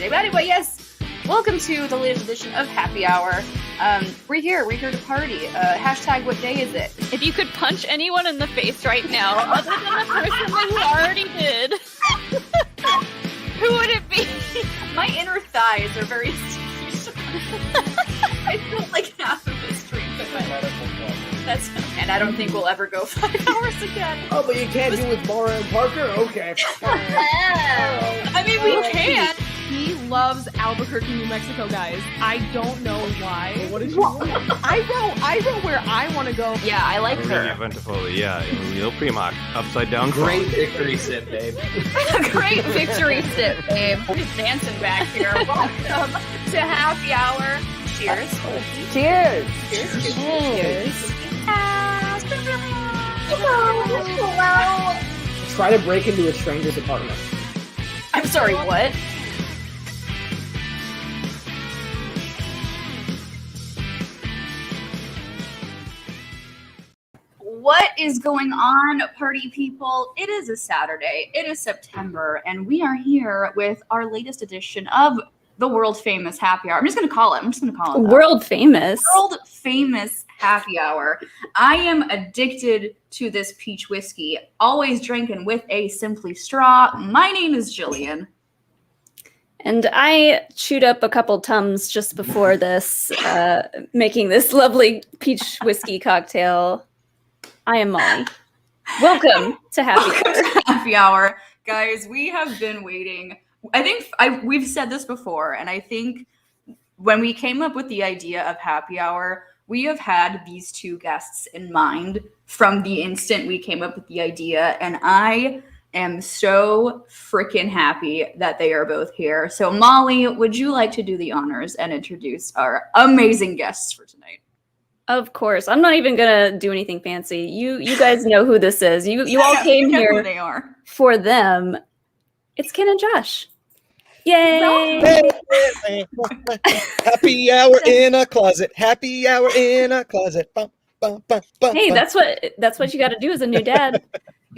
Tuesday. But anyway, yes, welcome to the latest edition of Happy Hour. We're here to party. Hashtag what day is it? If you could punch anyone in the face right now, other than the person that you already did, who would it be? My inner thighs are very sticky. I feel like half of this drink in my life. And I don't think we'll ever go 5 hours again. Oh, but you can't do with Mara and Parker? Okay. I mean, we can. He loves Albuquerque, New Mexico, guys. I don't know why. Well, what did you want? I wrote where I want to go. Yeah, I like her. Eventually, yeah. Real Primoc. Upside down. Great victory sip, babe. Great victory sip, babe. We're just dancing back here. Welcome to Happy Hour. Cheers. Cheers. Cheers. Cheers. Try to break into a stranger's apartment. I'm sorry, what? What is going on, party people? It is a Saturday. It is September, and we are here with our latest edition of the world famous Happy Hour. I'm just going to call it World famous. World famous Happy Hour. I am addicted to this peach whiskey, always drinking with a Simply straw. My name is Jillian. And I chewed up a couple Tums just before this, making this lovely peach whiskey cocktail. I am Molly. Welcome to Happy Hour. Guys, we have been waiting. I think we've said this before, and I think when we came up with the idea of Happy Hour, we have had these two guests in mind from the instant we came up with the idea, and I am so freaking happy that they are both here. So, Molly, would you like to do the honors and introduce our amazing guests for tonight? Of course. I'm not even going to do anything fancy. You guys know who this is. You all came here they are. For them. It's Ken and Josh. Yay! Happy hour in a closet. Happy hour in a closet. Bum, bum, bum, bum, hey, that's what you got to do as a new dad.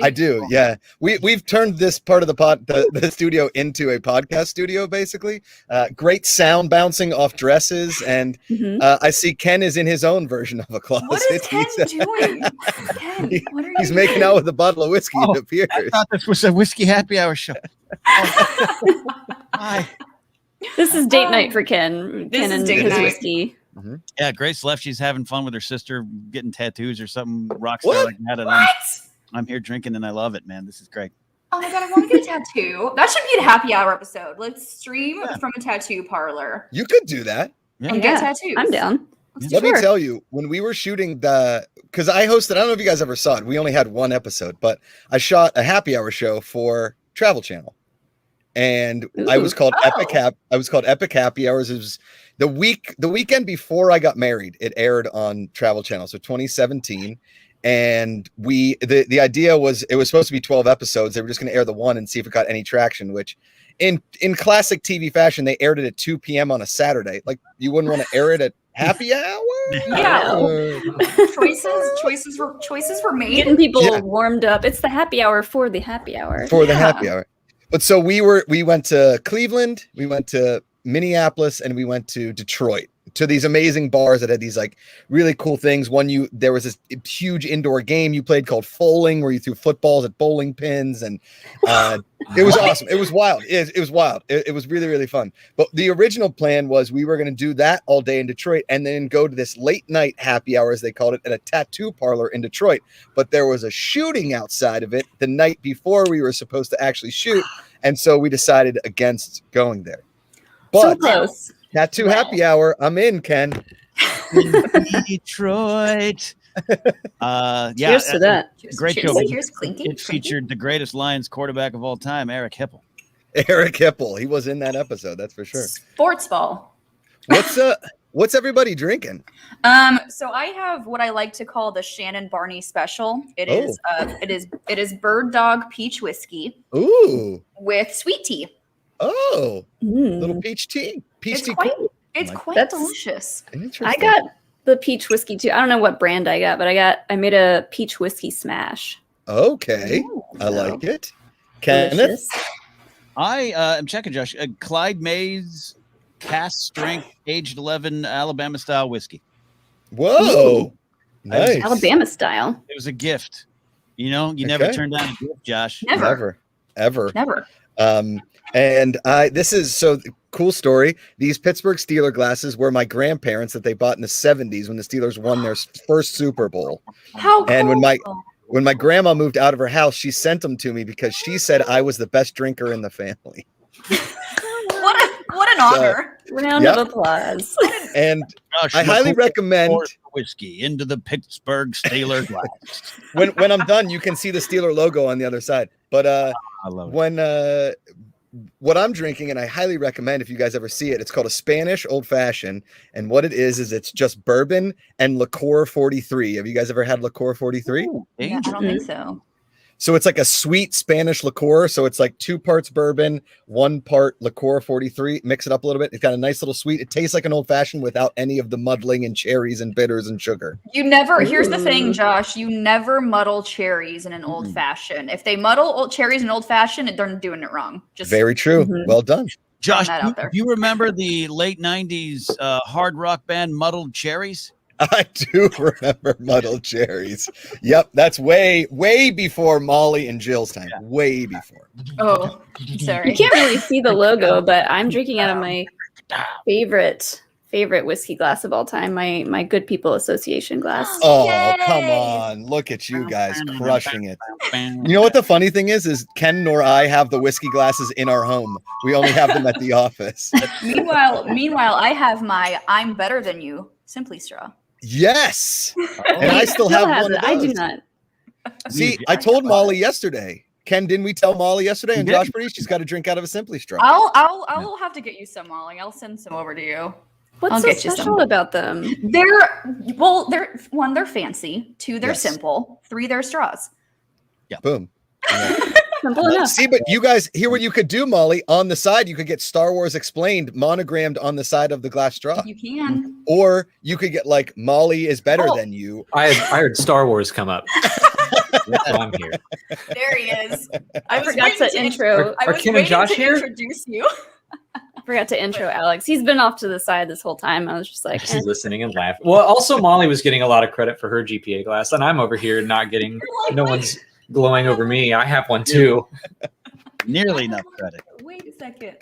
I do, yeah. We've turned this part of the studio into a podcast studio, basically. Great sound bouncing off dresses, and I see Ken is in his own version of a closet. What is Ken doing? Ken, what are you He's making out with a bottle of whiskey. It appears. I thought this was a whiskey happy hour show. Hi. This is date night for Ken. Ken and his whiskey. Mm-hmm. Yeah, Grace left. She's having fun with her sister, getting tattoos or something rock star like that. And I'm here drinking, and I love it, man. This is great. Oh my god, I want to get a tattoo. That should be a Happy Hour episode. Let's stream from a tattoo parlor. You could do that. And get tattoos. I'm down. Let me tell you, when we were shooting because I hosted, I don't know if you guys ever saw it. We only had one episode, but I shot a Happy Hour show for Travel Channel. And I was called Epic Happy Hours. It was the weekend before I got married. It aired on Travel Channel, so 2017. And the idea was it was supposed to be 12 episodes. They were just going to air the one and see if it got any traction, which in classic TV fashion, they aired it at 2 p.m. on a Saturday. Like, you wouldn't want to air it at happy hour? Yeah. Choices were made. Getting people warmed up. It's the happy hour for the happy hour. The happy hour. But so we went to Cleveland, we went to Minneapolis, and we went to Detroit, to these amazing bars that had these like really cool things. There was this huge indoor game you played called Foaling, where you threw footballs at bowling pins, and it was awesome. It was wild. It was wild. It was really, really fun. But the original plan was we were going to do that all day in Detroit and then go to this late night happy hour, as they called it, at a tattoo parlor in Detroit. But there was a shooting outside of it the night before we were supposed to actually shoot. And so we decided against going there. But so close. Tattoo happy hour. I'm in, Ken. Detroit. Cheers to that. Great show. Cheers, clinking. It featured the greatest Lions quarterback of all time, Eric Hipple. Eric Hipple. He was in that episode, that's for sure. Sports ball. What's everybody drinking? So I have what I like to call the Shannon Barney special. It is Bird Dog peach whiskey. Ooh. With sweet tea. Oh. Little peach tea. It's quite delicious. I got the peach whiskey too. I don't know what brand I got, but I made a peach whiskey smash. Okay. Ooh, I like it. Kenneth? I am checking, Josh. Clyde Mays cast strength, aged 11, Alabama style whiskey. Whoa. Nice. Alabama style. It was a gift. You know, you never turn down a gift, Josh. Never. Ever. Never. And this is so cool story. These Pittsburgh Steeler glasses were my grandparents that they bought in the 70s when the Steelers won their first Super Bowl. How cool. And when my grandma moved out of her house, she sent them to me because she said I was the best drinker in the family. What an honor. Round of applause. And Josh, I highly recommend pours whiskey into the Pittsburgh Steeler glass. when I'm done, you can see the Steeler logo on the other side. But I love it. when what I'm drinking, and I highly recommend if you guys ever see it, it's called a Spanish old fashioned. And what it is it's just bourbon and liqueur 43. Have you guys ever had liqueur 43? Yeah, I don't think so. So it's like a sweet Spanish liqueur. So it's like 2 parts bourbon, 1 part liqueur 43. Mix it up a little bit. It's got a nice little sweet. It tastes like an old fashioned without any of the muddling and cherries and bitters and sugar. Here's the thing, Josh, you never muddle cherries in an old fashioned. If they muddle cherries in old fashioned, they're doing it wrong. Just very true. Well done. Josh, that out there. do you remember the late 90s hard rock band Muddled Cherries? I do remember Muddled Cherries. Yep, that's way before Molly and Jill's time. Yeah. Way before. Oh, sorry. You can't really see the logo, but I'm drinking out of my favorite whiskey glass of all time, my Good People Association glass. Oh, Yay! Come on. Look at you guys crushing it. You know what the funny thing is Ken nor I have the whiskey glasses in our home. We only have them at the office. Meanwhile, I have my I'm Better Than You Simply Straw. Yes. And I still have one of those. I do not. See, I told Molly yesterday. Ken, didn't we tell Molly yesterday? And Josh Brady, she's got to drink out of a Simply Straw. I'll have to get you some, Molly. I'll send some over to you. What's so special about them? They're fancy. 2, they're simple. 3, they're straws. Yeah. Boom. Yeah. Simple enough. See, but you guys, hear what you could do, Molly. On the side, you could get Star Wars Explained monogrammed on the side of the glass straw. You can. Or you could get like Molly is better than you. I heard Star Wars come up. So I'm here. There he is. I forgot to intro. Are Kim and Josh here? Introduce you. I forgot to intro Alex. He's been off to the side this whole time. I was just like listening and laughing. Well, also Molly was getting a lot of credit for her GPA glass, and I'm over here not getting. No one's glowing over me. I have one too. Nearly enough credit. Wait a second.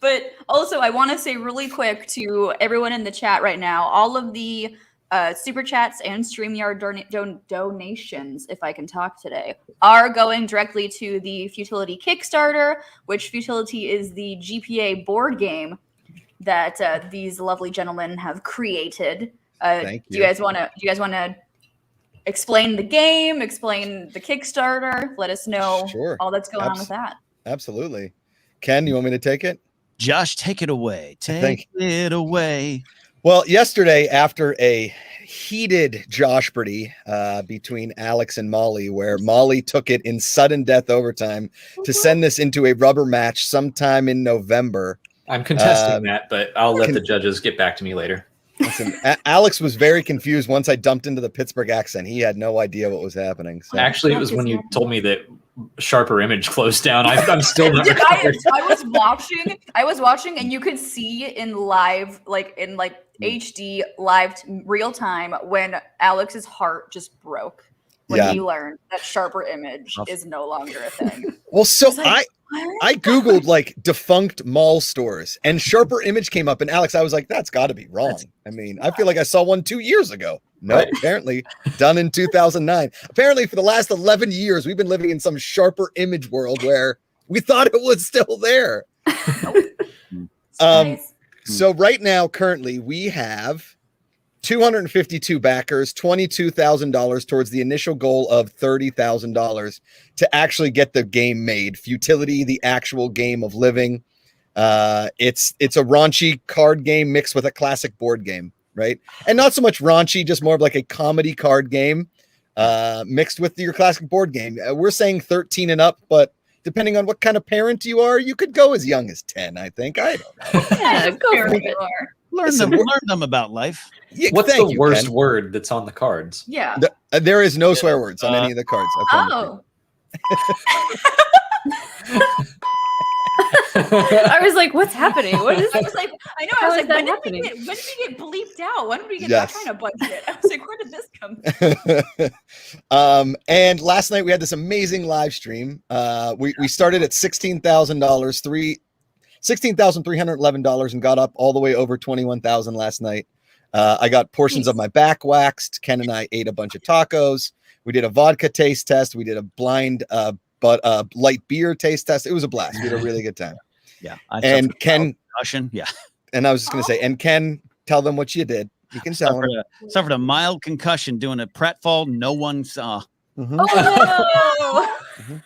But also, I want to say really quick to everyone in the chat right now, all of the super chats and StreamYard donations, if I can talk today, are going directly to the Futility Kickstarter, which Futility is the GPA board game that these lovely gentlemen have created. Thank you. Do you guys want to explain the game, explain the Kickstarter, let us know all that's going on with that? Absolutely. Ken, you want me to take it? Josh, take it away. Take it away. Well, yesterday, after a heated Joshberty between Alex and Molly, where Molly took it in sudden death overtime to send this into a rubber match sometime in November. I'm contesting that, but I'll let the judges get back to me later. Listen, Alex was very confused once I dumped into the Pittsburgh accent. He had no idea what was happening. So. Actually, it was when you told me that Sharper Image closed down. I'm still not recovered. I was watching, and you could see in live, HD live real time when Alex's heart just broke when he learned that Sharper Image is no longer a thing. Well, so I Googled like defunct mall stores and Sharper Image came up, and Alex, I was like, that's got to be wrong. I mean, I feel like I saw one 2 years ago. No, apparently done in 2009. Apparently for the last 11 years, we've been living in some Sharper Image world where we thought it was still there. So right now, currently, we have 252 backers, $22,000 towards the initial goal of $30,000 to actually get the game made. Futility, the actual game of living. It's a raunchy card game mixed with a classic board game, right? And not so much raunchy, just more of like a comedy card game mixed with your classic board game. We're saying 13 and up, but depending on what kind of parent you are, you could go as young as 10, I think. I don't know. Yeah, go for it. Learn them about life. Yeah, what's the worst word that's on the cards? Yeah. There is no swear words on any of the cards. I was like, what's happening? What is I was like, I know. I How was is like, that when did happening? we get bleeped out? When did we get Yes. that kind of budget? I was like, where did this come from? And last night we had this amazing live stream. We started at $16,311 and got up all the way over 21,000 last night. I got portions of my back waxed. Ken and I ate a bunch of tacos. We did a vodka taste test. We did a blind light beer taste test. It was a blast. We had a really good time. Yeah. And Ken, concussion. Yeah. and I was just going to say, and Ken, tell them what you did. You can tell them. Suffered a mild concussion doing a pratfall no one saw. Mhm. Oh no!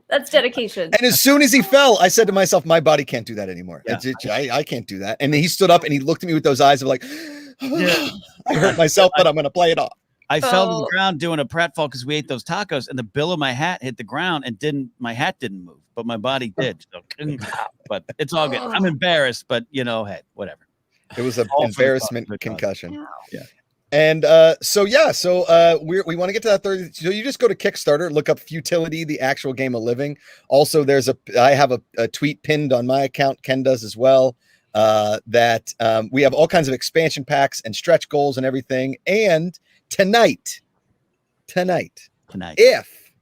That's dedication. And as soon as he fell, I said to myself, my body can't do that anymore. Yeah. I can't do that. And then he stood up and he looked at me with those eyes of like, I hurt myself, but I'm going to play it off. I fell to the ground doing a pratfall because we ate those tacos, and the bill of my hat hit the ground and my hat didn't move, but my body did. So, but it's all good. I'm embarrassed, but hey, whatever. It was an embarrassment concussion. Yeah. And so we want to get to that third. So you just go to Kickstarter, look up Futility, the actual game of living. Also, I have a tweet pinned on my account. Ken does as well. That we have all kinds of expansion packs and stretch goals and everything. And tonight, if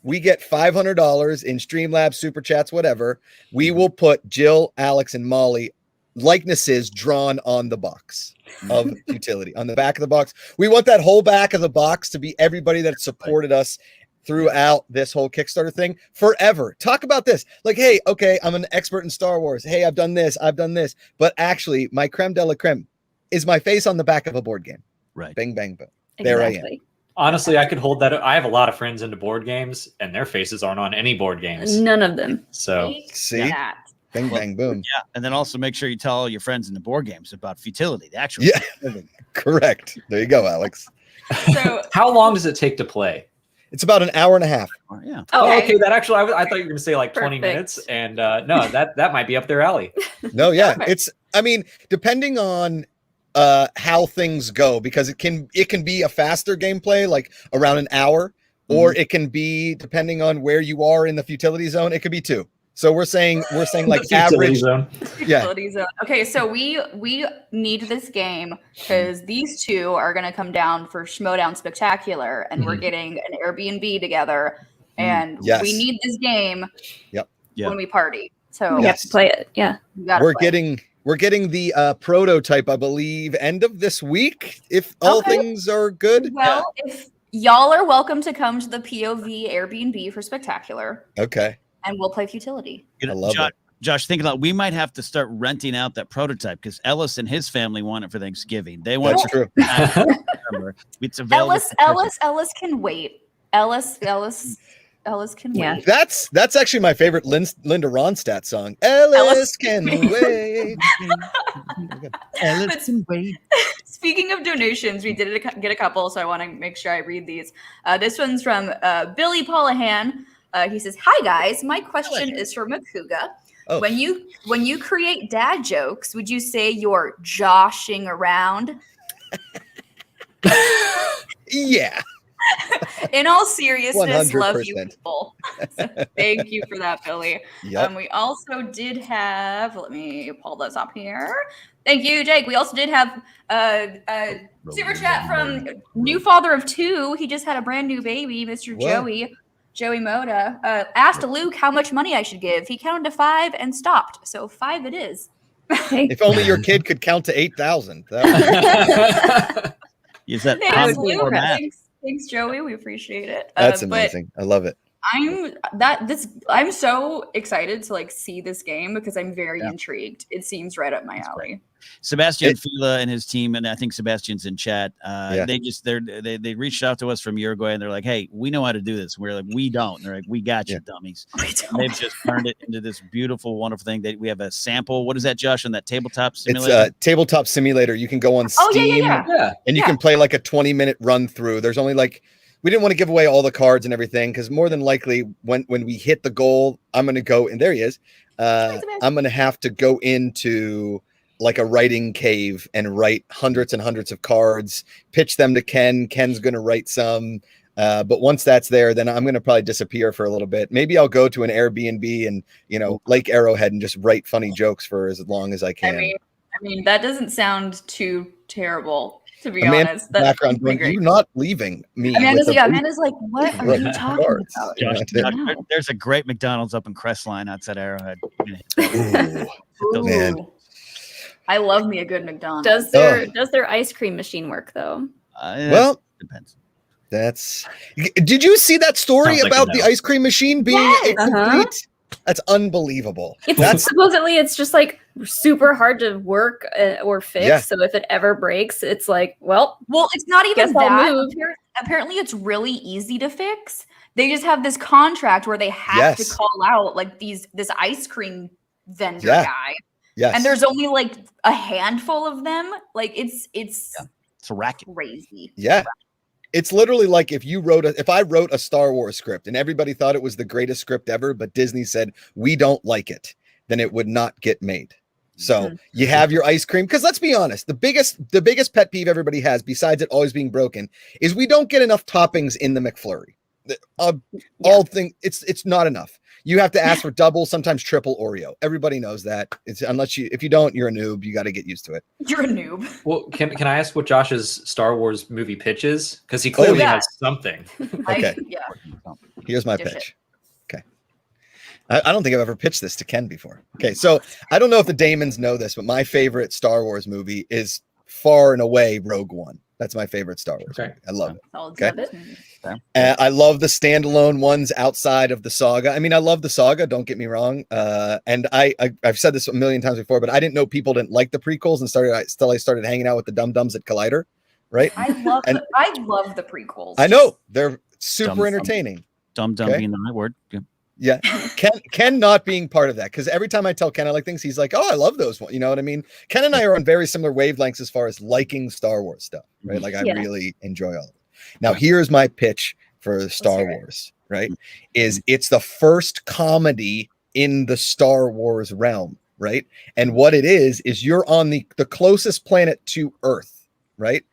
we get $500 in Streamlabs, Super Chats, whatever, we will put Jill, Alex, and Molly likenesses drawn on the box of Futility, on the back of the box. We want that whole back of the box to be everybody that supported us throughout this whole Kickstarter thing forever. Talk about this. Like, hey, okay, I'm an expert in Star Wars. Hey, I've done this. But actually, my creme de la creme is my face on the back of a board game. Right. Bang, bang, boom. There I am. Honestly, I could hold that. I have a lot of friends into board games, and their faces aren't on any board games. None of them. So see, That. bang, bang, boom. Yeah, and then also make sure you tell all your friends in the board games about Futility, the actual. Yeah, correct. There you go, Alex. So how long does it take to play? It's about an hour and a half. Yeah. Oh, okay. That actually, I thought you were going to say like 20 Perfect. minutes, and no, that might be up their alley. No, yeah, Perfect. I mean, depending on how things go, because it can be a faster gameplay, like around an hour, or it can be, depending on where you are in the futility zone, it could be 2. So we're saying like average zone. Yeah. Futility zone. Okay, so we need this game because these two are going to come down for Schmodown Spectacular, and we're getting an Airbnb together, and Yes. we need this game when we party. So We have to play it. Yeah. you gotta we're play. getting the prototype, I believe, end of this week, if all Okay. things are good. Well, if y'all are welcome to come to the POV Airbnb for Spectacular, Okay. and we'll play Futility. You know, I love Josh, it. Josh, think about we might have to start renting out that prototype because Ellis and his family want it for Thanksgiving. They want That's true. It's available. Ellis can wait. Ellis can Yeah. wait. That's actually my favorite Linda Ronstadt song. Ellis can wait. Ellis can wait. Speaking of donations, we did get a couple, so I want to make sure I read these. This one's from Billy Pollahan. He says, "Hi guys, my question is for Macuga. Oh. When you create dad jokes, would you say you're joshing around? Yeah. In all seriousness, love you 100%. people." So thank you for that, Billy. Yep. We also did have, let me pull this up here. Thank you, Jake. We also did have a super chat from new father of 2. He just had a brand new baby, Mr. Whoa. Joey Moda. Asked Luke how much money I should give. He counted to 5 and stopped. So 5 it is. Hey, If only your kid could count to 8,000. Is that Thanks, or Luke. math? Thanks, Joey. We appreciate it. That's but amazing. I love it. I'm so excited to like see this game because I'm very intrigued. It seems right up my alley. Sebastian Fila and his team, and I think Sebastian's in chat. They reached out to us from Uruguay, and they're like, "Hey, we know how to do this." And we're like, "We don't." And they're like, "We got you, dummies." And they've just turned it into this beautiful, wonderful thing. We have a sample. What is that, Josh? On that tabletop simulator? It's a tabletop simulator. You can go on Steam and you can play like a 20-minute run through. There's only like, we didn't want to give away all the cards and everything because more than likely when we hit the goal, I'm going to go, and there he is. I'm going to have to go into like a writing cave and write hundreds and hundreds of cards, pitch them to Ken. Ken's going to write some. But once that's there, then I'm going to probably disappear for a little bit. Maybe I'll go to an Airbnb and, Lake Arrowhead and just write funny jokes for as long as I can. I mean, that doesn't sound too terrible, to be Amanda's honest. That's background going, you're not leaving me. Amanda's like, what are you talking about? Josh, there's a great McDonald's up in Crestline outside Arrowhead. Ooh, man. I love me a good McDonald's. Does their ice cream machine work though? Well, depends. Did you see that story Sounds like about a the no. ice cream machine being incomplete? That's unbelievable. Supposedly it's just like super hard to work or fix. Yeah. So if it ever breaks, it's like, well, it's not even guess I'll that. move. Apparently, it's really easy to fix. They just have this contract where they have to call out like this ice cream vendor guy. Yes. And there's only like a handful of them. Like it's a racket. Crazy. Yeah. It's literally like if I wrote a Star Wars script and everybody thought it was the greatest script ever, but Disney said, we don't like it, then it would not get made. So you have your ice cream. Because let's be honest, the biggest pet peeve everybody has, besides it always being broken, is we don't get enough toppings in the McFlurry. It's not enough. You have to ask for double, sometimes triple Oreo. Everybody knows that. If you don't, you're a noob. You got to get used to it. You're a noob. Well, can I ask what Josh's Star Wars movie pitch is? Because he clearly has something. Okay. Here's my pitch. Okay. I don't think I've ever pitched this to Ken before. Okay, so I don't know if the Damons know this, but my favorite Star Wars movie is far and away Rogue One. That's my favorite Star Wars movie. I love it. Okay. I love the standalone ones outside of the saga. I mean, I love the saga, don't get me wrong. And I've said this a million times before, but I didn't know people didn't like the prequels and I started hanging out with the dum-dums at Collider, right? I love the prequels. I know. They're super entertaining. Dum-dum being the right word. Yeah. Ken not being part of that, because every time I tell Ken I like things, he's like, oh, I love those ones. You know what I mean? Ken and I are on very similar wavelengths as far as liking Star Wars stuff, right? Like I really enjoy all of it. Now, here's my pitch for Star Wars, right? It's the first comedy in the Star Wars realm, right? And what it is you're on the closest planet to Earth, right?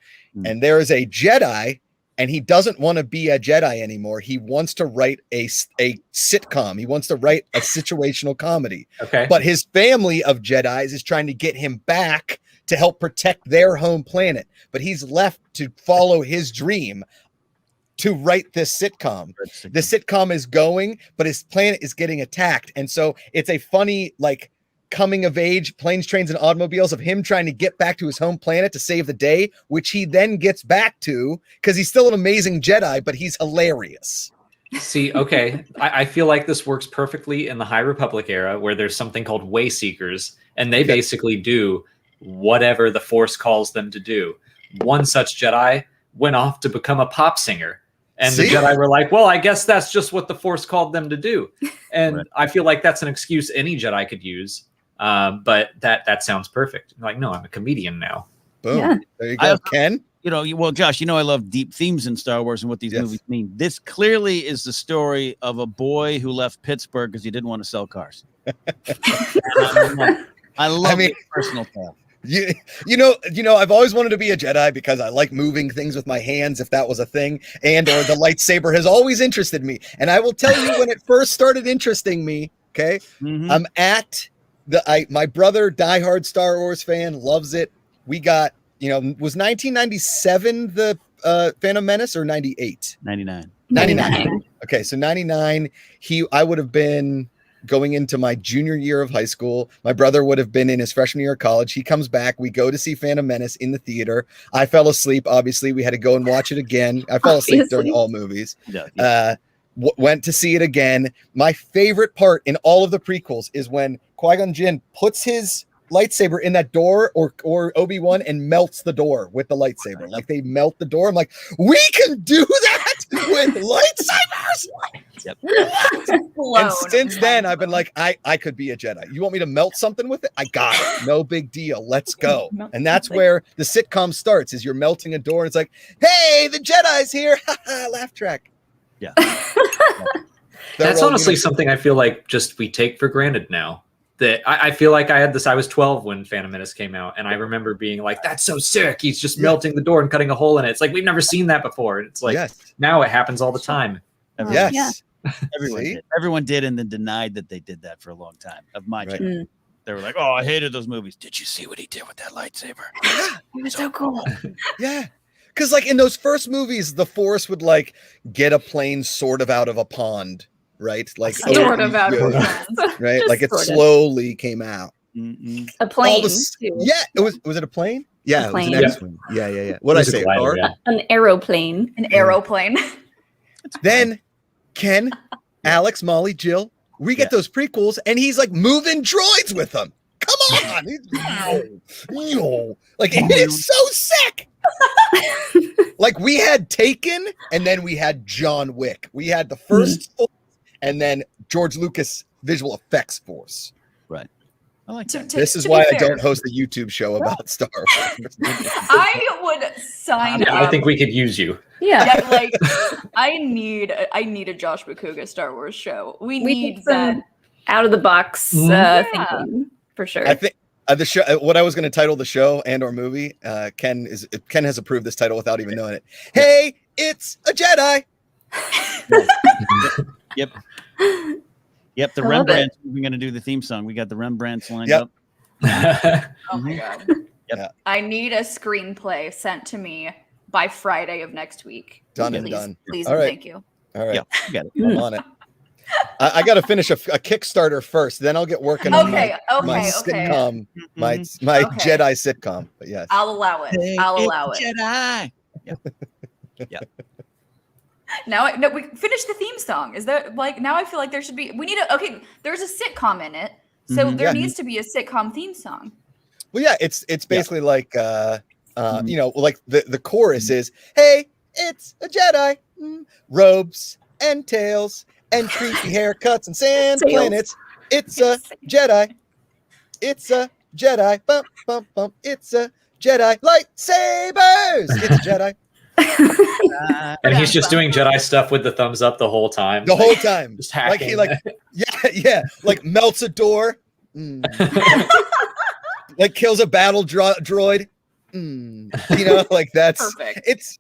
And there is a Jedi, and he doesn't want to be a Jedi anymore. He wants to write a sitcom. He wants to write a situational comedy. Okay. But his family of Jedis is trying to get him back to help protect their home planet. But he's left to follow his dream to write this sitcom. The sitcom is going, but his planet is getting attacked. And so it's a funny, like, coming of age, planes, trains, and automobiles of him trying to get back to his home planet to save the day, which he then gets back to because he's still an amazing Jedi, but he's hilarious. See, okay, I feel like this works perfectly in the High Republic era, where there's something called way seekers, and they basically do whatever the Force calls them to do. One such Jedi went off to become a pop singer, and the Jedi were like, well, I guess that's just what the Force called them to do. And I feel like that's an excuse any Jedi could use. But that sounds perfect. Like, no, I'm a comedian now. Boom. Yeah. There you go, Ken. Well, Josh, I love deep themes in Star Wars and what these movies mean. This clearly is the story of a boy who left Pittsburgh because he didn't want to sell cars. I love the personal tale. You know, I've always wanted to be a Jedi because I like moving things with my hands, if that was a thing, or the lightsaber has always interested me. And I will tell you, when it first started interesting me, okay, I'm at my brother, diehard Star Wars fan, loves it. We got, was 1997 the Phantom Menace or 98? 99. Okay, so 99. I would have been going into my junior year of high school. My brother would have been in his freshman year of college. He comes back. We go to see Phantom Menace in the theater. I fell asleep. Obviously, we had to go and watch it again. I fall asleep during all movies. Went to see it again. My favorite part in all of the prequels is when Qui-Gon Jinn puts his lightsaber in that door, or Obi-Wan, and melts the door with the lightsaber. Like, they melt the door. I'm like, we can do that with lightsabers. And since then, I've been like, I could be a Jedi. You want me to melt something with it? I got it. No big deal. Let's go. And that's where the sitcom starts, is you're melting a door, and it's like, hey, the Jedi's here. Laugh track. Yeah. That's honestly something I feel like just we take for granted now. that I feel like I had this. I was 12 when Phantom Menace came out, and I remember being like, "That's so sick! He's just melting the door and cutting a hole in it." It's like we've never seen that before. And it's like now it happens all the time. Yes, everyone did, and then denied that they did that for a long time. Of my generation, they were like, "Oh, I hated those movies." Did you see what he did with that lightsaber? It was so cool. Yeah. Because like in those first movies, the Force would like get a plane sort of out of a pond, right? Like sort of out of a pond, right? Just like it sort of. slowly came out. A plane. Yeah, was it a plane? Yeah, plane. It was an X-wing. Yeah. What did I say? Glider, yeah. An aeroplane. An aeroplane. Then Ken, Alex, Molly, Jill, we get those prequels, and he's like moving droids with them. Come on, like it is so sick. Like we had Taken, and then we had John Wick. We had the first Force, and then George Lucas visual effects Force. Right. I like that. This is why I don't host a YouTube show about Star Wars. I would sign up. I think we could use you. Yeah. Like I need a Josh Macuga Star Wars show. We need some that out of the box thinking for sure. I think the show, what I was going to title the show and or movie, Ken has approved this title without even knowing it. Hey, it's a Jedi. Yep. The Rembrandts. We're going to do the theme song. We got the Rembrandts lined up. Oh my god. Yep. I need a screenplay sent to me by Friday of next week. Done please, and done. Please All and right. thank you. All right. Yeah, you got it. I'm on it. I got to finish a Kickstarter first. Then I'll get working on my sitcom, my Jedi sitcom. But yes, I'll allow it. Hey, I'll allow it. Jedi. Yep. Now, no, we finished the theme song. Is there like now? I feel like there should be. We need a There's a sitcom in it, so there needs to be a sitcom theme song. Well, yeah, it's basically like you know, like the chorus is, "Hey, it's a Jedi, robes and tails and creepy haircuts and sand planets. It's a Jedi. It's a Jedi. Bump bump bump. It's a Jedi. Lightsabers. It's a Jedi." And he's just doing Jedi stuff with the thumbs up the whole time. The whole time. Just hacking. Like like melts a door. Like kills a battle droid. You know, like that's perfect. It's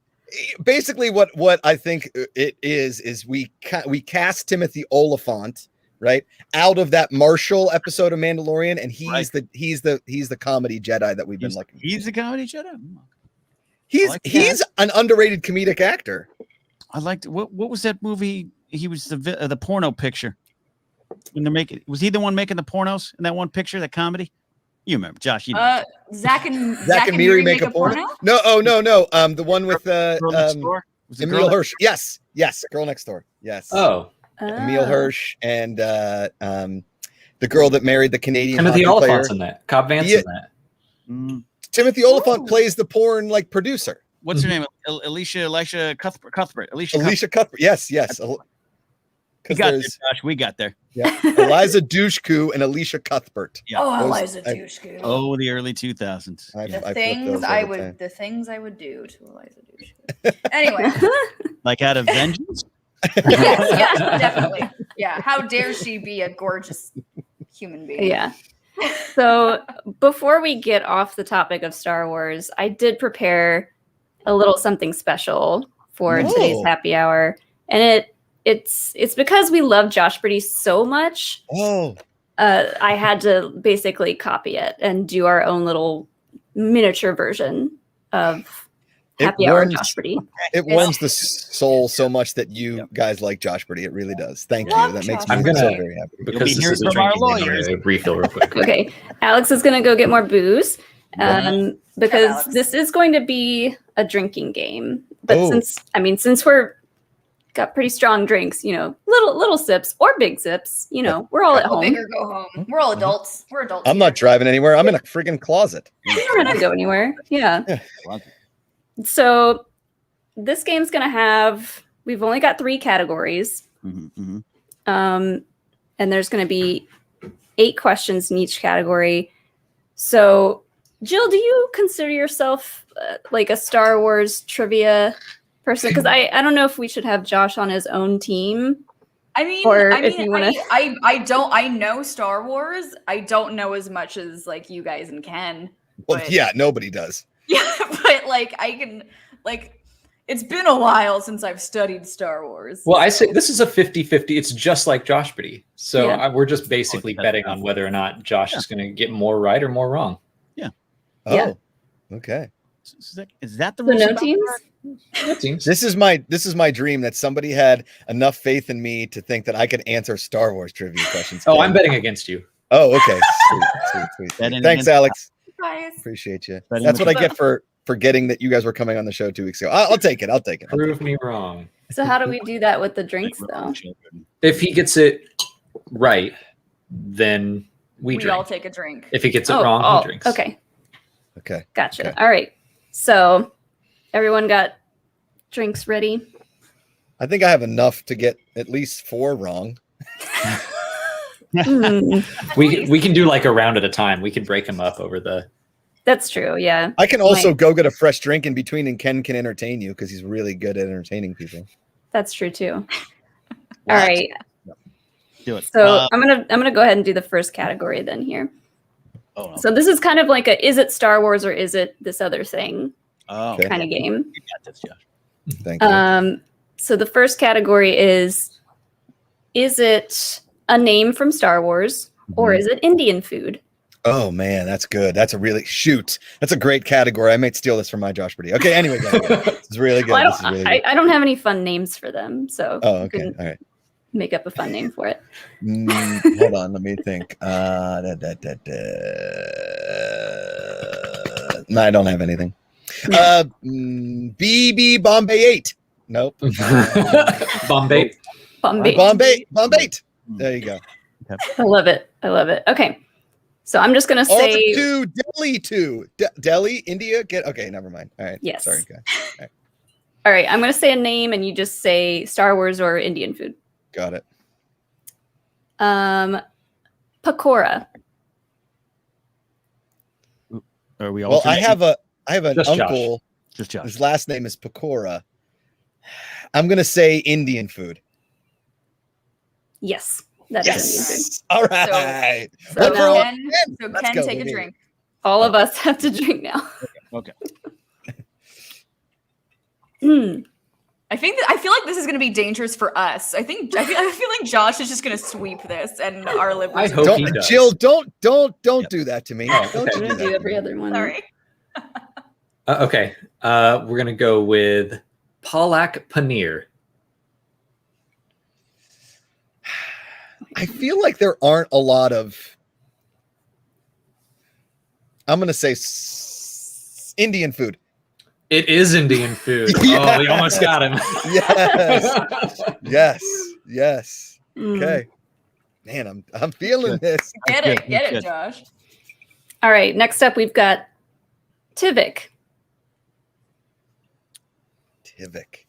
basically what I think it is we cast Timothy Oliphant, right, out of that Marshall episode of Mandalorian, and he's the comedy Jedi that we've been looking for. He's the comedy Jedi. He's an underrated comedic actor. I liked what was that movie? He was the porno picture. When they're making, was he the one making the pornos in that one picture, that comedy? You remember, Josh? You know. Zach and Miri make a porno? No. The one with Girl Next Door? Was it Emile Hirsch. Yes, Girl Next Door. Yes. Oh. Emile Hirsch and the girl that married the Canadian Timothy hockey Oliphant's player. in that. Cobb Vance in that. Timothy Oliphant plays the porn like producer. What's her name? Elisha Cuthbert. Alicia Cuthbert. Yes. We got there, Josh. We got there. Yeah. Eliza Dushku and Alicia Cuthbert. Yeah. Oh, Eliza Dushku. Oh, the early 2000s. The things I would do to Eliza Dushku. Anyway. Like out of vengeance? yes, definitely. Yeah. How dare she be a gorgeous human being? Yeah. So before we get off the topic of Star Wars, I did prepare a little something special for today's happy hour, and it's because we love Josh Brady so much. I had to basically copy it and do our own little miniature version of happy hour Josh Brady. It warms the soul so much that you guys like Josh Brady. It really does. Thank you. That makes me so very happy. Because this is a drinking game, refill real quick. Okay, Alex is going to go get more booze because this is going to be a drinking game. But since we're got pretty strong drinks, little sips or big sips, we're all at home. Go big or go home. We're all adults. We're adults. I'm not driving anywhere. I'm in a friggin' closet. We're not go anywhere. Yeah. So this game's going to have, we've only got 3 categories. And there's going to be 8 questions in each category. So Jill, do you consider yourself like a Star Wars trivia person? Because I don't know if we should have Josh on his own team I mean, Or if you wanna- I know Star Wars. I don't know as much as like you guys and Ken. Well, but- yeah, nobody does. Yeah, but like I can like it's been a while since I've studied Star Wars. Well, I say this is a 50-50. It's just like Josh Brady. So Yeah. we're just basically betting on whether or not Josh is going to get more right or more wrong. Oh, Yeah. okay. Is that the So rules? no about teams? that? That seems. This is my dream that somebody had enough faith in me to think that I could answer Star Wars trivia questions. Oh, I'm betting against you. Oh, okay. Sweet. Betting Thanks, against- Alex. Guys. Appreciate you. Betting That's what I with- get for forgetting that you guys were coming on the show 2 weeks ago. I'll take it. Prove me wrong. So how do we do that with the drinks though? If he gets it right, then we drink. all take a drink. If he gets it wrong, he drinks. Okay. Okay. Gotcha. Okay. All right. So everyone got drinks ready? I think I have enough to get at least 4 wrong. Hmm, We can do like a round at a time. We can break them up over the. that's true. Yeah. I can also go get a fresh drink in between, and Ken can entertain you because he's really good at entertaining people. That's true too. All right. Do it. So I'm gonna go ahead and do the first category then here. Oh, no. So this is kind of like a is it Star Wars or is it this other thing Oh, Okay. kind of game. you got this, Josh. Thank you. So the first category is it a name from Star Wars or is it Indian food? Oh man, that's good. That's a really That's a great category. I might steal this from my Josh Brady. Okay, anyway, guys, this is really good. Well, This is really good. I don't have any fun names for them, so Oh, you okay. can All right. make up a fun name for it. Hold on, let me think. No, I don't have anything. BB Bombay 8. Nope. Bombay. Bombay. There you go. I love it. Okay. So I'm just gonna say Alta 2, Delhi 2. Delhi, India. Okay, never mind. All right. Yes. Sorry, guys. all right, I'm gonna say a name and you just say Star Wars or Indian food. Got it. Pakora. Are we all? Well, I have an Just Josh. uncle. just Josh. His last name is Pakora. I'm gonna say Indian food. Yes, that is Indian food. All right. So One for now- all. So Let's Ken, go, take a baby. drink. All of us have to drink now. Okay. I feel like this is going to be dangerous for us. I feel like Josh is just going to sweep this, and our listeners. I hope he Don't, does. Jill, don't do that to me. Oh, Don't okay. you I'm do gonna do that. every other one. Sorry. Okay. We're gonna go with Palak Paneer. I feel like there aren't a lot of. I'm gonna say Indian food. It is Indian food. Yes. Oh, we almost got him. Yes. Mm. Okay. Man, I'm feeling this. Get Good, it. Get good. it, Josh. All right, next up we've got Tivik. Tivik.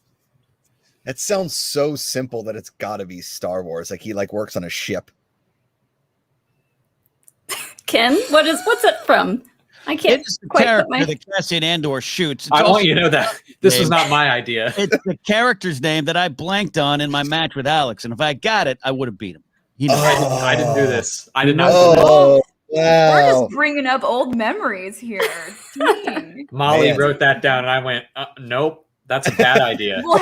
That sounds so simple that it's got to be Star Wars. Like he works on a ship. Ken, what's it from? I can't It's the quite put character my. that Cassian Andor shoots. It's I also- want you to know that this was Name. not my idea. It's the character's name that I blanked on in my match with Alex, and if I got it, I would have beat him. He knows. I didn't do this. I did not. do Oh, We're wow. just bringing up old memories here. Dang. this. Molly Man. wrote that down, and I went, nope, that's a bad idea. Well,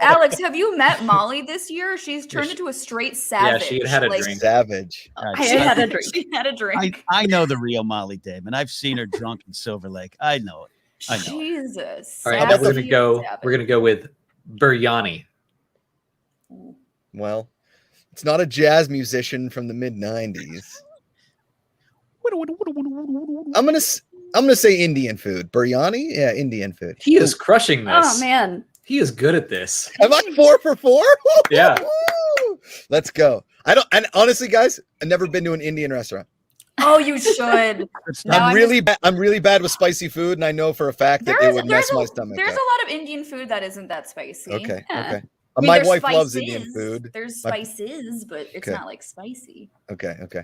Alex, have you met Molly this year? She's turned into a straight savage. she had a drink. Savage. I had a drink. She had a drink. I know the real Molly Damon. I've seen her drunk in Silver Lake. I know it. I know. Jesus. All right, now we're Sassy gonna savage. go with biryani. Well, it's not a jazz musician from the mid '90s. I'm gonna say Indian food. Biryani? Yeah, Indian food. He is crushing this. Oh man, He is good at this. Am I 4 for 4? Yeah. Let's go. And honestly, guys, I've never been to an Indian restaurant. Oh, you should. Now I'm really bad with spicy food, and I know for a fact that it would mess my stomach There's up. a lot of Indian food that isn't that spicy. Okay. Yeah. Okay. I mean, My there's wife loves Indian spices. food. There's My- spices, but it's Okay. not like spicy. Okay. Okay.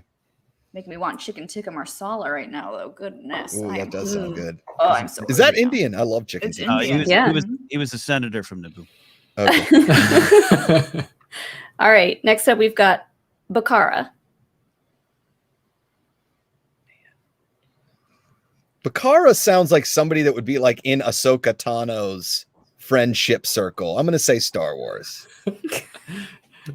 Making me want chicken tikka marsala right now, though. Goodness. Ooh, that does sound good. Oh, I'm so. Is that hungry now. Indian? I love chicken. It's tikka. Indian. He was, Yeah. he was a senator from Naboo. Okay. All right. Next up, we've got Bakara. Bakara sounds like somebody that would be like in Ahsoka Tano's friendship circle. I'm going to say Star Wars.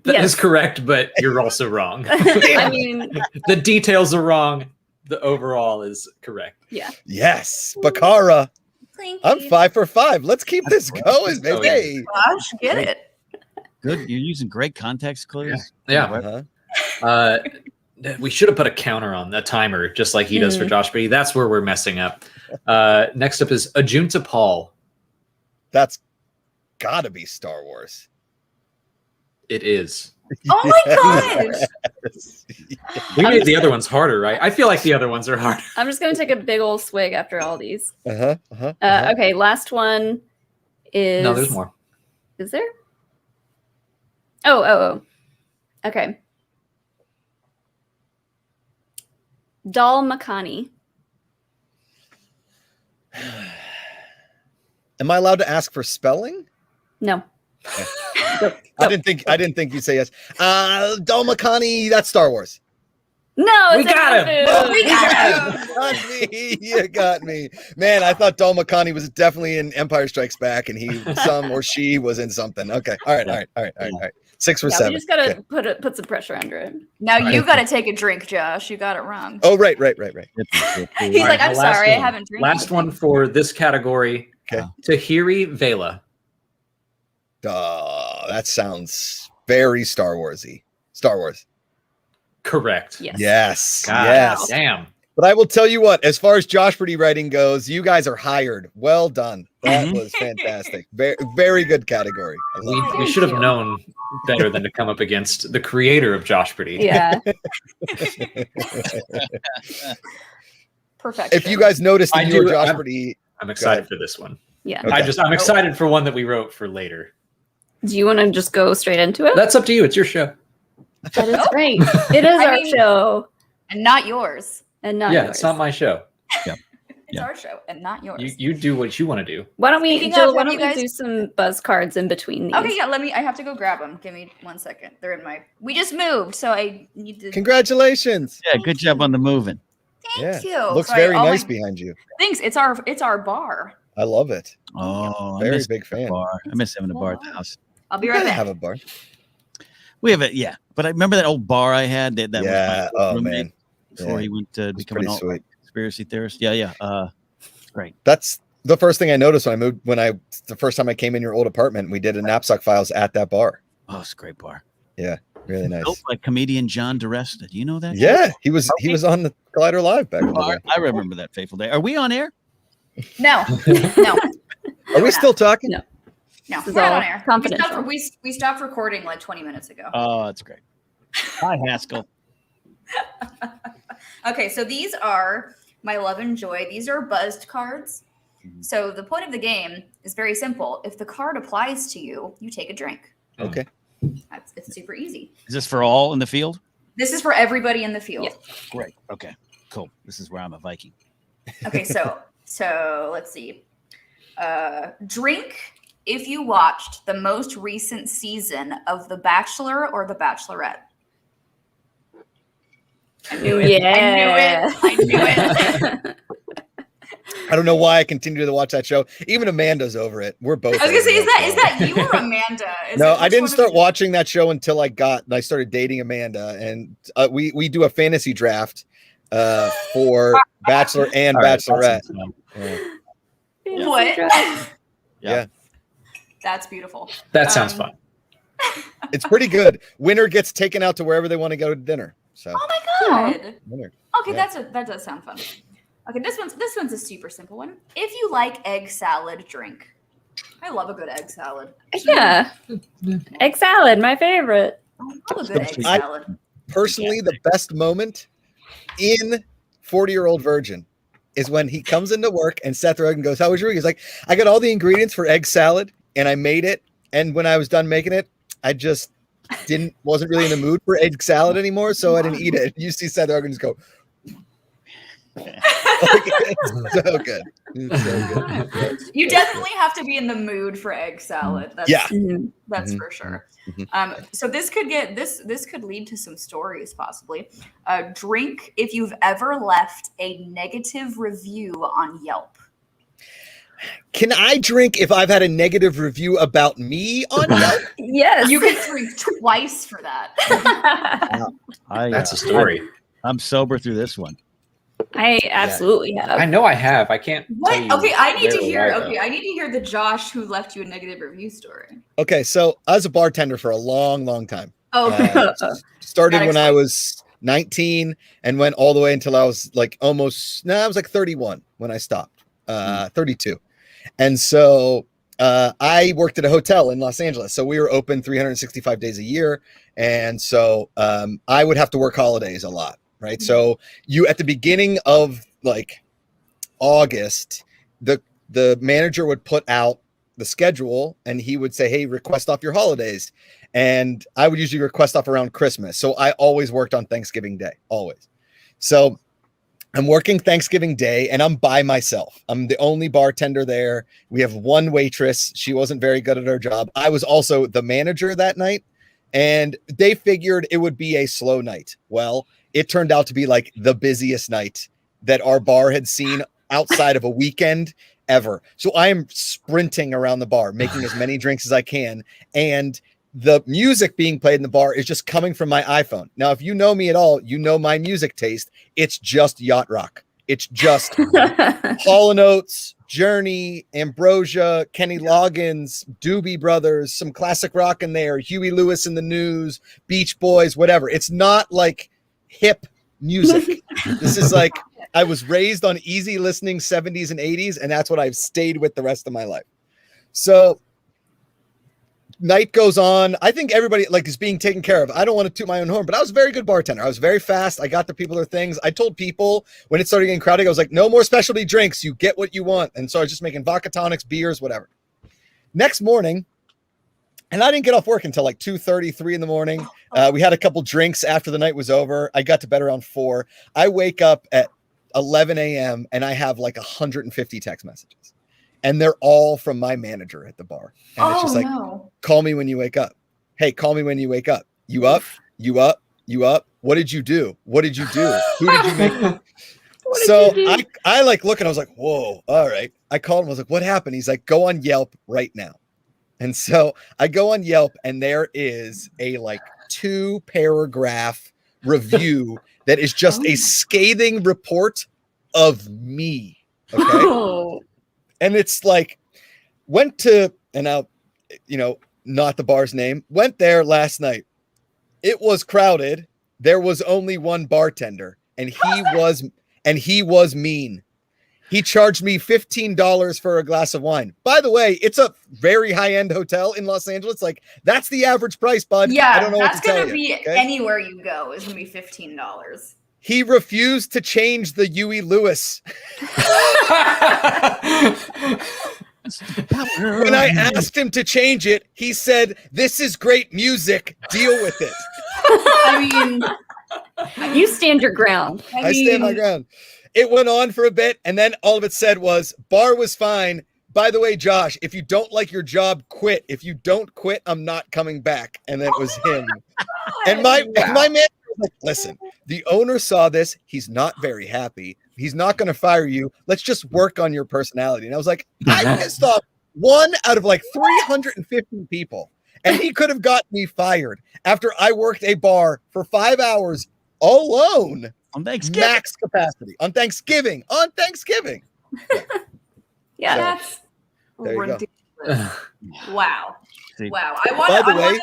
That is correct, but you're also wrong. I mean, the details are wrong. The overall is correct. Yeah. Yes, Bakara. Clinky. I'm 5 for 5. Let's keep this going, Oh, baby. Gosh, get it. Good. You're using great context clues. Yeah. Uh-huh. We should have put a counter on the timer, just like he does for Josh Brady. That's where we're messing up. Next up is Ajunta Paul. That's got to be Star Wars. It is. Oh my gosh. We made the other ones harder, right? I feel like the other ones are harder. I'm just going to take a big old swig after all these. Uh-huh. Okay, last one is... No, there's more. Is there? Oh. Okay. Dal Makhani. Am I allowed to ask for spelling? No. I didn't think you'd say yes. Dal Makhani, that's Star Wars. No, We got him. Food. We got him. You got me. You got me. Man, I thought Dal Makhani was definitely in Empire Strikes Back, and she was in something. Okay. All right. 6 for 7. We just gotta Okay. put some pressure under it. Now you got to take a drink, Josh. You got it wrong. Oh, right. He's All like, right, I'm the last sorry, I one. haven't drank. Last one for this category. Okay. Tahiri Vela. That sounds very Star Warsy. Star Wars. Correct. Yes. Yes. God Yes. damn. But I will tell you what, as far as Josh Brady writing goes, you guys are hired. Well done. That was fantastic. Very, very good category. I love it. We should have known better than to come up against the creator of Josh Brady. Yeah. Perfect. If you guys noticed I in your do- Josh I'm- Brady, I'm excited for this one. Yeah. Okay. I'm excited for one that we wrote for later. Do you want to just go straight into it? That's up to you. It's your show. That is great. It is I our mean- show and not yours. and not Yeah, yours. it's not my show. It's Yeah. our show and not yours. You do what you want to do. Why don't we, Speaking Jill? of, Why have don't you we guys- do some buzz cards in between these? Okay, yeah, I have to go grab them. Give me 1 second. They're in my, we just moved, so I need to, congratulations. Yeah, good job on the moving. thank Yeah. you. Looks Sorry, very oh my- nice behind you. Thanks, it's our bar. I love it. Oh, Very I miss big fan. the bar. I miss having a bar at the house. I'll be You right gotta back. have a bar. We have it, yeah. But I remember that old bar I had. That Yeah. was my Oh roommate man. before Yeah. he went to It's become an pretty alt sweet. conspiracy theorist. Yeah. That's the first thing I noticed when I moved. The first time I came in your old apartment, we did a Napzok Files at that bar. Oh, it's a great bar. Really nice. Built by comedian John DeResta. Do you know that? Yeah, he was on the Collider Live back in the Bar? day. I remember that fateful day. Are we on air? No, Are we still talking? No. no, This is we're not all on air. confidential. We stopped recording like 20 minutes ago. Oh, that's great. Hi, Haskell. Okay, so these are my love and joy. These are buzzed cards. So the point of the game is very simple. If the card applies to you, you take a drink. Okay. It's super easy. Is this for all in the field? This is for everybody in the field. Yeah. Great. Okay. Cool. This is where I'm a Viking. Okay, so let's see. Drink if you watched the most recent season of The Bachelor or The Bachelorette. I knew it. Yeah. I knew it. I don't know why I continue to watch that show. Even Amanda's over it. We're both. I was gonna say, over is that you or Amanda? No, I which didn't one of start you? watching that show until I started dating Amanda, and we do a fantasy draft for Bachelor and All right, Bachelorette. that Yeah. What? Yeah. That's beautiful. sounds fun. It's pretty good. Winner gets taken out to wherever they want to go to dinner. So Oh my god. winner. Okay, Yeah. that does sound fun. Okay, this one's a super simple one. If you like egg salad, drink. I love a good egg salad. Yeah. Egg salad, my favorite. I love a good egg I- salad. Personally, the best moment in 40-Year-Old Virgin is when he comes into work and Seth Rogen goes, "How was your week?" He's like, "I got all the ingredients for egg salad and I made it. And when I was done making it, I just wasn't really in the mood for egg salad anymore, so I didn't eat it." You see Seth Rogen just go, It's so good. It's so good. You definitely have to be in the mood for egg salad. That's, Yeah. That's for sure. So this could lead to some stories possibly. Drink if you've ever left a negative review on Yelp. Can I drink if I've had a negative review about me on Yelp? Yes. You can drink twice for that. That's a story. I'm sober through this one. I absolutely have. I know I have. I can't. What? Tell you Okay, I need to where or hear. why, Okay, though. I need to hear the Josh who left you a negative review story. Okay, so I was a bartender for a long time. Oh, Started That when I explains. was 19 and went all the way until I was like I was like 31 when I stopped. 32. And so I worked at a hotel in Los Angeles. So we were open 365 days a year. And so I would have to work holidays a lot, right? So you at the beginning of like August, the manager would put out the schedule and he would say, hey, request off your holidays. And I would usually request off around Christmas. So I always worked on Thanksgiving Day, always. So I'm working Thanksgiving Day and I'm by myself. I'm the only bartender there. We have one waitress. She wasn't very good at her job. I was also the manager that night and they figured it would be a slow night. Well, it turned out to be like the busiest night that our bar had seen outside of a weekend ever. So I am sprinting around the bar, making as many drinks as I can. And the music being played in the bar is just coming from my iPhone. Now, if you know me at all, you know my music taste. It's just yacht rock. It's just Hall & Oates, Journey, Ambrosia, Kenny Loggins, Doobie Brothers, some classic rock in there, Huey Lewis and the News, Beach Boys, whatever. It's not like hip music. This is like I was raised on easy listening 70s and 80s, and that's what I've stayed with the rest of my life. So night goes on. I think everybody like is being taken care of. I don't want to toot my own horn, but I was a very good bartender. I was very fast. I got the people their things. I told people when it started getting crowded, I was like, no more specialty drinks. You get what you want. And so I was just making vodka tonics, beers, whatever. Next morning, and I didn't get off work until like 2:30, 3 in the morning. We had a couple drinks after the night was over. I got to bed around 4. I wake up at 11 a.m. and I have like 150 text messages. And they're all from my manager at the bar. And it's just like, call me when you wake up. Hey, call me when you wake up. You up? You up? You up? What did you do? What did you do? Who did you make? So I like look and I was like, whoa, all right. I called him. I was like, what happened? He's like, go on Yelp right now. And so I go on Yelp and there is a like 2-paragraph review that is just a scathing report of me. Okay. And it's like, went to, and now, not the bar's name, went there last night. It was crowded. There was only one bartender and he was mean. He charged me $15 for a glass of wine. By the way, it's a very high-end hotel in Los Angeles. Like that's the average price, bud. Yeah, I don't know that's what to tell gonna be you, okay? anywhere you go is gonna be $15. He refused to change the Huey Lewis. When I asked him to change it, he said, "This is great music. Deal with it." I mean, You stand your ground. I stand my ground. It went on for a bit, and then all of it said was, "Bar was fine. By the way, Josh, if you don't like your job, quit. If you don't quit, I'm not coming back." And then it was him. And my manager was like, "Listen, the owner saw this. He's not very happy. He's not going to fire you. Let's just work on your personality." And I was like, I pissed off 1 out of like 350 people. And he could have gotten me fired after I worked a bar for 5 hours alone On Thanksgiving. max capacity on Thanksgiving. Yeah. that's There you go. ridiculous. Wow. See. Wow. By the way,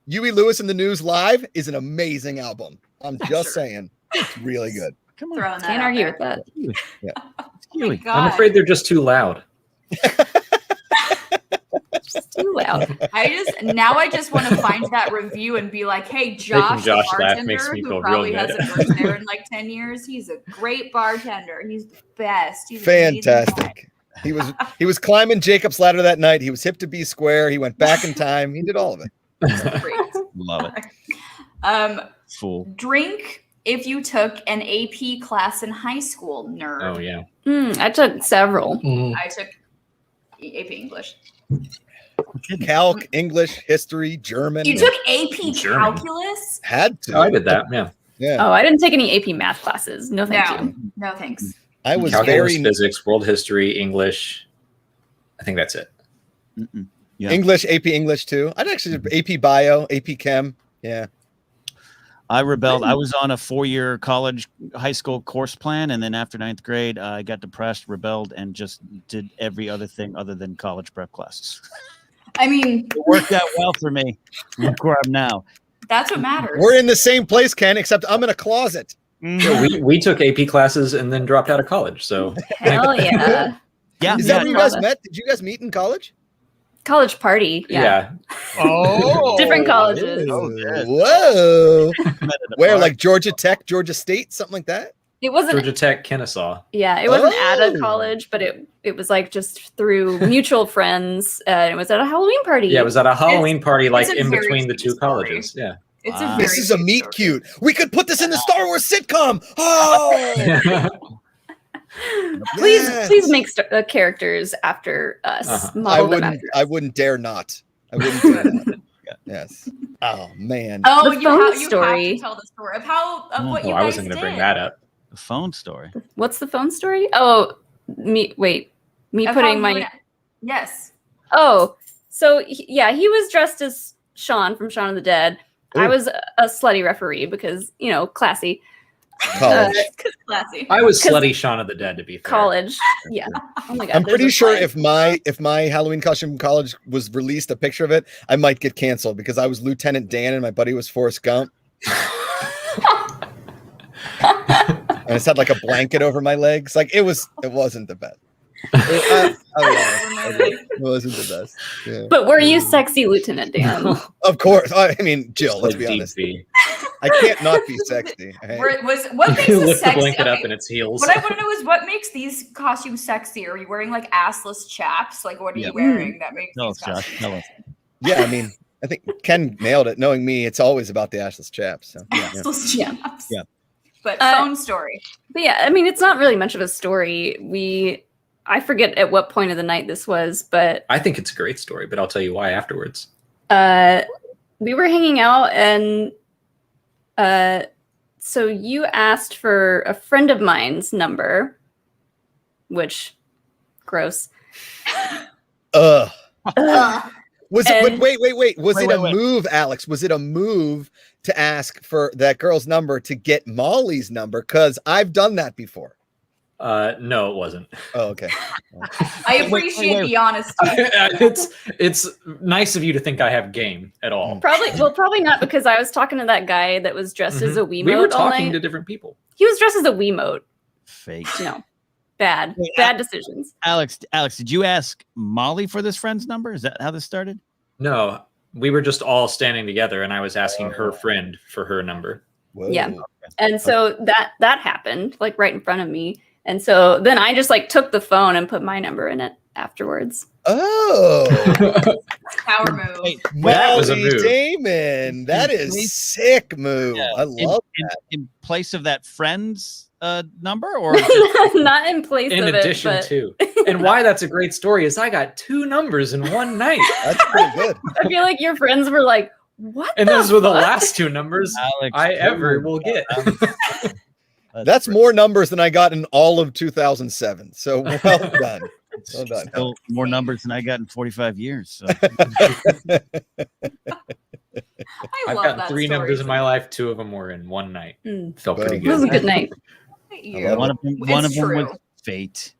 Huey Lewis and the News Live is an amazing album. I'm just Sure. saying. It's really good. Come on. throwing that Can't out argue there. with that. Oh my Huey. God. I'm afraid they're just too loud. It's just too loud. I just want to find that review and be like, hey, Josh, Josh the laugh bartender makes me who feel probably real good. hasn't worked there in like 10 years. He's a great bartender. He's the best. He's an amazing guy." Fantastic. He was climbing Jacob's ladder that night. He was hip to be square. He went back in time. He did all of it. Great. Love it. Fool. Drink if you took an AP class in high school, nerd. Oh yeah. I took several. I took AP English. Calc, English, history, German. You took AP German. calculus? Had to. Oh, I did that. Yeah. Yeah. Oh, I didn't take any AP math classes. No, thank you. No, thanks. I was Calculus, very physics, world history, English. I think that's it. Yeah. English, AP English too. I'd actually AP Bio, AP Chem. Yeah. I rebelled. I was on a 4-year high school course plan, and then after 9th grade, I got depressed, rebelled, and just did every other thing other than college prep classes. I mean, It worked out well for me. Look where I'm now. that's what matters. We're in the same place, Ken, except I'm in a closet. Yeah, we took AP classes and then dropped out of college. So Hell yeah. Yeah. Is that where you guys Yeah. met? Did you guys meet in college? College party. Yeah. Oh, Different colleges. Oh, yeah. Whoa. Met at a Where, bar. like Georgia Tech, Georgia State, something like that? It wasn't Georgia Tech, Kennesaw. Yeah, it wasn't at a Oh. college, but it was like just through mutual friends. It was at a Halloween party. Yeah, it was at a Halloween party, like it's a in very between the sweet two story. colleges. Yeah. It's Wow. a very This is a sweet meet story. cute. We could put this in the Star Wars sitcom. Oh, Yes. Please make characters after us. Uh-huh. Model them after us. I wouldn't dare not. I wouldn't dare not. Yes. Oh man. Oh, The you phone have to story. tell the story of how of what Oh, you I guys wasn't going to did. bring that up. The phone story. What's the phone story? Oh, me Of how putting you my and- yes. Oh, so he was dressed as Shaun from Shaun of the Dead. I Ooh. was a slutty referee because, classy. College. Classy. I was 'Cause- slutty Shaun of the Dead, to be fair. College. Yeah. Oh my god. I'm there's pretty a sure flag. if my Halloween costume from college was released, a picture of it, I might get canceled because I was Lieutenant Dan and my buddy was Forrest Gump. And I just had like a blanket over my legs. Like it wasn't the best. It wasn't the best. Yeah. But were you sexy, Lieutenant Dan? Of course. I mean, Jill, let's Like be deep honest. V. I can't not be sexy. Hey. What makes You a lift the sexy? blanket up okay, in its heels. What I want to know is what makes these costumes sexy? Are you wearing like assless chaps? Like what are Yeah. you wearing that makes Tell these us, Josh. costumes Tell us. Yeah, I mean, I think Ken nailed it. Knowing me, it's always about the ashless chaps. So yeah. assless Yeah. chaps? Yeah. But Uh, phone story. But yeah, I mean, it's not really much of a story. I forget at what point of the night this was, but I think it's a great story, but I'll tell you why afterwards. we were hanging out and so you asked for a friend of mine's number, which gross. Ugh. Ugh. Was it? And- Wait. Was Wait, it wait, a wait. move, Alex? Was it a move to ask for that girl's number to get Molly's number? Because I've done that before. No, it wasn't. Oh, okay. I appreciate the honesty. it's nice of you to think I have game at all. Probably not, because I was talking to that guy that was dressed as a Wiimote We were all talking night. to different people. He was dressed as a Wiimote. Fake. No, bad Wait, decisions. Alex, did you ask Molly for this friend's number? Is that how this started? No, we were just all standing together, and I was asking her friend for her number. Whoa. Yeah. And so that happened like right in front of me. And so then I just like took the phone and put my number in it afterwards. Oh, Power move. Hey, That was a Molly move. Damon. That is sick move. Yeah. I love in place of that friend's number, or just, Not in place In of addition it, to, and why that's a great story is I got 2 numbers in one night, that's pretty good. but I feel like your friends were like, "What?" and the those were the fuck? last 2 numbers Alex? I ever will get. That's more numbers than I got in all of 2007. So well done. Well done. Still more numbers than I got in 45 years. So. I I've love gotten that 3 story. numbers in my life. 2 of them were in one night. Mm. Felt pretty Boom. It was a good. good night. You. love One of them, It's true. was fate.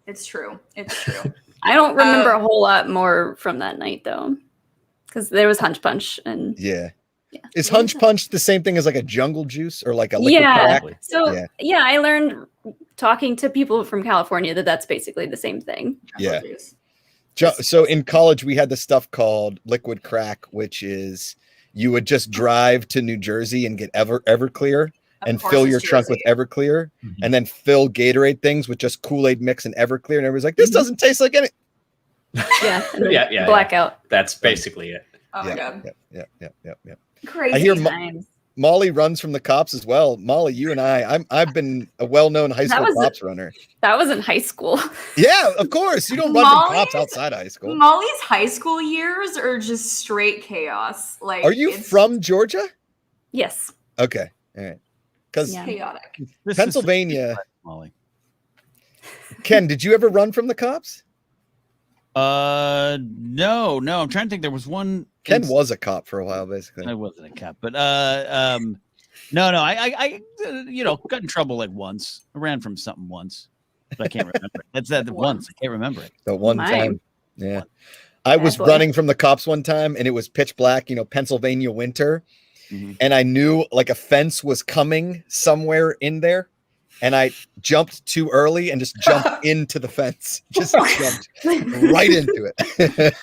It's true. It's true. I don't remember a whole lot more from that night though, because there was Hunch Punch and Yeah. Yeah. Is Hunch Punch the same thing as like a jungle juice or like a liquid yeah. crack? So Yeah. I learned talking to people from California that's basically the same thing. Yeah. So in college, we had this stuff called liquid crack, which is you would just drive to New Jersey and get Everclear and fill your trunk with Everclear and then fill Gatorade things with just Kool-Aid mix and Everclear. And everybody's like, this doesn't taste like any. Yeah. and then Yeah. Blackout. That's basically it. Oh my god. Yeah. Crazy I hear times. Molly runs from the cops as well. Molly, you and I've been a well-known high school cops runner. That was in high school. Yeah, of course. You don't run from cops outside high school. Molly's high school years are just straight chaos. Like, are you from Georgia? Yes. Okay. All right. Because chaotic. Pennsylvania. Molly. Ken, did you ever run from the cops? No. I'm trying to think. There was one. Ken was a cop for a while, basically. I wasn't a cop, but no. I got in trouble like once. I ran from something once, but I can't remember. That's that once. I can't remember it. The one time. Yeah. I was running from the cops one time, and it was pitch black. Pennsylvania winter, and I knew like a fence was coming somewhere in there. And I jumped too early and just jumped into the fence. Just jumped right into it.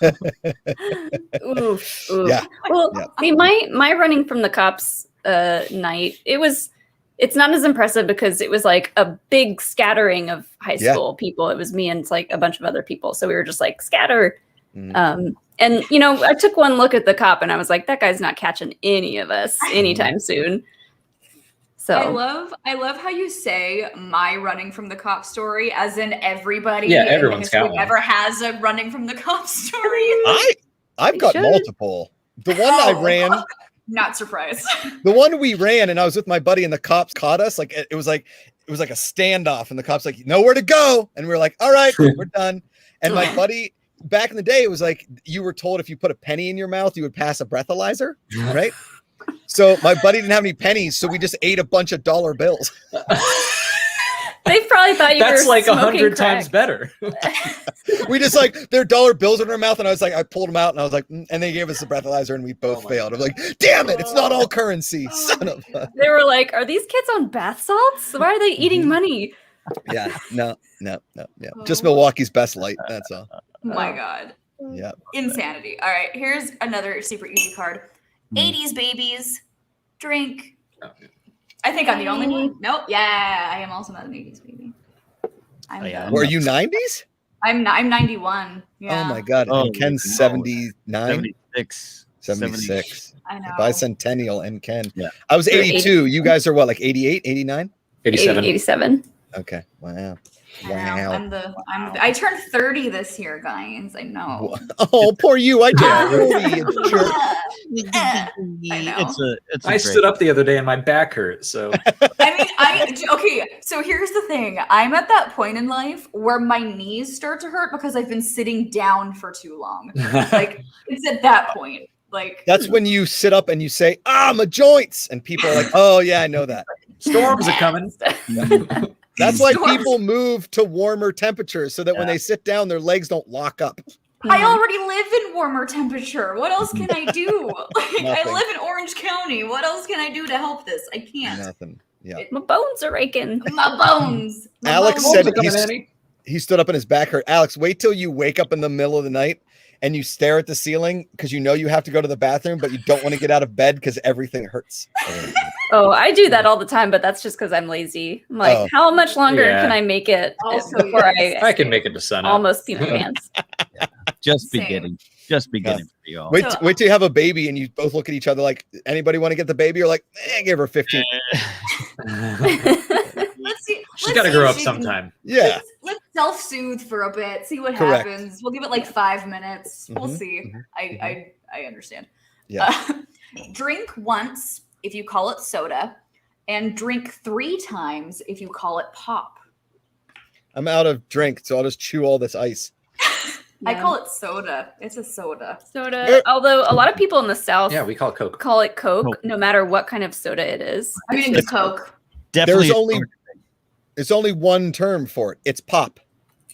Oof. Yeah. Well, I mean, my running from the cops night, it's not as impressive because it was like a big scattering of high school people. It was me and like a bunch of other people. So we were just like scatter. And I took one look at the cop and I was like, that guy's not catching any of us anytime soon. So I love how you say my running from the cop story, as in everybody. Yeah, everyone's got one. Ever has a running from the cop story. I've got multiple. The one I ran. Not surprised. The one we ran, and I was with my buddy, and the cops caught us. Like it was like a standoff, and the cops like nowhere to go, and we were like, all right, we're done. And my buddy, back in the day, it was like you were told if you put a penny in your mouth, you would pass a breathalyzer, right? So my buddy didn't have any pennies, so we just ate a bunch of dollar bills. They probably thought you That's were like smoking 100 crack. times better. We just like their dollar bills in our mouth, and I pulled them out, and I was like, and they gave us the breathalyzer, and we both failed. I'm like, damn it, it's not all currency, son of a. They were like, are these kids on bath salts? Why are they eating money? Yeah, no. Just Milwaukee's Best Light. That's all. Oh my God. Yeah. Insanity. All right, here's another super easy card. 80s babies, drink. I think I'm the only one. Nope. Yeah, I am also not an 80s baby. Were you 90s? I'm 91. Yeah. Oh my God. And Ken's 79? 76. I know. Bicentennial and Ken. Yeah. I was 82. You guys are what, like 88, 89? 87. Okay. Wow. I turned 30 this year, guys. I know. Oh, poor you. I turned 30. I know. I stood up the other day and my back hurt. So okay. So here's the thing. I'm at that point in life where my knees start to hurt because I've been sitting down for too long. Like it's at that point. Like that's when you sit up and you say, my joints. And people are like, oh yeah, I know that. Storms are coming. That's why people move to warmer temperatures so that when they sit down, their legs don't lock up. I already live in warmer temperature. What else can I do? I live in Orange County. What else can I do to help this? I can't. Nothing. Yeah. My bones are aching. My bones. Alex said he stood up and his back hurt. Alex, wait till you wake up in the middle of the night and you stare at the ceiling because you know you have to go to the bathroom, but you don't want to get out of bed because everything hurts. Oh, I do that all the time, but that's just because I'm lazy. I'm like, how much longer can I make it before I can make it to sun almost pee my pants? Just beginning for you all. Wait till you have a baby and you both look at each other like, anybody want to get the baby? You're like, give her 15. She's got to grow up sometime. Yeah. Let's self-soothe for a bit. See what happens. We'll give it like 5 minutes. We'll see. I understand. Yeah. Drink once if you call it soda, and drink 3 times if you call it pop. I'm out of drink, so I'll just chew all this ice. I call it soda. It's a soda. Although a lot of people in the South we call it Coke. Call it Coke, no matter what kind of soda it is. I mean, it's Coke. Definitely. There's only one term for it. It's pop.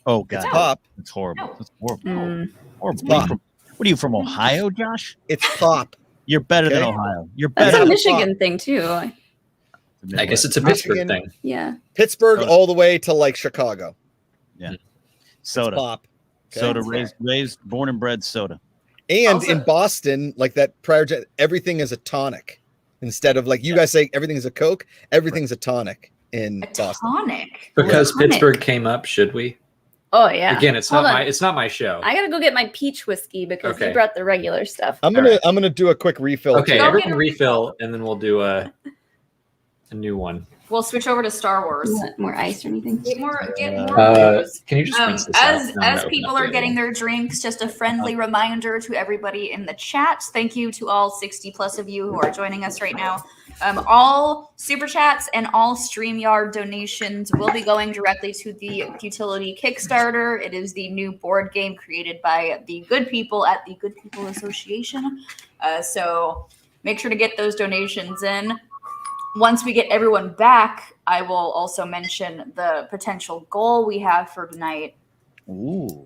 Oh God, it's pop. It's horrible. It's horrible. It's pop. What are you from, Ohio, Josh? It's pop. You're better than Ohio. You're better. That's a Michigan thing too. I guess it's a Pittsburgh thing. Yeah. Pittsburgh all the way to like Chicago. Yeah. Soda. It's pop. Okay. Soda, raised, born and bred soda. And also, in Boston, like that prior to everything is a tonic. Instead of like you guys say everything is a Coke, everything's a tonic in Boston. Tonic. Because Pittsburgh came up, should we? Oh yeah. Again, it's Hold not on. my it's not my show. I gotta go get my peach whiskey because Okay. you brought the regular stuff. I'm gonna do a quick refill. Okay, Go everyone get a refill, and then we'll do a new one. We'll switch over to Star Wars. You want more ice or anything? Get more booze. Can you just rinse this As out? No, I'm as gonna people open are up the getting other their drinks, just a friendly reminder to everybody in the chat. Thank you to all 60 plus of you who are joining us right now. All super chats and all StreamYard donations will be going directly to the utility Kickstarter. It is the new board game created by the good people at the Good People Association. So make sure to get those donations in. Once we get everyone back, I will also mention the potential goal we have for tonight, Ooh.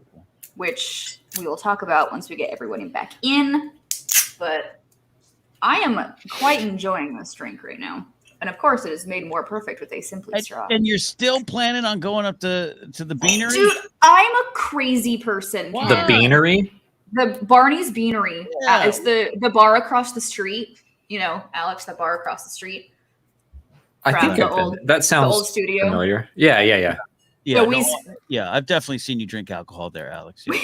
which we will talk about once we get everyone back in. But I am quite enjoying this drink right now. And of course, it is made more perfect with a Simply Straw. And you're still planning on going up to the beanery? Dude, I'm a crazy person. Wow. The beanery? The Barney's Beanery. Yeah. It's the bar across the street. You know, Alex, the bar across the street. I From think the I've been- old- that sounds the old studio. familiar. Yeah. Yeah, So we- yeah, I've definitely seen you drink alcohol there, Alex. Yeah.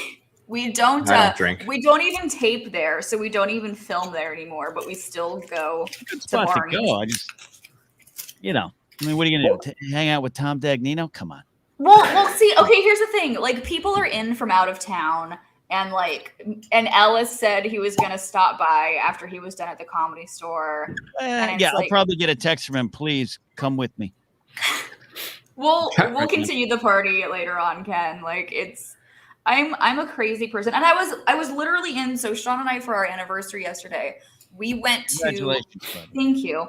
We don't, I don't drink. We don't even tape there, so we don't even film there anymore. But we still go Good to spot to Barney's. go. I just, I mean, what are you gonna do? Hang out with Tom Dagnino? Come on. Well, see, okay, here's the thing. Like, people are in from out of town, and Ellis said he was gonna stop by after he was done at the Comedy Store. And it's Yeah, I'll like- probably get a text from him. Please come with me. We'll continue the party later on, Ken. Like, I'm a crazy person, and I was literally in. So Sean and I, for our anniversary yesterday, we went to. Congratulations, buddy. Thank you.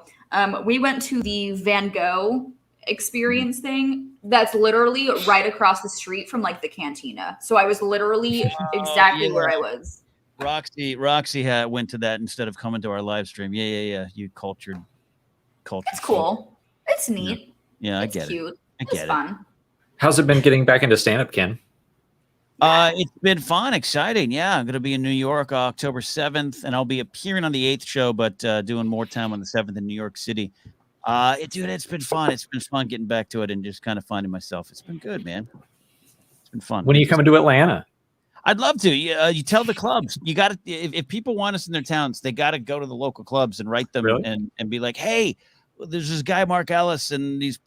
We went to the Van Gogh experience thing. That's literally right across the street from like the cantina. So I was literally exactly where I was. Roxy went to that instead of coming to our live stream. Yeah. You cultured. It's cool. It's neat. Yeah, I It's get cute. it. I It's get it. fun. How's it been getting back into stand-up, Ken? It's been fun, exciting. Yeah, I'm going to be in New York October 7th, and I'll be appearing on the 8th show, but doing more time on the 7th in New York City. It's been fun. It's been fun getting back to it and just kind of finding myself. It's been good, man. It's been fun. When are you coming to Atlanta? I'd love to. You tell the clubs. You got to. If people want us in their towns, they got to go to the local clubs and write them Really? and be like, hey, there's this guy Mark Ellis and these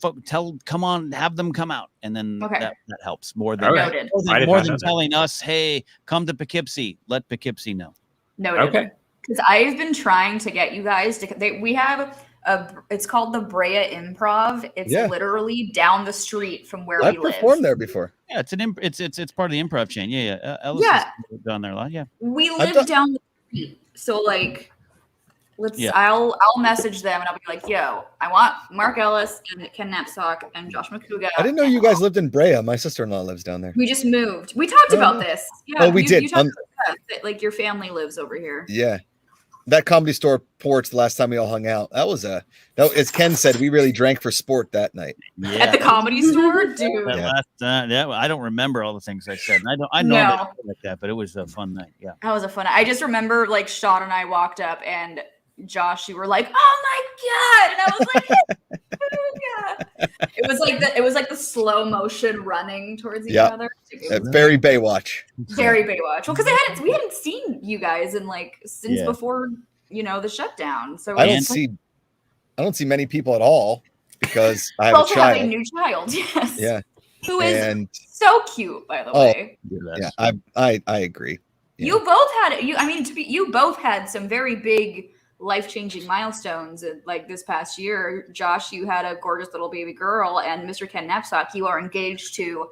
come on, have them come out, and then Okay. that helps more than Okay. Noted. I did more not than know that. telling us, hey, come to Poughkeepsie. Let Poughkeepsie know. Noted. Okay. Because I've been trying to get you guys to. We have it's called the Brea Improv. It's Yeah. literally down the street from where I've we live. performed there before. Yeah, it's it's part of the improv chain. Yeah. Ellis Yeah. has done there a lot. Yeah. We I've live done- down the street, so like, Yeah. I'll message them and I'll be like, yo, I want Mark Ellis and Ken Napzok and Josh Macuga. I didn't know you guys lived in Brea. My sister-in-law lives down there. We just moved. We talked Oh, about no. this. Yeah, Oh, we did. You talked about that, like your family lives over here. Yeah. That Comedy Store porch the last time we all hung out. That was as Ken said, we really drank for sport that night. Yeah. At the Comedy Store, dude. That Yeah. last, I don't remember all the things I said. And I know No. that like that, but it was a fun night. Yeah. That was a fun. I just remember like Sean and I walked up and Josh, you were like, "Oh my god!" and I was like, "Oh god!" It was like the slow motion running towards each Yeah. other. It was Very Baywatch. very Baywatch. Well, because we hadn't seen you guys in like since Yeah. before the shutdown. So I it's don't see many people at all because I we have a also have a child. new child. Yes. Yeah. Who is And so cute, by the Oh, way. yeah, I agree. Yeah. You both had you both had some very big life-changing milestones like this past year. Josh, you had a gorgeous little baby girl, and Mr. Ken Napzok, you are engaged to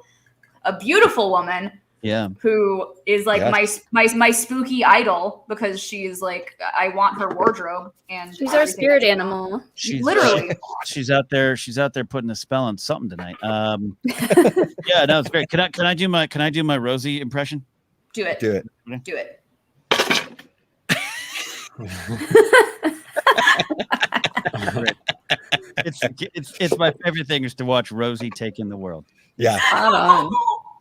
a beautiful woman Yeah. who is like Yes. my spooky idol because she's like I want her wardrobe and She's our everything spirit that she animal. wants. She's Literally. she's out there putting a spell on something tonight. Yeah, no, it's great. Can I do my Rosie impression? Do it. Do it. Do it. It's my favorite thing is to watch Rosie take in the world. Yeah. Spot on.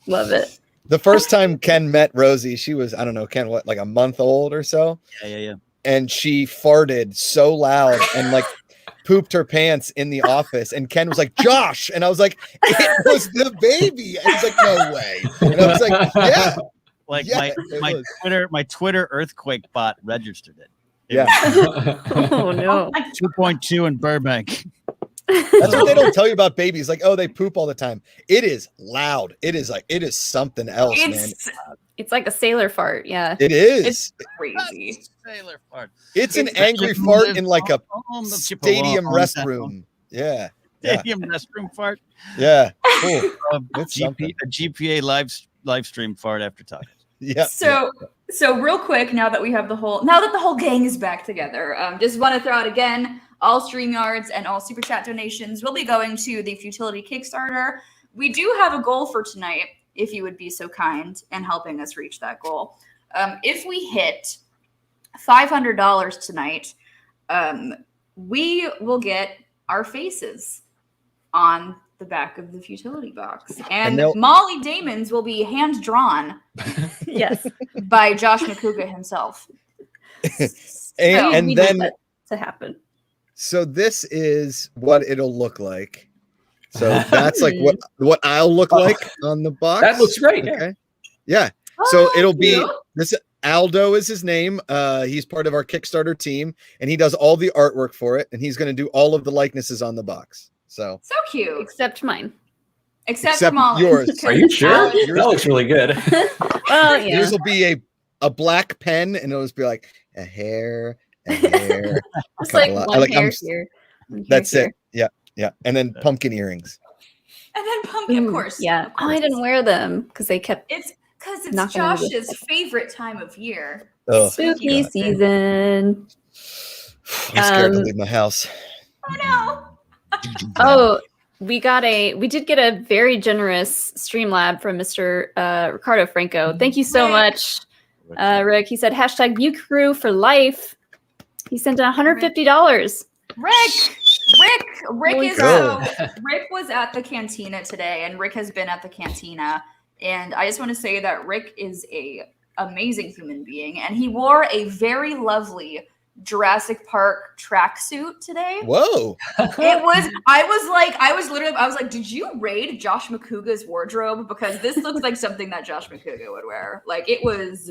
Love it. The first time Ken met Rosie, she was, I don't know, Ken, what, like a month old or so? Yeah. And she farted so loud and like pooped her pants in the office, and Ken was like, Josh, and I was like, it was the baby, and he's like, no way, and I was like, yeah. Like Yeah, my Twitter earthquake bot registered it. Yeah. Oh no. 2.2 in Burbank. That's what they don't tell you about babies. Like, oh, they poop all the time. It is loud. It is something else, man. It's like a sailor fart. Yeah. It is. It's crazy. Sailor fart. It's an angry fart in like a stadium restroom. Yeah. Stadium restroom fart. Yeah. Cool. It's a GPA live stream fart after talking. Yeah. So real quick, now that the whole gang is back together, just want to throw out again, all StreamYards and all Super Chat donations will be going to the Futility Kickstarter. We do have a goal for tonight, if you would be so kind and helping us reach that goal. If we hit $500 tonight, we will get our faces on the back of the Futility box. And Molly Damon's will be hand-drawn Yes. by Josh Macuga himself. and then to happen. So this is what it'll look like. So that's like what I'll look like on the box. That looks great. Okay. Yeah. So it'll be this. Aldo is his name. He's part of our Kickstarter team, and he does all the artwork for it. And he's going to do all of the likenesses on the box. So cute. Except mine. Except Molly. Yours. Are you sure? That looks really good. Well, yeah. Yours will be a black pen, and it'll just be like a hair. It's like one hair here. That's it. Yeah. Yeah. And then pumpkin earrings. And then pumpkin, of course. Yeah. Oh, I didn't wear them because they kept. It's because it's Josh's favorite time of year. Spooky season. I'm scared to leave my house. Oh no. Oh, we did get a very generous Streamlab from Mr. Ricardo Franco. Thank you so much, Rick. He said #MewCrew for life. He sent $150. Rick was at the cantina today, and Rick has been at the cantina. And I just want to say that Rick is a amazing human being, and he wore a very lovely Jurassic Park tracksuit today. Whoa! I was like, did you raid Josh Macuga's wardrobe? Because this looks like something that Josh Macuga would wear. Like it was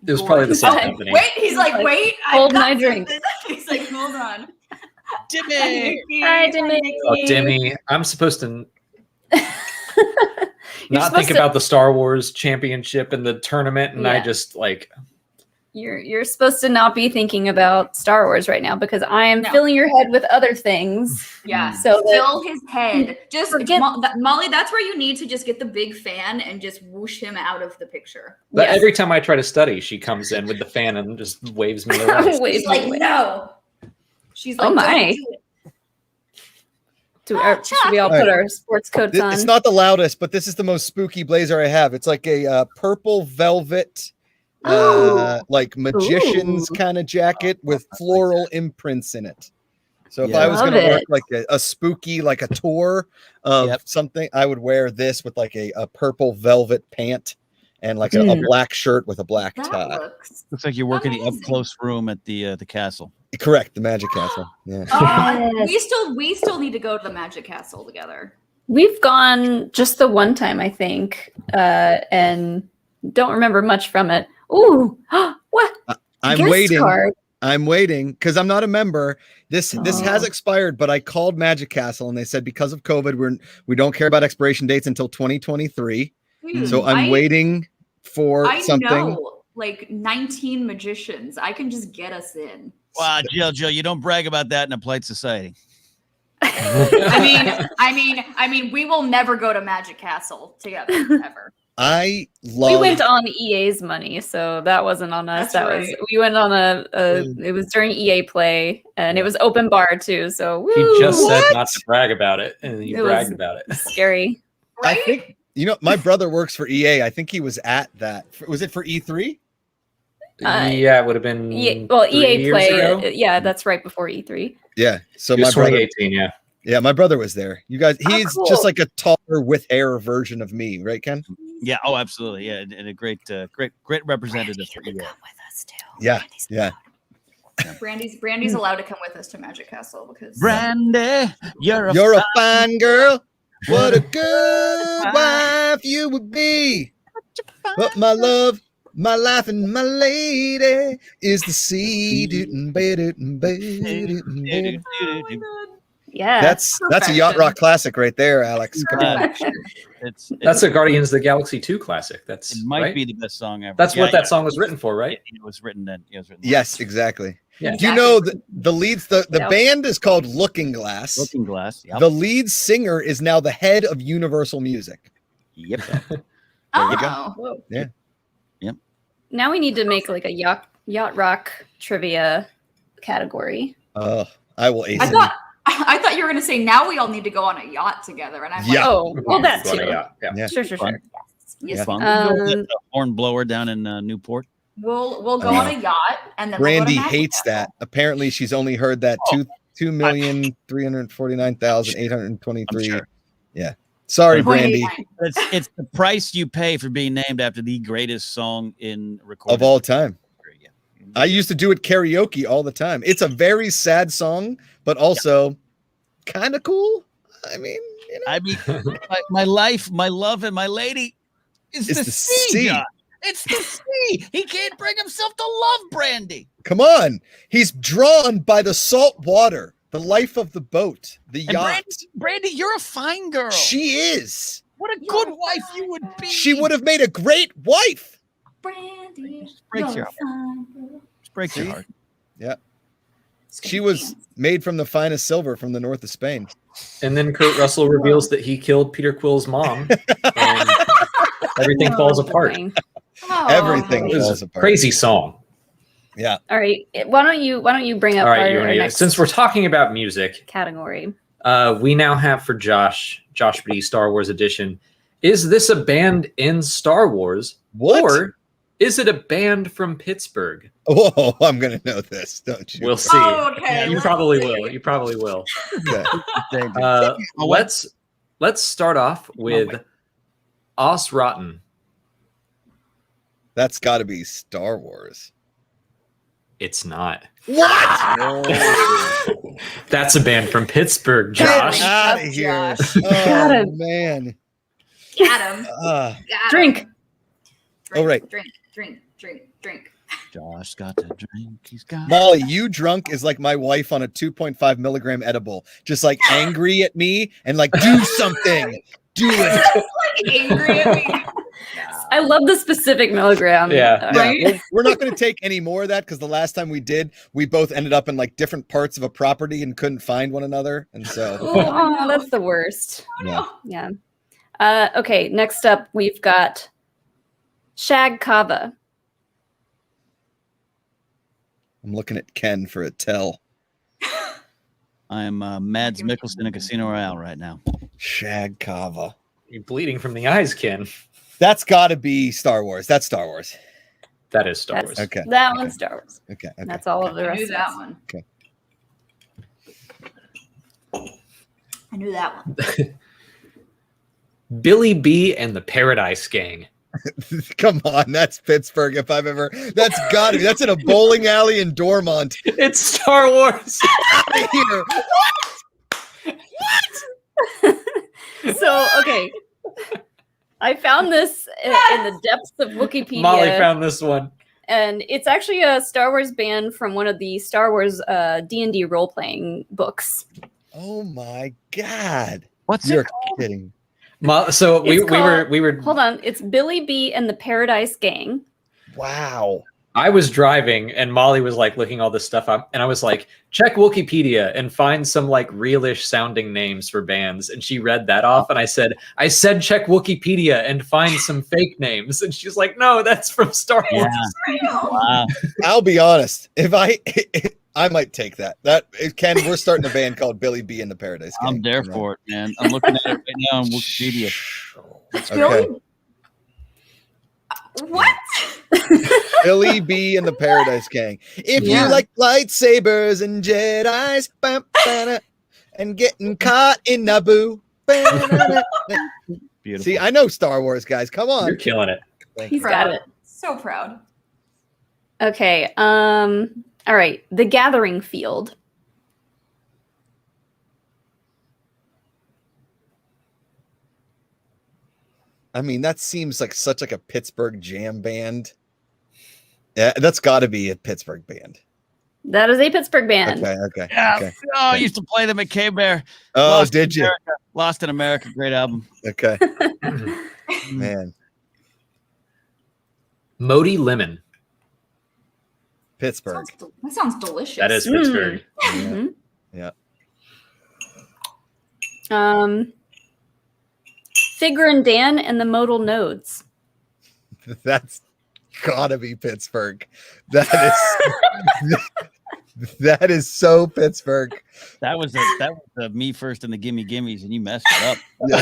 probably the same company. Wait, he's like, wait, hold my drink. He's like, hold on. Dimmy. Hi, Dimmy. Oh, Dimmy, I'm supposed to not think about the Star Wars championship and the tournament, and I just like. You're supposed to not be thinking about Star Wars right now because I am filling your head with other things. Yeah. So fill his head. Just Molly, that's where you need to just get the big fan and just whoosh him out of the picture. But every time I try to study, she comes in with the fan and just waves me away. She's like, no. She's like, oh my. Should we all put our sports coats on? It's not the loudest, but this is the most spooky blazer I have. It's like a purple velvet like magician's kind of jacket with floral imprints in it. So if I was going to work like a spooky, like a tour of something, I would wear this with like a purple velvet pant and like a black shirt with a black tie. Looks like you're working the up close room at the castle. Correct, the Magic Castle. Yeah. We still need to go to the Magic Castle together. We've gone just the one time, I think, and don't remember much from it. Ooh, what? I'm waiting because I'm not a member. This has expired, but I called Magic Castle and they said because of COVID, we don't care about expiration dates until 2023. So I'm waiting for something. I know, like 19 magicians. I can just get us in. Wow, Jill, you don't brag about that in a polite society. I mean, we will never go to Magic Castle together ever. We went on EA's money, so that wasn't on us. We went on it was during EA Play, and it was open bar too. So he just said not to brag about it, and you bragged about it. Scary. Right? I think my brother works for EA. I think he was at that. Was it for E3? Yeah, it would have been. EA Play. Yeah, that's right before E3. Yeah. So my brother, 2018. Yeah. Yeah, my brother was there. You guys, he's just like a taller with hair version of me, right, Ken? Yeah. Oh, absolutely. Yeah, and a great representative for EA. Come with us too. Yeah. Brandy's allowed to come with us to Magic Castle because Brandy, you're You're a fine girl. What a good wife you would be. But my love, my life, and my lady is the sea. Yeah. That's a yacht rock classic right there, Alex. Come on. That's a Guardians of the Galaxy 2 classic. That's It might right? be the best song ever. That's what that song was written for, right? It was written then. Yes, exactly. Yeah. You know the leads the band is called Looking Glass. Looking Glass. Yep. The lead singer is now the head of Universal Music. Yep. Oh, Yeah. Yep. Now we need to make like a yacht rock trivia category. Oh, I will ace it. I thought you were going to say now we all need to go on a yacht together, and I'm like, Yeah. Oh, well, that too. Yeah. Sure. yes, Fun. Um, Horn blower down in Newport. we'll go on a yacht, and then Brandy we'll go to Magic hates Castle. that. Apparently, she's only heard that 2,349,823. Sure. Yeah. Sorry, Brandy. 0.89. It's the price you pay for being named after the greatest song in recording Of all time. Yeah. I used to do it karaoke all the time. It's a very sad song, but also kind of cool. I mean, you know. I mean, my life, my love, and my lady is It's the the sea. sea. God. It's the sea. He can't bring himself to love Brandy. Come on. He's drawn by the salt water, the life of the boat, the And yacht. Brandy, you're a fine girl. She is. What a good wife you would be. She would have made a great wife. Brandy, Breaks you're your fine. breaks your heart. Yeah. She was made from the finest silver from the north of Spain. And then Kurt Russell reveals that he killed Peter Quill's mom, and everything falls apart. boring. Oh. Everything It was falls a apart. crazy song. Yeah. All right. Why don't you bring up All right, our next since we're talking about music, category? we now have for Josh B. Star Wars edition. Is this a band in Star Wars, What? or is it a band from Pittsburgh? Whoa, I'm gonna know this, don't you? We'll see. Oh, okay. You let's probably see. will. You probably will. Okay. Let's start off with Os Rotten. That's got to be Star Wars. It's not. What? That's a band from Pittsburgh, Get Josh. out of Up, here! Josh. Got Oh him. man. Got him. Ah, Got him. Drink. Oh, right. Drink. Josh got to drink. He's got. Molly, you drunk is like my wife on a 2.5 milligram edible, just like angry at me and like do something, do it. Like angry at me. I love the specific milligram. Yeah. Yeah, Right? we're not going to take any more of that because the last time we did, we both ended up in like different parts of a property and couldn't find one another, and so Oh, that's the worst. yeah. Yeah. Okay. Next up, we've got Shag Kava. I'm looking at Ken for a tell. I'm Mads Mikkelsen in Casino Royale right now. Shag Kava. You're bleeding from the eyes, Ken. That's got to be Star Wars. That's Star Wars. That is Star That's- Wars. Okay. That Okay. one's Star Wars. Okay. And that's all of the I rest knew of that us. one. Okay. I knew that one. Billy B and the Paradise Gang. Come on, that's Pittsburgh. If I've ever, that's got to be. That's in a bowling alley in Dormont. It's Star Wars. Out of here. So, okay. I found this in the depths of Wikipedia. Molly found this one. And it's actually a Star Wars band from one of the Star Wars D&D role-playing books. Oh my God! What's You're it? kidding. So we It's called- were. Hold on. It's Billy B and the Paradise Gang. Wow. I was driving and Molly was like looking all this stuff up, and I was like, check Wikipedia and find some like realish sounding names for bands. And she read that off, and I said check Wikipedia and find some fake names. And she's like, no, that's from Star Wars. Yeah. Wow. I'll be honest. If I might take that. Ken, we're starting a band called Billy B and the Paradise Gang. I'm there for it, man. I'm looking at it right now on Wikipedia. Okay. What? Billy B and the Paradise Gang. If Yeah. you like lightsabers and Jedis, and getting caught in Naboo. Beautiful. See, I know Star Wars, guys. Come on. You're killing it. Thank He's you. got it. So proud. Okay. All right, the Gathering Field. I mean, that seems like such like a Pittsburgh jam band. Yeah, that's got to be a Pittsburgh band. That is a Pittsburgh band. Okay. Yeah. Okay. Oh, I used to play them at K-Bear. Oh, Lost did in you? America. Lost in America. Great album. Okay. Man, Modi Lemon. Pittsburgh. That sounds delicious. That is Pittsburgh. Mhm. Yeah. Figure and Dan and the Modal Nodes. That's gotta be Pittsburgh. That is that is so Pittsburgh. That was me first in the Gimme Gimmes, and you messed it up. Yeah.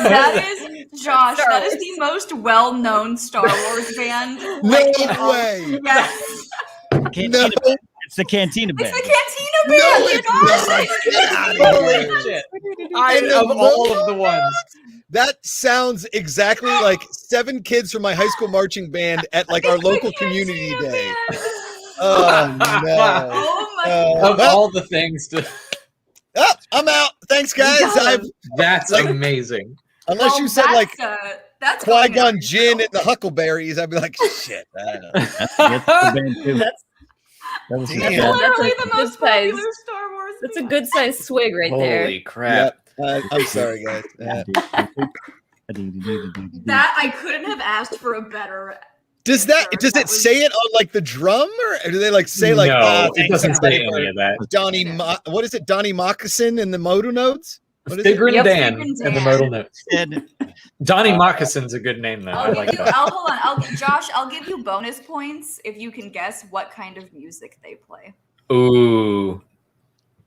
That is Josh. Star That is Wars. the most well-known Star Wars band. No like, in all- way. Yes, Cantina No. Band. It's the Cantina it's Band. the Cantina Band. No, you it's guys. not. Get out of here. Holy shit. And the Of all of the ones. That sounds exactly like 7 kids from my high school marching band at like our It's the local community Cantina day. Band. Oh no. Oh my Of Well, all the things to oh, I'm out. Thanks, guys. that's Like- amazing. Unless Well, you said that's, like that's going in Qui-Gon our Jinn show. and the Huckleberries, I'd be like, shit. I don't know. That's the band too. That's That was Damn. the It's band. literally That's a the most good size- popular Star Wars. that's a band. good sized swig right there. Holy crap. I'm sorry, guys. That I couldn't have asked for a better. Does answer. it say it on like the drum, or do they like say like no, it thanks, doesn't say everybody, any of that. for Donnie what is it, Donnie Moccasin and the Modal Nodes? What is it? Figure and Yep, Dan Figure and and the Dan. modal notes. And Donnie Moccasin's a good name though. I I'll like give you. that. Hold on. Josh, I'll give you bonus points if you can guess what kind of music they play. Ooh.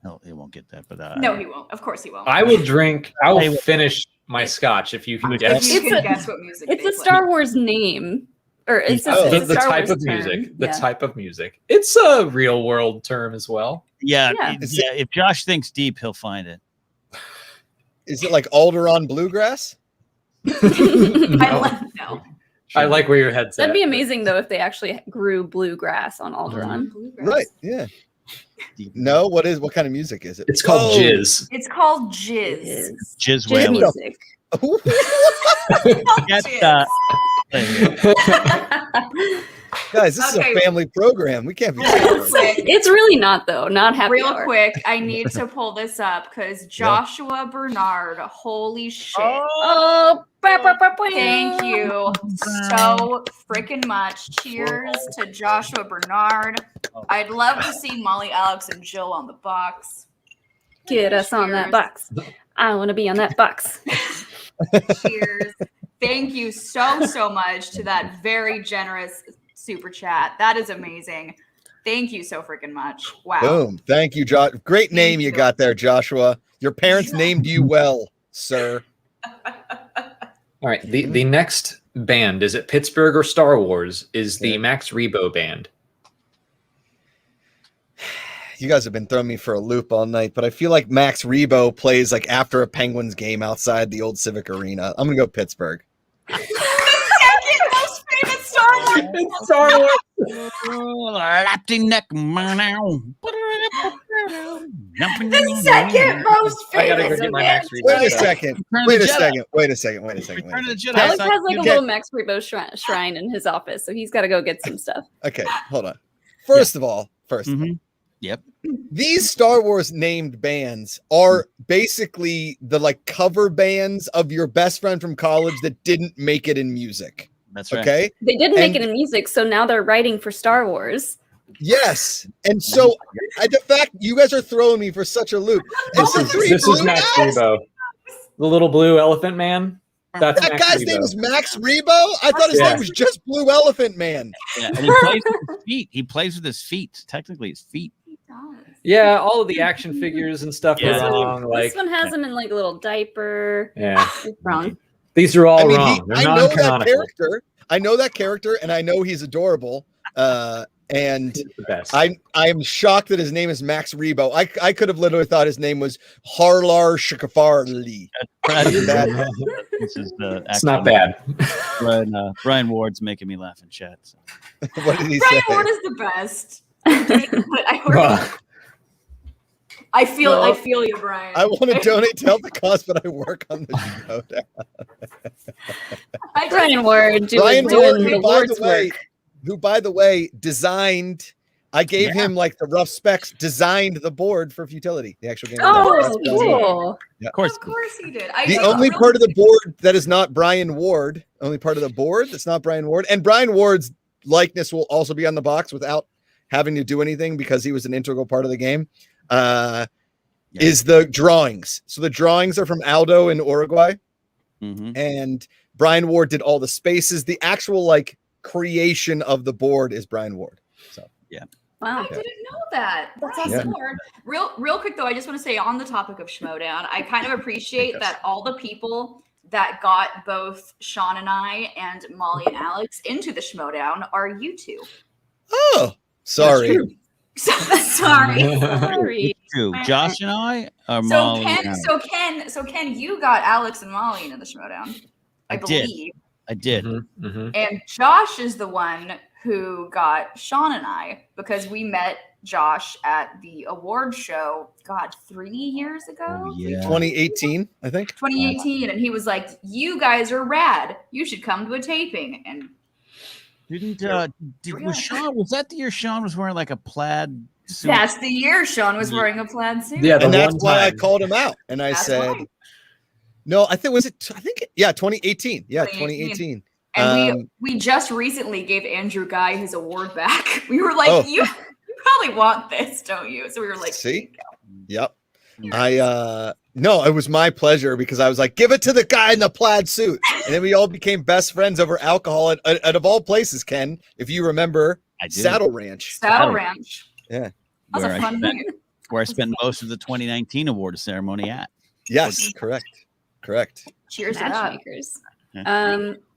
no, he won't get that. But No, he won't. Of course, he won't. I will drink. I Hey, will finish my scotch if you can if guess you It's can a- guess what music. It's they a play. Star Wars name. Or it's a, Oh, it's a the Star type Wars of term. music. The Yeah. type of music. It's a real world term as well. yeah, Yeah. if Josh thinks deep, he'll find it. Is it like Alderaan bluegrass? No. I like where your head's at. That'd be amazing though if they actually grew bluegrass on Alderaan. Right. Yeah. No. What kind of music is it? It's called Oh. jizz. It's called Jizz. Jizz Jizz whale. music. Get, Jizz. Guys, this Okay. is a family program. We can't be. Real quick, It's really not though. Not happy real hour. quick, I need to pull this up because Joshua Bernard, holy shit. Oh, Thank you so freaking much. Cheers to Joshua Bernard. I'd love to see Molly, Alex, and Jill on the box. Get us on that Cheers. box. I want to be on that box. Cheers. Thank you so much to that very generous super chat. That is amazing. Thank you so freaking much. Wow. Boom. Thank you, Josh. Great name you you. got there, Joshua. Your parents named you well, sir. All right. The next band, is it Pittsburgh or Star Wars, is the Max Rebo band. You guys have been throwing me for a loop all night, but I feel like Max Rebo plays like after a Penguins game outside the old Civic Arena. I'm gonna go Pittsburgh. Second most famous Star Wars. It's Star Wars. Lapty neck. The second most I gotta go famous. get my Max Rebo. Wait a stuff. second. Return of Wait the a Jedi. second. Wait a second. Wait a second. Return of the Jedi. Alex It's like has like you a get- little Max Rebo shrine in his office, so he's got to go get some stuff. Okay, hold on. First of all, Mhm. Yep. these Star Wars named bands are basically the like cover bands of your best friend from college that didn't make it in music. That's right. Okay. They didn't make And- it in music, so now they're writing for Star Wars. Yes. And so the fact you guys are throwing me for such a loop. This It's the three is blue Max guys? Rebo. The little blue elephant man. That's That Max guy's Rebo. name is Max Rebo? I thought his Yeah. name was just Blue Elephant Man. Yeah, and he plays with his feet. He plays with his feet. Technically, his feet. He does. Yeah, all of the action figures and stuff Yeah. are wrong. Like, This one has him in like a little diaper. yeah, It's wrong. these are all I mean, wrong. They're I know that non-canonical. character. I know that character, and I know he's adorable. And He's the best. I'm shocked that his name is Max Rebo. I could have literally thought his name was Harlar Shikafarli. This is the. It's not bad. Brian Ward's making me laugh in chat. So. What did he Brian say? Ward is the best. I feel you, Brian. I want to donate to help the cause, but I work on the showdown. Brian Ward Brian doing Ward, the Lord's work. who, by the way, designed. I gave him like the rough specs, designed the board for Futility, the actual game. Oh, cool. Yeah. Of course he did. The only part of the board that is not Brian Ward, only part of the board that's not Brian Ward, and Brian Ward's likeness will also be on the box without having to do anything because he was an integral part of the game. Is the drawings. So the drawings are from Aldo in Uruguay, and Brian Ward did all the spaces. The actual like creation of the board is Brian Ward. So wow, I didn't know that. That's awesome. Real quick though, I just want to say on the topic of Schmodown, I kind of appreciate that all the people that got both Sean and I and Molly and Alex into the Schmodown are you two. Oh, sorry. Sorry. Josh and I are So Molly. Ken, you got Alex and Molly into the Schmodown. I believe. I did. And Josh is the one who got Sean and I because we met Josh at the award show, 3 years ago? 2018, I think. 2018. And he was like, you guys are rad. You should come to a taping. And was that the year Sean was wearing like a plaid suit? That's the year Sean was wearing a plaid suit. Yeah, and that's why I called him out. And I said, no, I think 2018. Yeah, 2018. And we just recently gave Andrew Guy his award back. We were like, you probably want this, don't you? So we were like, see? Yep. No, it was my pleasure because I was like, give it to the guy in the plaid suit. And then we all became best friends over alcohol at of all places, Ken, if you remember, Saddle Ranch. Saddle Ranch. Yeah. That was a fun night. Where I spent most of the 2019 award ceremony at. Yes, correct. Cheers to matchmakers.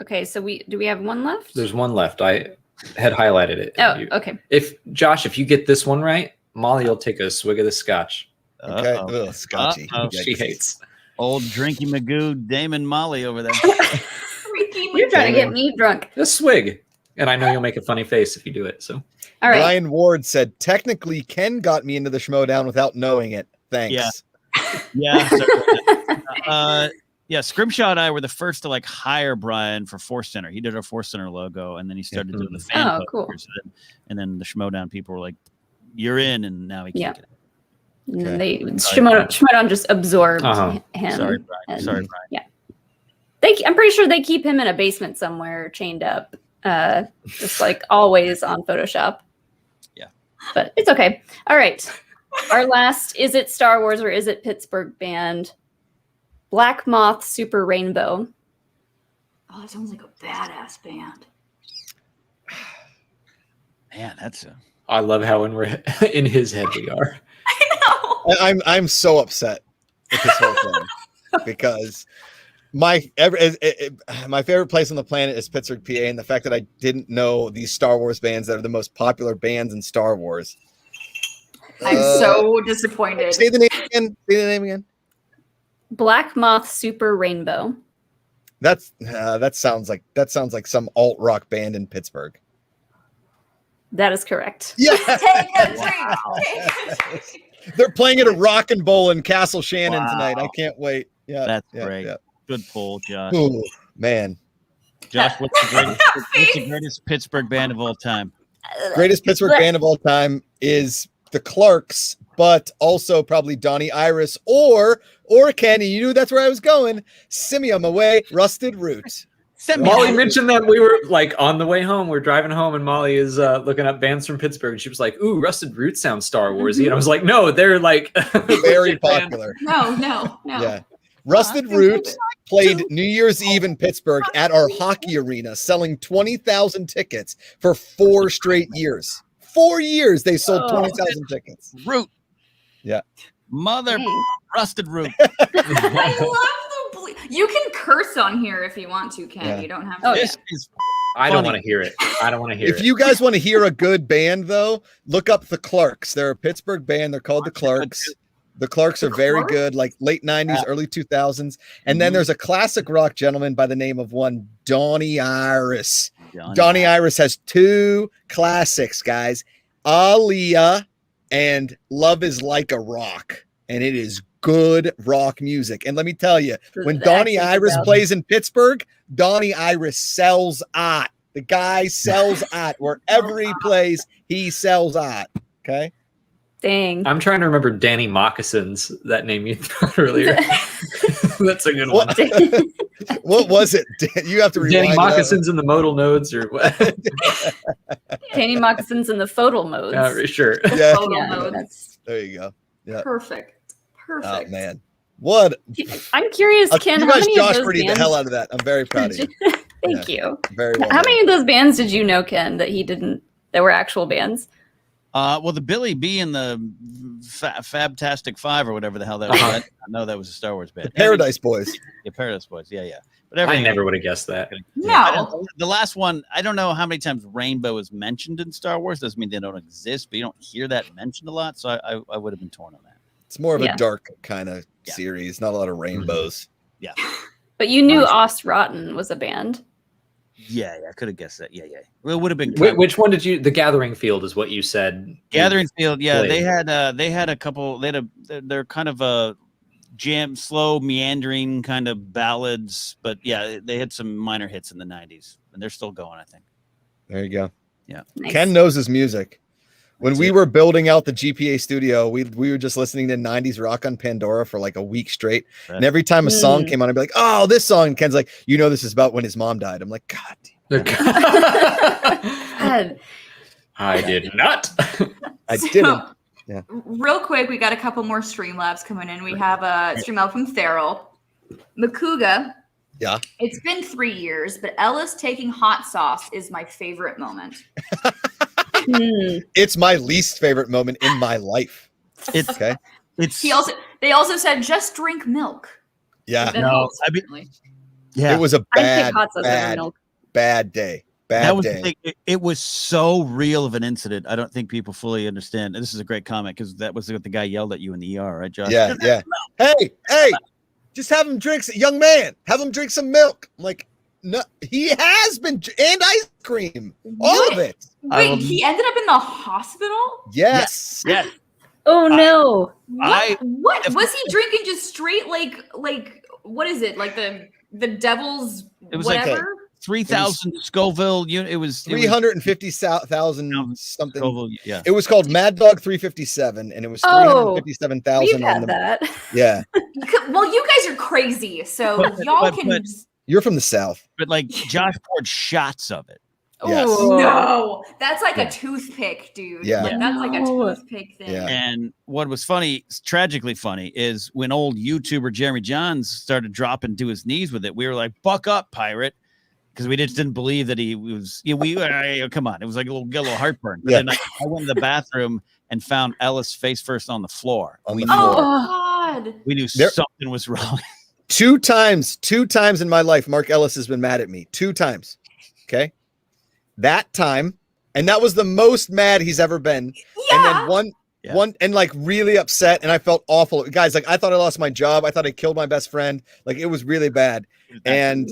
Okay, so do we have one left? There's one left. I had highlighted it. Oh, okay. If you get this one right, Molly will take a swig of the scotch. Okay. Ugh, scotchy. She hates. Old Drinky Magoo, Damon Molly over there. You're trying to get me drunk. A swig. And I know you'll make a funny face if you do it. So all right. Brian Ward said, technically Ken got me into the Schmodown without knowing it. Thanks. Yeah. Scrimshaw and I were the first to like hire Brian for Force Center. He did our Force Center logo, and then he started doing the fan posters. Cool. And then the Schmodown people were like, "You're in," and now he can't get it. And Schmodown just absorbed him. Sorry, Brian. Yeah. I'm pretty sure they keep him in a basement somewhere, chained up, just like always on Photoshop. Yeah. But it's okay. All right. Our last, is it Star Wars or is it Pittsburgh band? Black Moth Super Rainbow. Oh, that sounds like a badass band. Man, I love how when we're in his head we are. I know. I'm so upset with this whole thing because my favorite place on the planet is Pittsburgh, PA, and the fact that I didn't know these Star Wars bands that are the most popular bands in Star Wars. I'm so disappointed. Say the name again. Black Moth Super Rainbow. That sounds like some alt rock band in Pittsburgh. That is correct. Yeah. Take a drink. They're playing at a Rock and Bowl in Castle Shannon tonight. I can't wait. Yeah, that's great. Yeah. Good pull, Josh. Ooh, man. Josh, what's the greatest Pittsburgh band of all time? Greatest Pittsburgh band of all time is the Clarks, but also probably Donnie Iris or Kenny. You knew that's where I was going. Simeon Away, Rusted Roots. Molly mentioned that we were like on the way home. We're driving home, and Molly is looking up bands from Pittsburgh. And she was like, "Ooh, Rusted Roots sounds Star Warsy." And I was like, "No, they're like very popular." No. Yeah, Rusted Roots played New Year's Eve in Pittsburgh at our hockey arena, selling 20,000 tickets for 4 straight years. 4 years they sold 20,000 tickets. Root. Yeah. Rusted Root. I love you can curse on here if you want to, Ken. Yeah. You don't have to. I don't want to hear it. If you guys want to hear a good band, though, look up the Clarks. They're a Pittsburgh band. They're called the Clarks. The Clarks are very good, like late 90s, early 2000s. And then there's a classic rock gentleman by the name of one Donnie Iris. Donnie Iris has 2 classics, guys. Aaliyah and Love Is Like a Rock. And it is good rock music. And let me tell you, when Donnie Iris plays in Pittsburgh, Donnie Iris sells out. The guy sells out. Wherever he plays, he sells out. Okay? Dang. I'm trying to remember Danny Moccasins, that name you thought earlier. That's a good one. What was it? You have to rewind. Danny Moccasins in the modal nodes or what? Danny Moccasins in the photal modes. Sure. Yeah. That's There you go. Yeah. Perfect. Oh man. What? I'm curious, Ken, you how guys many Josh of those Pretty bands... the hell out of that. I'm very proud of you. Thank you. Very well How done. many of those bands did you know, Ken, that were actual bands? Well, the Billy B and the Fabtastic Five or whatever the hell that was. I know that was a Star Wars band. The Paradise Boys. Yeah, Paradise Boys. Yeah. But I never would have guessed that. No. The last one, I don't know how many times Rainbow is mentioned in Star Wars. Doesn't mean they don't exist, but you don't hear that mentioned a lot. So I would have been torn on that. It's more of a dark kind of series, not a lot of rainbows. Yeah. But you knew Os Rotten was a band. Yeah, I could have guessed that. Yeah. Well, it would have been. Which one did you? The Gathering Field is what you said. Gathering Field. Yeah, played. they had a couple. They're kind of a slow, meandering kind of ballads. But yeah, they had some minor hits in the '90s, and they're still going. I think. There you go. Yeah. Nice. Ken knows his music. When we were building out the GPA studio, we were just listening to 90s rock on Pandora for like a week straight. Right. And every time a song came on, I'd be like, oh, this song. And Ken's like, you know, this is about when his mom died. I'm like, God damn. God. I did not. I didn't. Yeah. Real quick, we got a couple more Streamlabs coming in. We have a Streamlab from Theral. Macuga. Yeah. It's been 3 years, but Ellis taking hot sauce is my favorite moment. It's my least favorite moment in my life. It's okay. They also said just drink milk. Yeah. That No, helps, I mean- apparently. It was a bad, hot sauce over milk. bad day. that Bad was the day. thing. It was so real of an incident. I don't think people fully understand. And this is a great comment because that was what the guy yelled at you in the ER, right, Josh? Yeah. Hey, just have him drink. Young man, have him drink some milk. I'm like, no, he has been, and ice cream, all of it. Wait, he ended up in the hospital? Yes. Yeah. Oh no. What was he drinking? Just straight like what is it? Like the devil's It was whatever? like 3,000 Scoville unit. It was 350,000 something. Scoville, yeah. It was called Mad Dog 357, and it was Oh, 357,000 We've on had the. that. Yeah, Well, you guys are crazy, so y'all can. but- you're from the South. But like Josh poured shots of it. Yes. Oh. No, that's like a toothpick, dude. Yeah. Like, that's like a No. toothpick thing. Yeah. And what was funny, tragically funny, is when old YouTuber Jeremy Johns started dropping to his knees with it, we were like, buck up, pirate. Because we just didn't believe that he was, come on. It was like a little heartburn. But then I went in the bathroom and found Ellis face first on the floor. On we the knew, floor. Oh God. we knew There- something was wrong. Two times in my life, Mark Ellis has been mad at me. 2 times. Okay. That time, and that was the most mad he's ever been. Yeah. And then one, and like really upset, and I felt awful. Guys, like I thought I lost my job. I thought I killed my best friend. Like it was really bad. And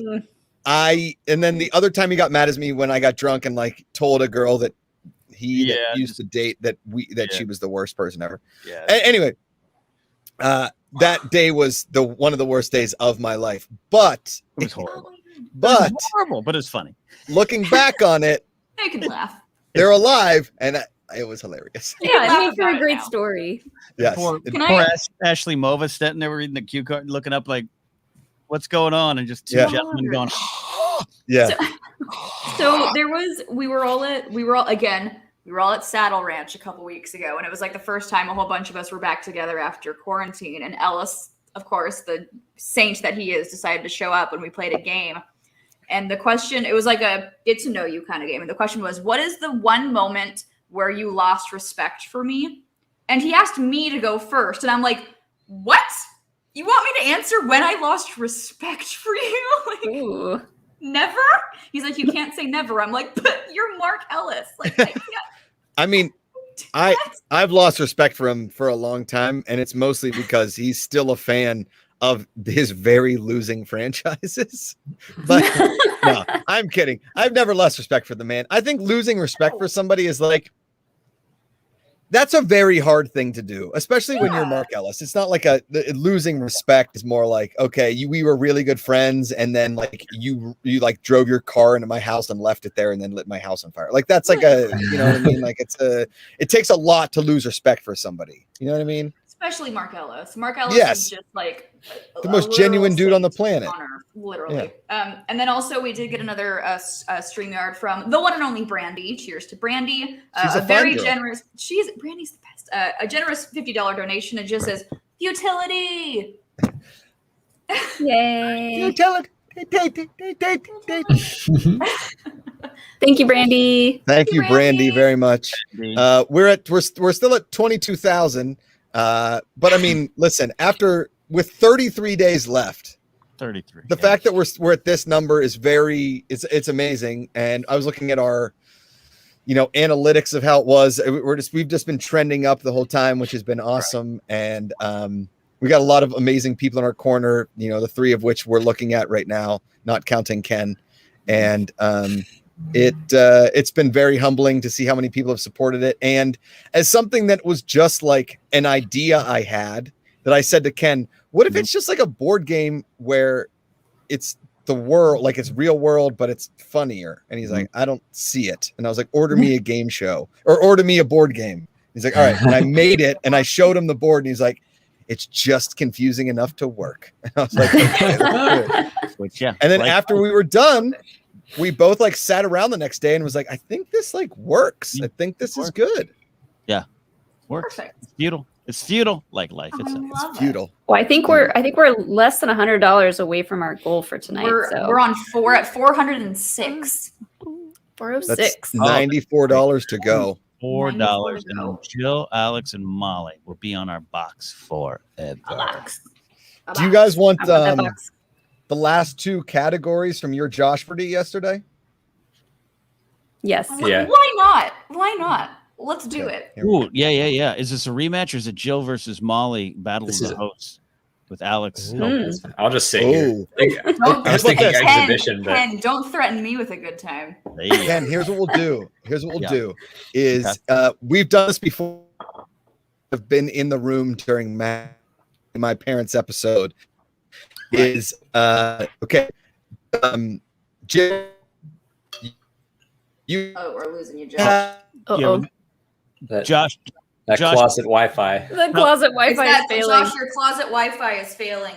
then the other time he got mad at me when I got drunk and like told a girl that he used to date that she was the worst person ever. Yeah. Anyway, that day was one of the worst days of my life. But It was horrible. but It was horrible, but it's funny. looking back on it, I can laugh. they're alive, and it was hilarious. Yeah, it made for about a it great now. story. Yes. Poor I- Ashley Mova sitting there reading the cue card, looking up like, what's going on? And just two Yeah. gentlemen going, Yeah. So we were all at Saddle Ranch a couple weeks ago, and it was like the first time a whole bunch of us were back together after quarantine. And Ellis, of course, the saint that he is, decided to show up when we played a game. And the question, it was like a get to know you kind of game. And the question was, what is the one moment where you lost respect for me? And he asked me to go first. And I'm like, what? You want me to answer when I lost respect for you? Like, Ooh. never? He's like, you can't say never. I'm like, but you're Mark Ellis. Like, I can't. I mean, I've lost respect for him for a long time, and it's mostly because he's still a fan of his very losing franchises. But no, I'm kidding. I've never lost respect for the man. I think losing respect for somebody is like that's a very hard thing to do, especially when you're Mark Ellis. It's not like losing respect is more like, okay, we were really good friends, and then like you like drove your car into my house and left it there and then lit my house on fire. Like that's like you know what I mean? Like it takes a lot to lose respect for somebody. You know what I mean? Especially Mark Ellis. Mark Ellis is just like the most genuine dude on the planet. Honor, literally. Yeah. And then also we did get another StreamYard from the one and only Brandy. Cheers to Brandy. She's a very generous. Brandy's the best. A generous $50 donation. It just says utility. Yay! Utility. Thank you, Brandy. Thank you, Brandy, very much. We're still at 22,000. But I mean, listen, with 33 days left, 33. The fact that we're at this number is it's amazing. And I was looking at our, analytics of how it was. We've just been trending up the whole time, which has been awesome. And we got a lot of amazing people in our corner, the three of which we're looking at right now, not counting Ken. And it's been very humbling to see how many people have supported it. And as something that was just like an idea I had, that I said to Ken, what if it's just like a board game where it's the world, like it's real world, but it's funnier? And he's like, I don't see it. And I was like, order me a game show or order me a board game. He's like, all right. And I made it and I showed him the board and he's like, it's just confusing enough to work. And I was like, okay, that's good. And then after we were done, we both like sat around the next day and was like, I think this like works. I think this is good. Yeah. Works. Perfect. It's futile. It's futile like life. It's futile. Well, I think we're less than $100 away from our goal for tonight. We're on 406. 406. That's $94 to go. $4 and Jill, Alex, and Molly will be on our box forever. Do you guys want the last two categories from your Joshfordy yesterday? Yes. Yeah. Why not? Let's do it. Ooh, yeah. Is this a rematch or is it Jill versus Molly battle of the hosts with Alex? I'll just sit here. I was thinking exhibition, but Ken, don't threaten me with a good time. Ken, here's what we'll do. Is we've done this before. I've been in the room during my parents' episode. Is okay. Jill, we're losing you, Josh. Josh, closet Wi-Fi. The closet Wi-Fi is failing. Josh, your closet Wi-Fi is failing.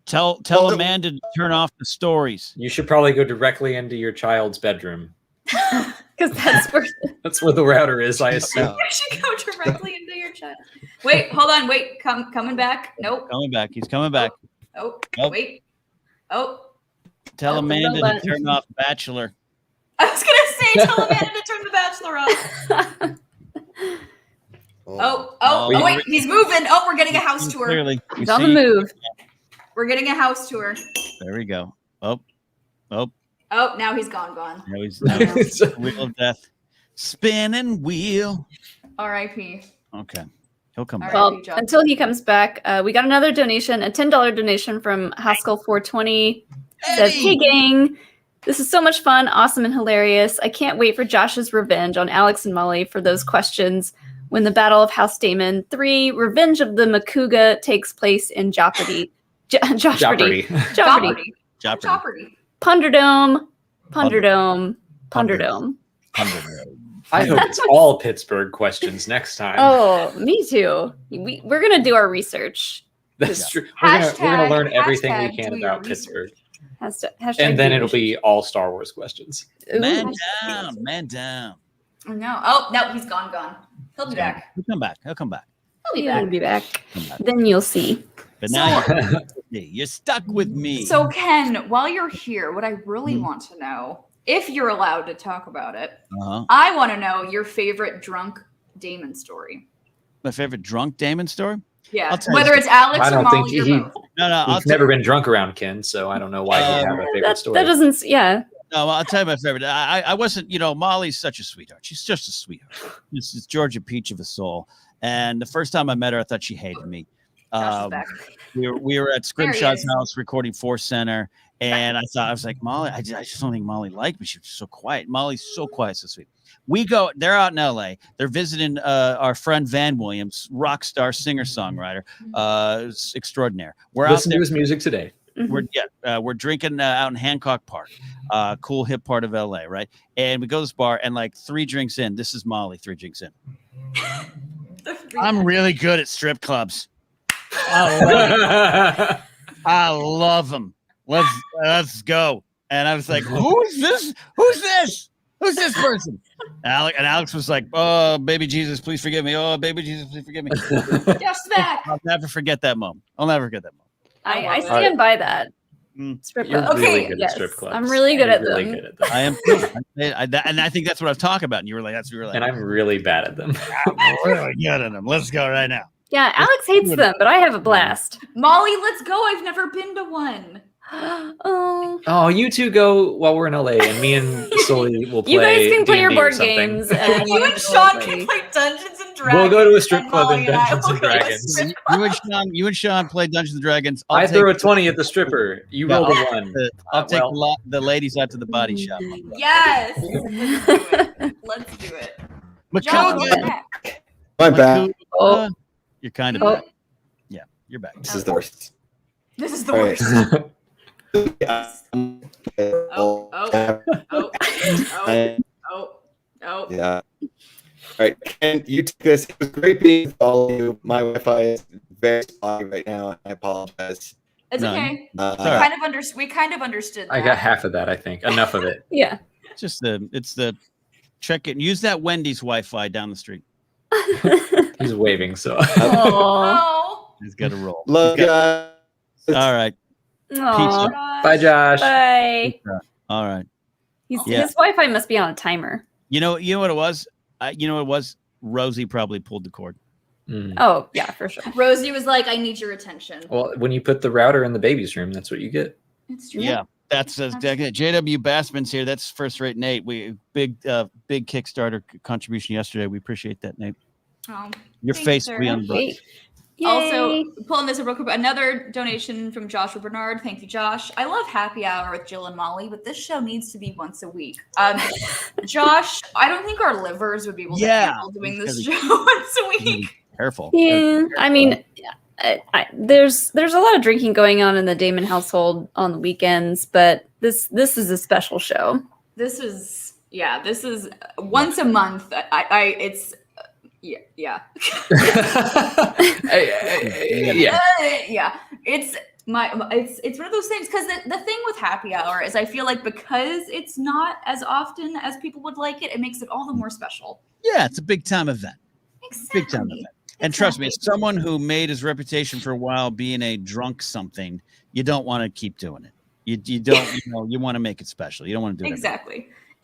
Tell Amanda to turn off the stories. You should probably go directly into your child's bedroom. Because that's where the router is, I assume. You should go directly into your child. Wait, hold on. Wait, coming back. Nope. Coming back. He's coming back. Oh, nope. Wait. Oh. Tell Amanda to turn off Bachelor. I was gonna say, tell Amanda to turn the Bachelor off. Wait, he's moving. Oh, we're getting a house tour. Clearly, he's on the move. We're getting a house tour. There we go. Oh, now he's gone. Now he's wheel of death. Spinning wheel. R.I.P. Okay. He'll come back. Well, until he comes back, we got another donation, a $10 donation from Haskell 420. Says, hey gang, this is so much fun, awesome, and hilarious. I can't wait for Josh's revenge on Alex and Molly for those questions when the Battle of House Damon 3 Revenge of the Macuga takes place in Jeopardy. Jeopardy. Punderdome. I hope it's all Pittsburgh questions next time. Oh, me too. We're going to do our research. That's true. We're going to learn everything we can about Pittsburgh. And then it'll be all Star Wars questions. Man down. No. Oh, no, he's gone. He'll be back. He'll come back. He'll be back. Then you'll see. But now you're stuck with me. So, Ken, while you're here, what I really want to know, if you're allowed to talk about it, I want to know your favorite drunk Damon story. My favorite drunk Damon story? Yeah, whether it's Alex or Molly or both. He's never been drunk around Ken, so I don't know why he'd have a favorite story. That doesn't, yeah. No, I'll tell you my favorite. I wasn't, Molly's such a sweetheart. She's just a sweetheart. This is Georgia Peach of a soul. And the first time I met her, I thought she hated me. We were at Scrimshaw's house recording Force Center, and I was like, Molly, I just don't think Molly liked me. She was so quiet. Molly's so quiet, so sweet. They're out in LA. They're visiting our friend Van Williams, rock star, singer songwriter, extraordinaire. We're Listen out there. to his music today. We're drinking out in Hancock Park, cool hip part of LA, right? And we go to this bar, and like 3 drinks in, this is Molly. 3 drinks in. I'm really good at strip clubs. I love them. Let's go. And I was like, who's this? Who's this person? Alex was like, oh, baby Jesus, please forgive me. Oh, baby Jesus, please forgive me. Just that. I'll never forget that moment. I'll never forget that moment. I stand by that. Strip You're club. really good Yes, at strip clubs. I'm really good at really them. good at them. I am too. And I think that's what I'm talking about. And you were like, And I'm really bad at them. I'm really good at them. Let's go right now. Yeah, Alex hates them, but I have a blast. Molly, let's go. I've never been to one. Oh, you two go while we're in LA, and me and Sully will play. You guys can play your D&D or board something. games. And You and Sean can play Dungeons and Dragons. We'll go to a strip club Molly in and I Dungeons will and go to a Dragons. strip You and Sean play Dungeons and Dragons. I throw a 20 at the stripper. You roll a 1. I'll take the ladies out to the body shop. Yes. Let's do it. John, Macuga. welcome back. I'm back. Oh, you're kind of Oh. back. Yeah, you're back. This is the worst. This is the All right. worst. Oh. Yeah. All right, Ken, you took this. It was great being with all of you. My Wi-Fi is very spotty right now. I apologize. It's No, okay. Uh, We kind of understood that. I got half of that, I think. Enough of it. Yeah. It's the check it. Use that Wendy's Wi-Fi down the street. He's waving, so. Aw. Oh. He's got to roll. Love you guys. All right. Aw. gosh. Bye, Josh. Bye. All right. His Yeah. Wi-Fi must be on a timer. You know what it was? Rosie probably pulled the cord. Mm. Oh, yeah, for sure. Rosie was like, I need your attention. Well, when you put the router in the baby's room, that's what you get. It's true. Yeah, that's JW Bassman's here. That's first rate Nate. We big Kickstarter contribution yesterday. We appreciate that, Nate. Oh, Your thank face you, will be sir. on the book. Yay. Also, pulling this up real quick, another donation from Joshua Bernard. Thank you, Josh. I love Happy Hour with Jill and Molly, but this show needs to be once a week. Josh, I don't think our livers would be able to handle doing this show once a week. Careful. Yeah, I mean, there's a lot of drinking going on in the Damon household on the weekends, but this is a special show. This is once a month. It's yeah. Yeah. Yeah. It's one of those things because the thing with Happy Hour is I feel like because it's not as often as people would like it makes it all the more special. Yeah, it's a big time event. Exactly. Big time event. And trust me, as someone who made his reputation for a while being a drunk something, you don't want to keep doing it. You don't, you want to make it special. You don't want to do it.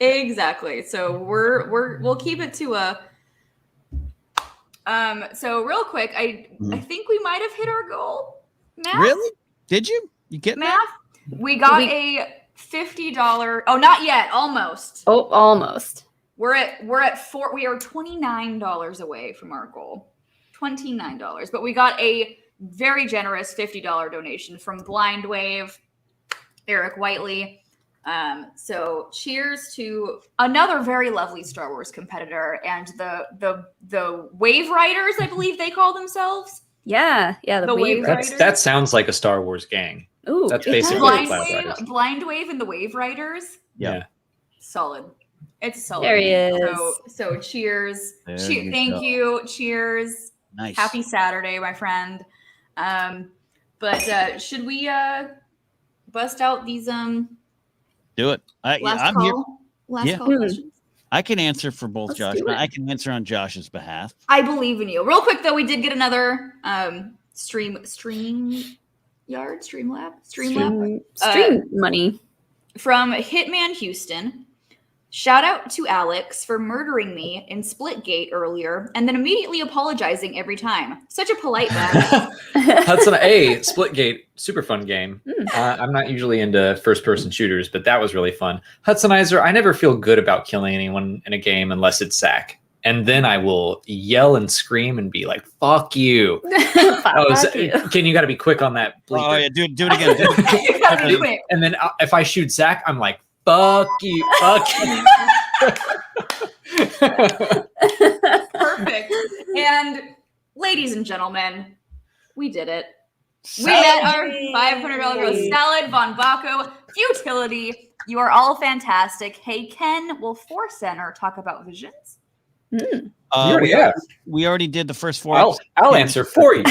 Exactly. So we'll keep it to a. So real quick, I think we might have hit our goal. Math? Really? Did you? You get math? We got a $50. Oh, not yet. Almost. Oh, almost. We are $29 away from our goal. $29. But we got a very generous $50 donation from Blind Wave, Eric Whiteley. So cheers to another very lovely Star Wars competitor and the Wave Riders, I believe they call themselves. Yeah, the Wave Riders. That sounds like a Star Wars gang. Ooh, That's it basically does. Cloud Riders. Blind Wave and the Wave Riders. Yeah. Solid. It's solid. There he is. So cheers. There Thank go. you. Cheers. Nice. Happy Saturday, my friend. But should we bust out these Do it. last I'm call? here. Last Yeah. call questions? I can answer for both Let's Josh. do But it. I can answer on Josh's behalf. I believe in you. Real quick though, we did get another stream money. from Hitman Houston. Shout out to Alex for murdering me in Splitgate earlier and then immediately apologizing every time. Such a polite man. Hudson, Splitgate, super fun game. I'm not usually into first-person shooters, but that was really fun. Hudsonizer, I never feel good about killing anyone in a game unless it's Zach. And then I will yell and scream and be like, fuck you. Ken, you got to be quick on that. Bleeper. Oh, yeah. Do it again. Do it. You gotta be quick. And then if I shoot Zach, I'm like, fuck you. Fuck you. Perfect. And ladies and gentlemen, we did it. We met our $500 goal. Salad Von Baco, futility. You are all fantastic. Hey, Ken, will Force Center talk about visions? We already did the first 4. I'll answer for you.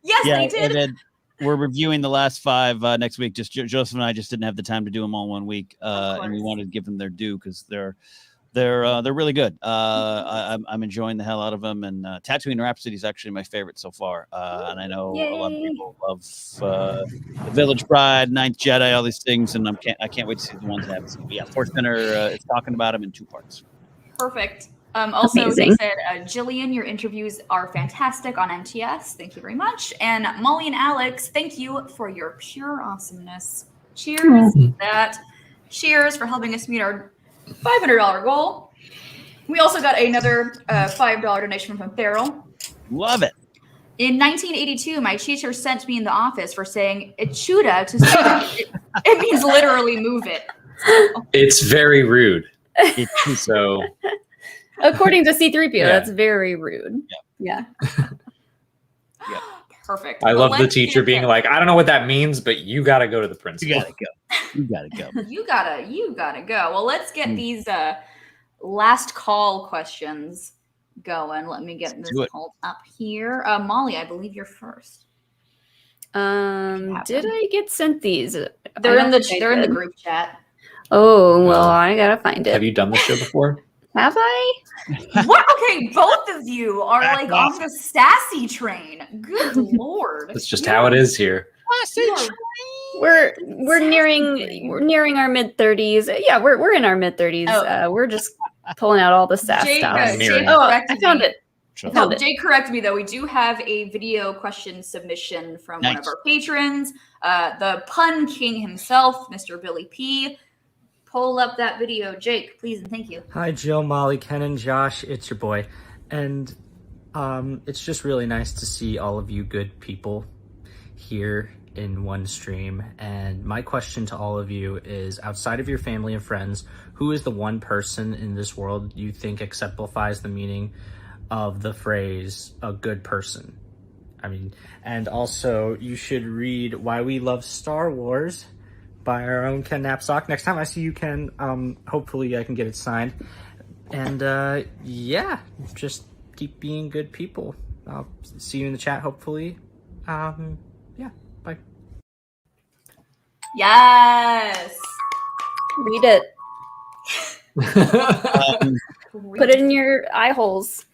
Yes, they did. And then we're reviewing the last 5 next week. Just Joseph and I just didn't have the time to do them all in 1 week, and we wanted to give them their due because they're really good. I'm enjoying the hell out of them, and Tatooine Rhapsody is actually my favorite so far. And I know a lot of people love The Village Bride, Ninth Jedi, all these things, and I can't wait to see the ones that haven't seen. But yeah, Force Center is talking about them in 2 parts. Perfect. Also, Amazing. he said, Jillian, your interviews are fantastic on MTS. Thank you very much. And Molly and Alex, thank you for your pure awesomeness. Cheers to that. Cheers for helping us meet our $500 goal. We also got another $5 donation from Farrell. Love it. In 1982, my teacher sent me in the office for saying "Echuda" to say it means literally move it. It's very rude. So, According to C-3PO, that's very rude. Yeah. Perfect. I love the teacher being like, I don't know what that means, but you got to go to the principal. You gotta go. You gotta go. Well, let's get these last call questions going. Let me get this pulled up here. Molly, I believe you're first. Did I get sent these? They're in the group chat. Oh well, I gotta find it. Have you done this show before? Have I? What? Okay, both of you are like on the sassy train. Good lord. That's just how it is here. We're nearing our mid-30s. Yeah, we're in our mid-30s. We're just pulling out all the sass stuff. I found it. Jay, correct me though. We do have a video question submission from one of our patrons, the pun king himself, Mr. Billy P. Pull up that video, Jake, please and thank you. Hi, Jill, Molly, Ken, and Josh. It's your boy, and it's just really nice to see all of you good people here in one stream. And my question to all of you is, outside of your family and friends, who is the one person in this world you think exemplifies the meaning of the phrase "a good person"? I mean, and also you should read Why We Love Star Wars by our own Ken Napzok. Next time I see you, Ken, hopefully I can get it signed. And just keep being good people. I'll see you in the chat, hopefully. Bye. Yes. Read it. Put it in your eye holes.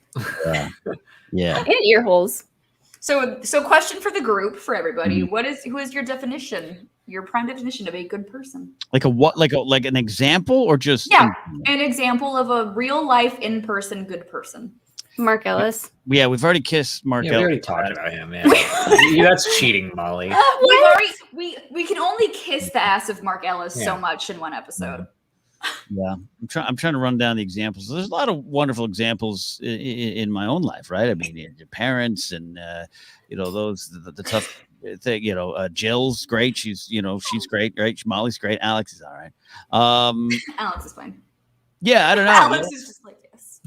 Yeah. And ear holes. So question for the group, for everybody. Who is your definition? Your prime definition of a good person? Like an example, or just an example of a real life in person good person. Mark Ellis. Yeah, we've already kissed Mark Ellis. We already talked about him, man. That's cheating, Molly. We can only kiss the ass of Mark Ellis so much in one episode. Yeah, I'm trying to run down the examples. There's a lot of wonderful examples in my own life, right? I mean, your parents and those the tough thing. Jill's great. She's great, right? Molly's great. Alex is all right. Alex is fine. Yeah, I don't know. Alex is just like this.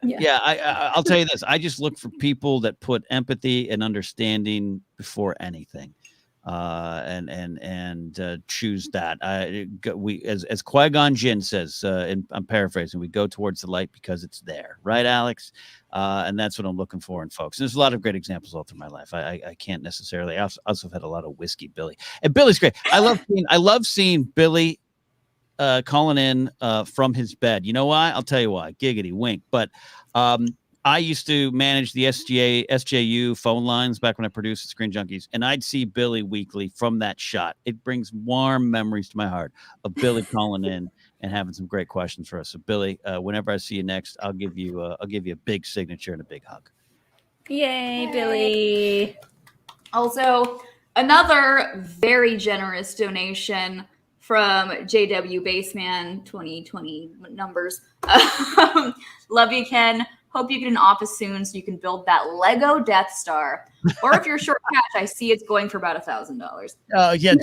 Yeah. I'll tell you this. I just look for people that put empathy and understanding before anything. And choose that. As Qui-Gon Jinn says, and I'm paraphrasing, we go towards the light because it's there, right, Alex? And that's what I'm looking for in folks. And there's a lot of great examples all through my life. I can't necessarily. I also have had a lot of whiskey Billy, and Billy's great. I love seeing Billy calling in from his bed. You know why? I'll tell you why. Giggity wink. But I used to manage the SJU phone lines back when I produced at Screen Junkies, and I'd see Billy weekly from that shot. It brings warm memories to my heart of Billy calling in and having some great questions for us. So, Billy, whenever I see you next, I'll give you a big signature and a big hug. Yay, Billy! Also, another very generous donation from JW Baseman 2020 numbers. Love you, Ken. Hope you get an office soon so you can build that Lego Death Star. Or if you're short cash, I see it's going for about $1,000. Yeah,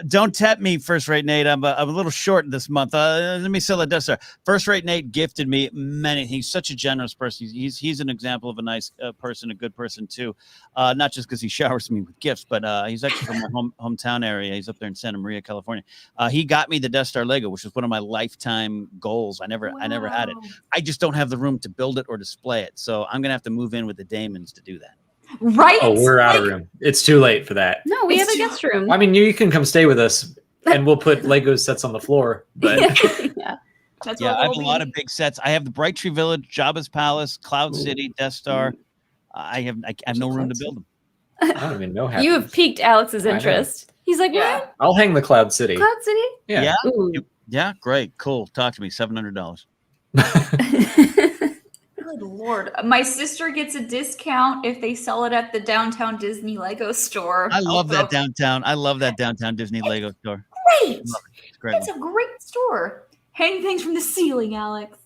don't tap me, First Rate Nate. I'm a little short this month. Let me sell a Death Star. First Rate Nate gifted me many. He's such a generous person. He's an example of a nice person, a good person too. Not just because he showers me with gifts, but he's actually from my hometown area. He's up there in Santa Maria, California. He got me the Death Star Lego, which was one of my lifetime goals. I never had it. I just don't have the room to build it or display it. So I'm gonna have to move in with the Damons to do that. Right? Oh, we're out of room. It's too late for that. No, we have a guest room. I mean, you can come stay with us, and we'll put Lego sets on the floor. But Yeah. That's Yeah, what I have we'll a be. lot of big sets. I have the Bright Tree Village, Jabba's Palace, Cloud City, Death Star. I have no room to build them. I don't even know how. You have piqued Alex's I know. interest. He's like, Yeah. what? I'll hang the Cloud City. Cloud City? Yeah. Ooh. Yeah, great, cool. Talk to me. $700. Good Lord. My sister gets a discount if they sell it at the downtown Disney Lego store. I love that Also, downtown. I love that downtown Disney Lego store. Great. It's a great It's one. a great store. Hang things from the ceiling, Alex.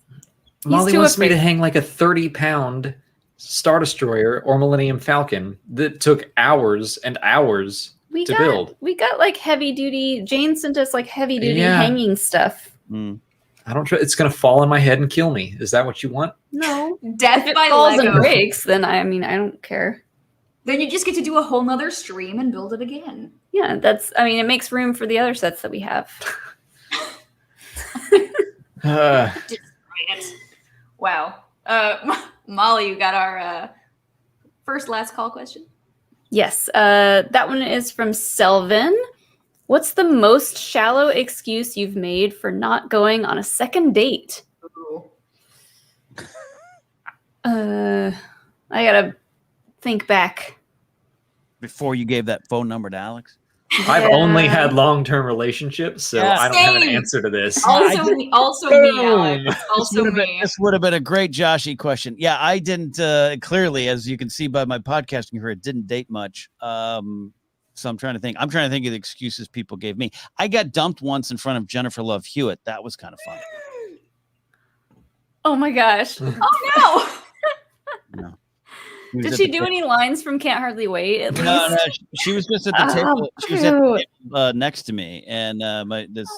Molly too wants me afraid. to hang like a 30-pound Star Destroyer or Millennium Falcon that took hours and hours to build. We got like heavy duty. Jane sent us like heavy duty Yeah. hanging stuff. Mm. I don't try. It's gonna fall on my head and kill me. Is that what you want? No. Death If it by falls Lego. and breaks, then I don't care. Then you just get to do a whole nother stream and build it again. Yeah, it makes room for the other sets that we have. Wow. Molly, you got our first last call question? Yes, that one is from Selvin. What's the most shallow excuse you've made for not going on a second date? Ooh. I gotta think back. Before you gave that phone number to Alex. I've only had long-term relationships, so Yeah. I don't have an Same. answer to this. Also me, Alex. Also me. This would have been a great Joshy question. Yeah, I didn't clearly, as you can see by my podcasting here, it didn't date much. So I'm trying to think of the excuses people gave me. I got dumped once in front of Jennifer Love Hewitt. That was kind of fun. Oh my gosh. Oh No. Did she do any lines from Can't Hardly Wait? At least? No, she was just at the table. She was at the table, next to me, and this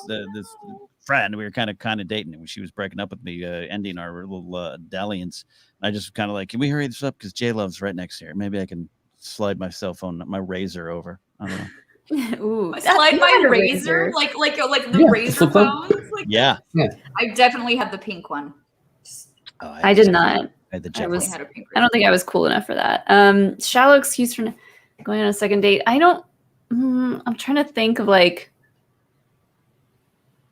friend, we were kind of dating, and when she was breaking up with me, ending our little dalliance, I just kind of like, can we hurry this up because J Love's right next here? Maybe I can slide my cell phone, my razor over. I don't know. Ooh, Slide my razor, like the razor phones. Like Yeah. I definitely had the pink one. Oh, I did not. I had the I jet was- black. Had a pink I don't think I was cool enough for that. Shallow excuse for going on a second date. I'm trying to think of like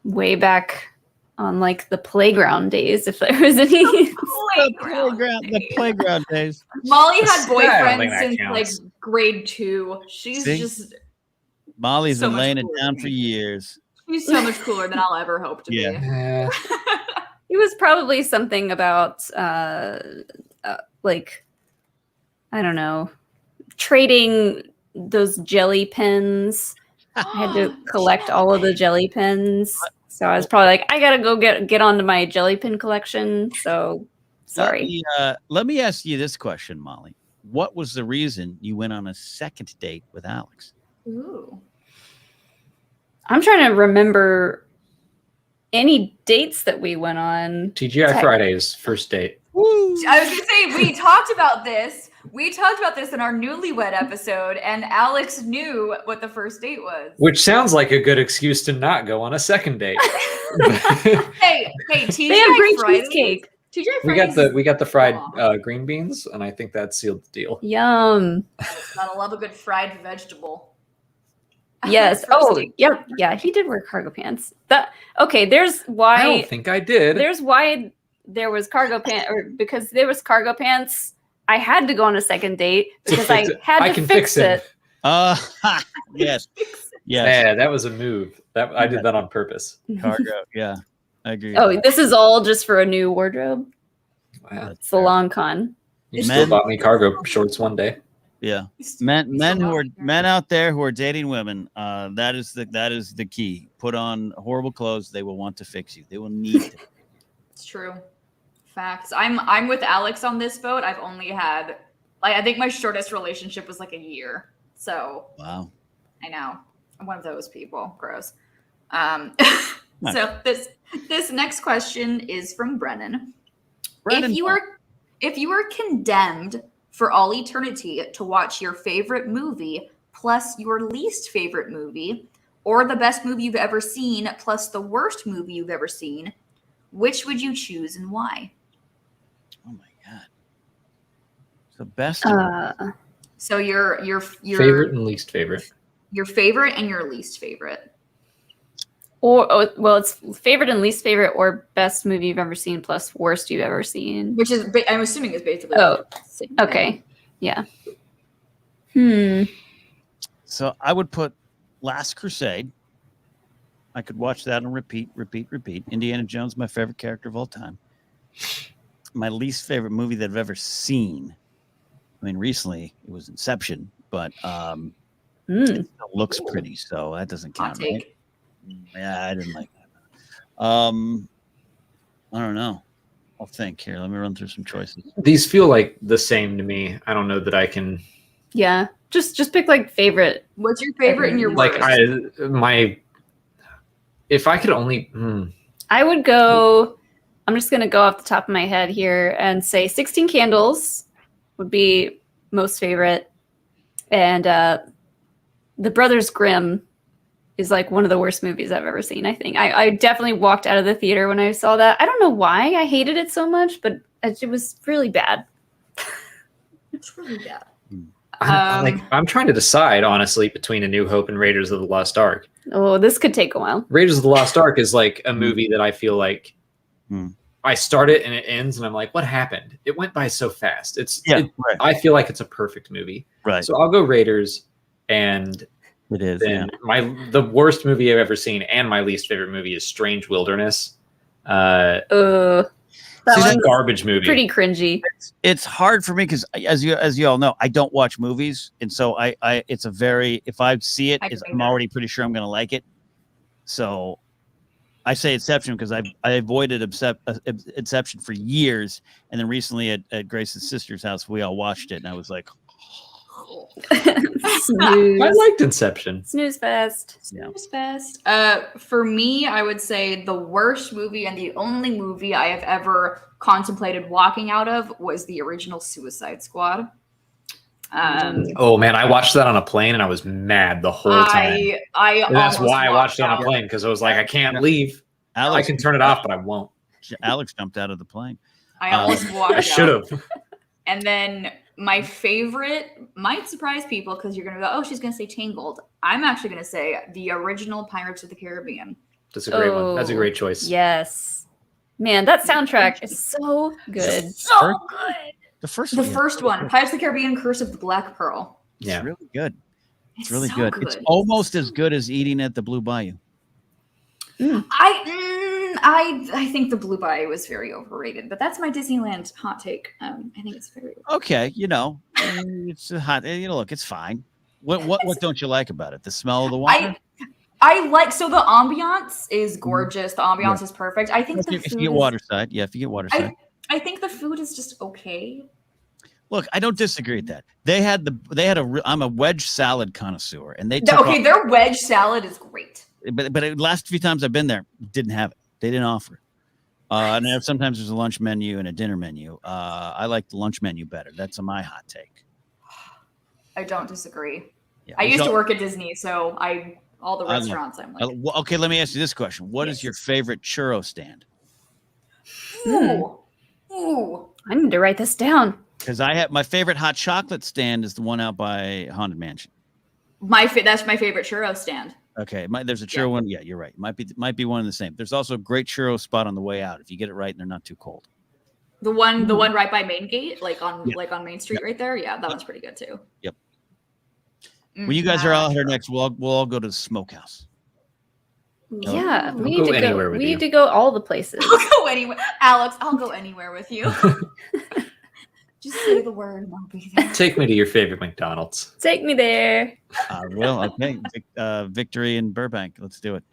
way back on like the playground days, if there was any. The playground days. Molly had I don't think boyfriends that since counts. like grade 2. She's See? just Molly's So been much laying it cooler down than for me. years. she's so much cooler than I'll ever hope to Yeah. be. Yeah. It was probably something about like I don't know, trading those jelly pens. I had to collect all of the jelly pens. So I was probably like, I gotta go get onto my jelly pin collection. So sorry. Let me ask you this question, Molly. What was the reason you went on a second date with Alex? Ooh. I'm trying to remember any dates that we went on. TGI Fridays, first date. I was gonna say we talked about this. We talked about this in our newlywed episode, and Alex knew what the first date was. Which sounds like a good excuse to not go on a second date. Hey, TGI They have great Fridays. cheesecake. TGI we Fridays. got the fried green beans, and I think that sealed the deal. Yum. Gotta love a good fried vegetable. Yes. First Oh, date. yep. Yeah, he did wear cargo pants. There's I why don't think I did. there's why there was cargo pants, or because there was cargo pants. I had to go on a second date To because I fix it. had I to can fix fix him. it. Yes. Yes. Yeah, that was a move. That I did that on purpose. Cargo. Yeah. I agree. Oh, this is all just for a new wardrobe. Wow. It's the long con. You still bought me cargo shorts one day. Yeah. Men out there who are dating women, that is the key. Put on horrible clothes. They will want to fix you. They will need to. It's true. Facts. I'm with Alex on this boat. I've only had Like, I think my shortest relationship was like a year. So Wow. I know. I'm one of those people. Gross. Nice. So this next question is from Brennan. Brennan, If you were condemned for all eternity to watch your favorite movie plus your least favorite movie, or the best movie you've ever seen plus the worst movie you've ever seen, which would you choose and why? oh my god. The best. So your Favorite and least favorite. Your favorite and your least favorite. Or well, it's favorite and least favorite, or best movie you've ever seen plus worst you've ever seen. Which is, I'm assuming, is basically. Oh, the same okay, thing. yeah. So I would put Last Crusade. I could watch that and repeat. Indiana Jones, my favorite character of all time. My least favorite movie that I've ever seen. I mean, recently it was Inception, but it still looks pretty, so that doesn't count. Right? Yeah, I didn't like that. I don't know. I'll think here. Let me run through some choices. These feel like the same to me. I don't know that I can. Yeah, just pick like favorite. What's your favorite and your worst? If I could only. I would go. I'm just gonna go off the top of my head here and say 16 Candles would be most favorite, and The Brothers Grimm is like one of the worst movies I've ever seen. I think I definitely walked out of the theater when I saw that. I don't know why I hated it so much, but it was really bad. It's really bad. I'm trying to decide honestly between A New Hope and Raiders of the Lost Ark. Oh, this could take a while. Raiders of the Lost Ark is like a movie that I feel like I start it and it ends, and I'm like, what happened? It went by so fast. Right. I feel like it's a perfect movie. Right. So I'll go Raiders, and It is. then the worst movie I've ever seen and my least favorite movie is Strange Wilderness. That See, one's a garbage movie. Pretty cringy. It's hard for me because, as you all know, I don't watch movies, and so it's a very, if I see it, I'm already pretty sure I'm going to like it. So I say Inception because I avoided Inception for years, and then recently at Grace's sister's house, we all watched it, and I was like, Snooze. I liked Inception. Snooze fest. Snooze fest. For me, I would say the worst movie and the only movie I have ever contemplated walking out of was the original Suicide Squad. Oh man, I watched that on a plane and I was mad the whole time. And that's why I watched it on a plane, because I was like, I can't leave. I can turn it off, but I won't. Alex jumped out of the plane. I almost walked out. I should have. And then my favorite might surprise people because you're going to go, oh, she's going to say Tangled. I'm actually going to say the original Pirates of the Caribbean. That's a great one. That's a great choice. Yes. Man, that soundtrack is so good. So good. The first one, Pirates of the Caribbean, Curse of the Black Pearl. Yeah. It's really good. It's really so good. It's almost as good as eating at the Blue Bayou. I think the Blue Bayou was very overrated, but that's my Disneyland hot take. I think it's very overrated. Okay, it's a hot. Look, it's fine. What don't you like about it? The smell of the water. I like, so the ambiance is gorgeous. The ambiance is perfect. I think if you get waterside, if you get waterside. I think the food is just okay. Look, I don't disagree with that. I'm a wedge salad connoisseur, and they their wedge salad is great. But the last few times I've been there, didn't have it. They didn't offer it. And sometimes there's a lunch menu and a dinner menu. I like the lunch menu better. That's my hot take. I don't disagree. Yeah, I used to work at Disney, so all the restaurants I'm like. Okay, let me ask you this question. What is your favorite churro stand? Ooh. I need to write this down. Because my favorite hot chocolate stand is the one out by Haunted Mansion. That's my favorite churro stand. Okay, there's a churro one. Yeah, you're right. Might be one and the same. There's also a great churro spot on the way out if you get it right and they're not too cold. The one right by Main Gate, like on Main Street, right there. Yeah, that one's pretty good too. Yep. When you guys are out here next, we'll all go to the smokehouse. Yeah, we you. need to go all the places. I'll go anywhere, Alex. I'll go anywhere with you. Just say the word and I'll be there. Take me to your favorite McDonald's. Take me there. Well, okay. Victory in Burbank. Let's do it.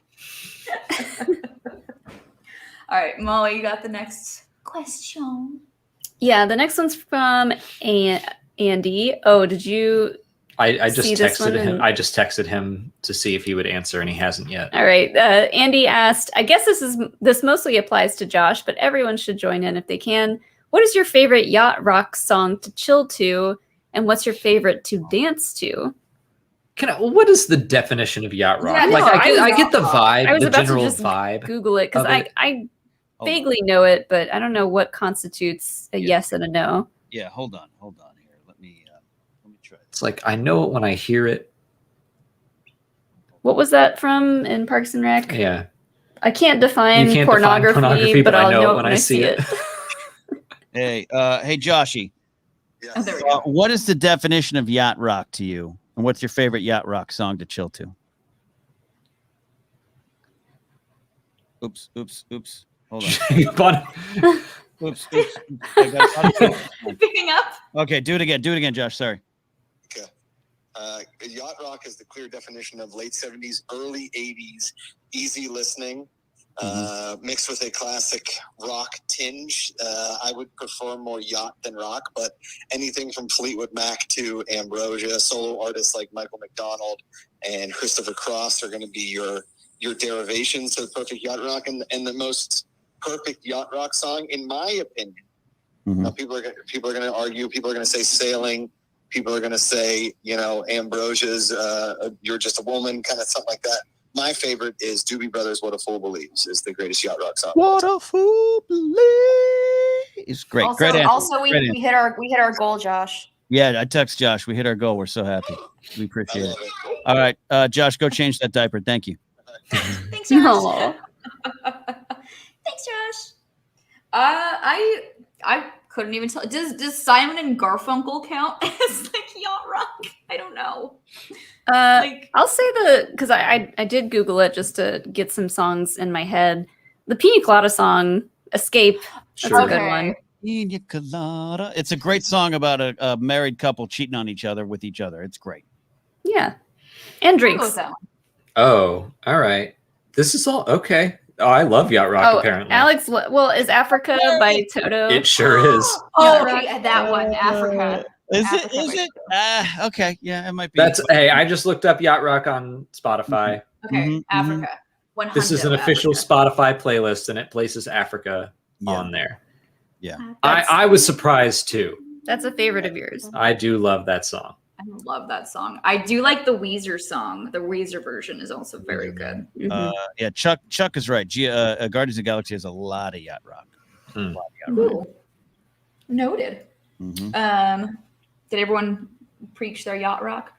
All right, Molly, you got the next question. Yeah, the next one's from Andy. Oh, did you? I just See this texted one him. and- I just texted him to see if he would answer, and he hasn't yet. All right. Andy asked, I guess this mostly applies to Josh, but everyone should join in if they can. What is your favorite yacht rock song to chill to, and what's your favorite to dance to? What is the definition of yacht rock? Yeah, Like no, I get the vibe, I was the about to general just vibe. Google it because of it. I vaguely know it, but I don't know what constitutes a yes and a no. Yeah, hold on here. Let me try. It's like I know it when I hear it. What was that from in Parks and Rec? Yeah. I can't define You can't pornography, define pornography, but I'll know it when I see it. Hey, Joshy. Oh, there we go. What is the definition of yacht rock to you? And what's your favorite yacht rock song to chill to? Oops. Hold on. Oops. Picking up. Okay, do it again, Josh. Sorry. Okay. Yacht rock is the clear definition of late 70s, early 80s, easy listening, mixed with a classic rock tinge. I would prefer more yacht than rock, but anything from Fleetwood Mac to Ambrosia, solo artists like Michael McDonald and Christopher Cross are going to be your derivations of perfect yacht rock, and the most perfect yacht rock song, in my opinion. Now, people are going to argue. People are going to say Sailing. People are going to say, Ambrosia's You're Just a Woman, kind of something like that. My favorite is Doobie Brothers' What a Fool Believes is the greatest yacht rock song. What a fool believes. It's great. Also, Great answer. also we hit our goal, Josh. Yeah, I text Josh. We hit our goal. We're so happy. We appreciate it. All right, Josh, go change that diaper. Thank you. Thanks, Josh. Thanks, Josh. I couldn't even tell. Does Simon and Garfunkel count as like yacht rock? I don't know. I'll say because I did Google it just to get some songs in my head. The Pina Colada song, Escape, that's a good one. Pina Colada. It's a great song about a married couple cheating on each other with each other. It's great. Yeah. And drinks. Oh, all right. This is all okay. Oh, I love yacht rock. Apparently, Alex. Well, is Africa by Toto? It sure is. Oh, okay, that one, Africa. Is it? Okay. Yeah, it might be. Hey, I just looked up yacht rock on Spotify. Okay, Africa. This is an official Spotify playlist, and it places Africa on there. Yeah, I was surprised too. That's a favorite of yours. I do love that song. I love that song. I do like the Weezer song. The Weezer version is also very good. Yeah, Chuck is right. Guardians of the Galaxy has a lot of yacht rock. Cool. Noted. Did everyone preach their yacht rock?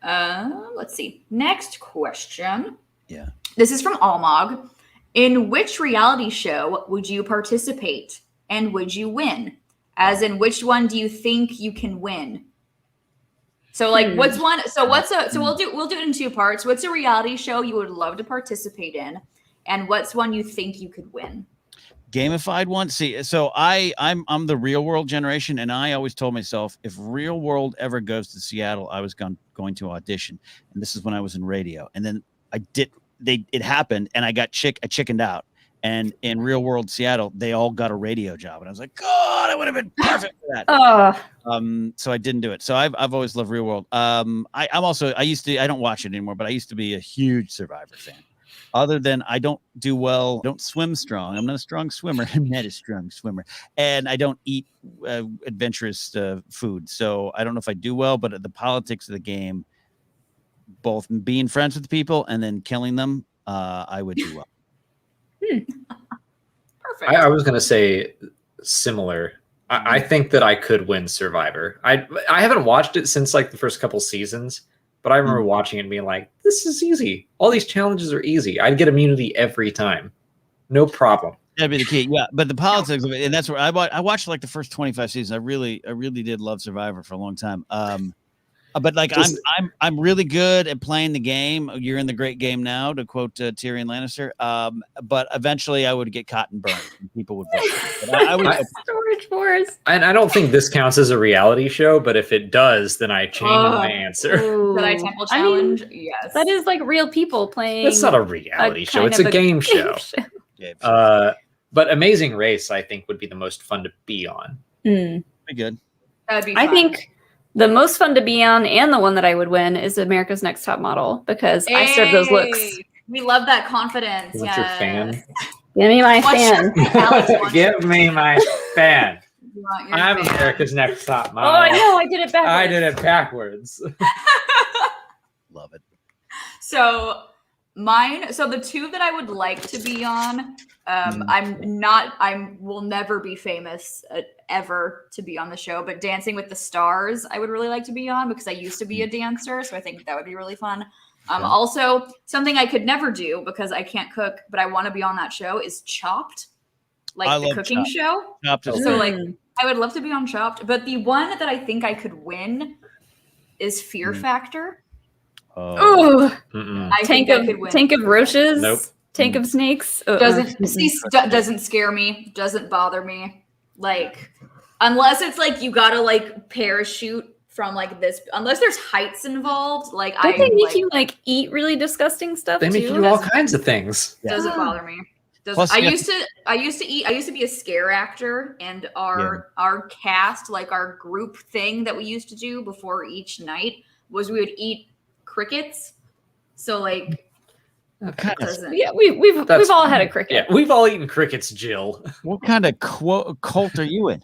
Let's see. Next question. Yeah. This is from Almog. In which reality show would you participate, and would you win? As in, which one do you think you can win? So, like, what's one? So, we'll do it in two parts. What's a reality show you would love to participate in, and what's one you think you could win? Gamified one. See, so I'm the Real World generation, and I always told myself if Real World ever goes to Seattle, I was going to audition, and this is when I was in radio, and then it happened, and I chickened out. And in Real World Seattle, they all got a radio job, and I was like, God, I would have been perfect for that. So I didn't do it. So I've always loved Real World. I don't watch it anymore, but I used to be a huge Survivor fan. Other than I don't do well, don't swim strong. I'm not a strong swimmer. I'm not a strong swimmer, and I don't eat adventurous food. So I don't know if I do well, but the politics of the game, both being friends with people and then killing them, I would do well. Perfect. I was going to say similar. I think that I could win Survivor. I haven't watched it since like the first couple seasons, but I remember watching it and being like, this is easy. All these challenges are easy. I'd get immunity every time. No problem. That'd be the key. Yeah. But the politics of it, and that's where I watched like the first 25 seasons. I really did love Survivor for a long time. But like I'm really good at playing the game. You're in the great game now, to quote Tyrion Lannister. But eventually, I would get caught and burned, and people would vote. I would Storage Wars. And I don't think this counts as a reality show, but if it does, then I change my answer. Jedi Temple Challenge. Yes, that is like real people playing. It's not a reality show; it's a game show. But Amazing Race, I think, would be the most fun to be on. Be good. That'd be. I fun. think The most fun to be on and the one that I would win is America's Next Top Model because I serve those looks. We love that confidence. What's your fan? Give me my fan. Give me my fan. I'm fan. America's Next Top Model. Oh, I know. I did it backwards. I did it backwards. Love it. So the two that I would like to be on, I will never be famous ever to be on the show, but Dancing with the Stars, I would really like to be on because I used to be a dancer. So I think that would be really fun. Also, something I could never do because I can't cook, but I want to be on that show is Chopped, like the cooking show. Chopped is so like I would love to be on Chopped, but the one that I think I could win is Fear Factor. Oh, Tank of roaches. Nope. Tank of snakes. Doesn't scare me. Doesn't bother me. Like unless it's like you gotta like parachute from like this. Unless there's heights involved. Like don't they make you like eat really disgusting stuff? They make you do all kinds of things. Doesn't bother me. I used to be a scare actor, and our cast, like our group thing that we used to do before each night was we would eat crickets. So like we've all had a cricket. Yeah, we've all eaten crickets, Jill. What kind of cult are you in?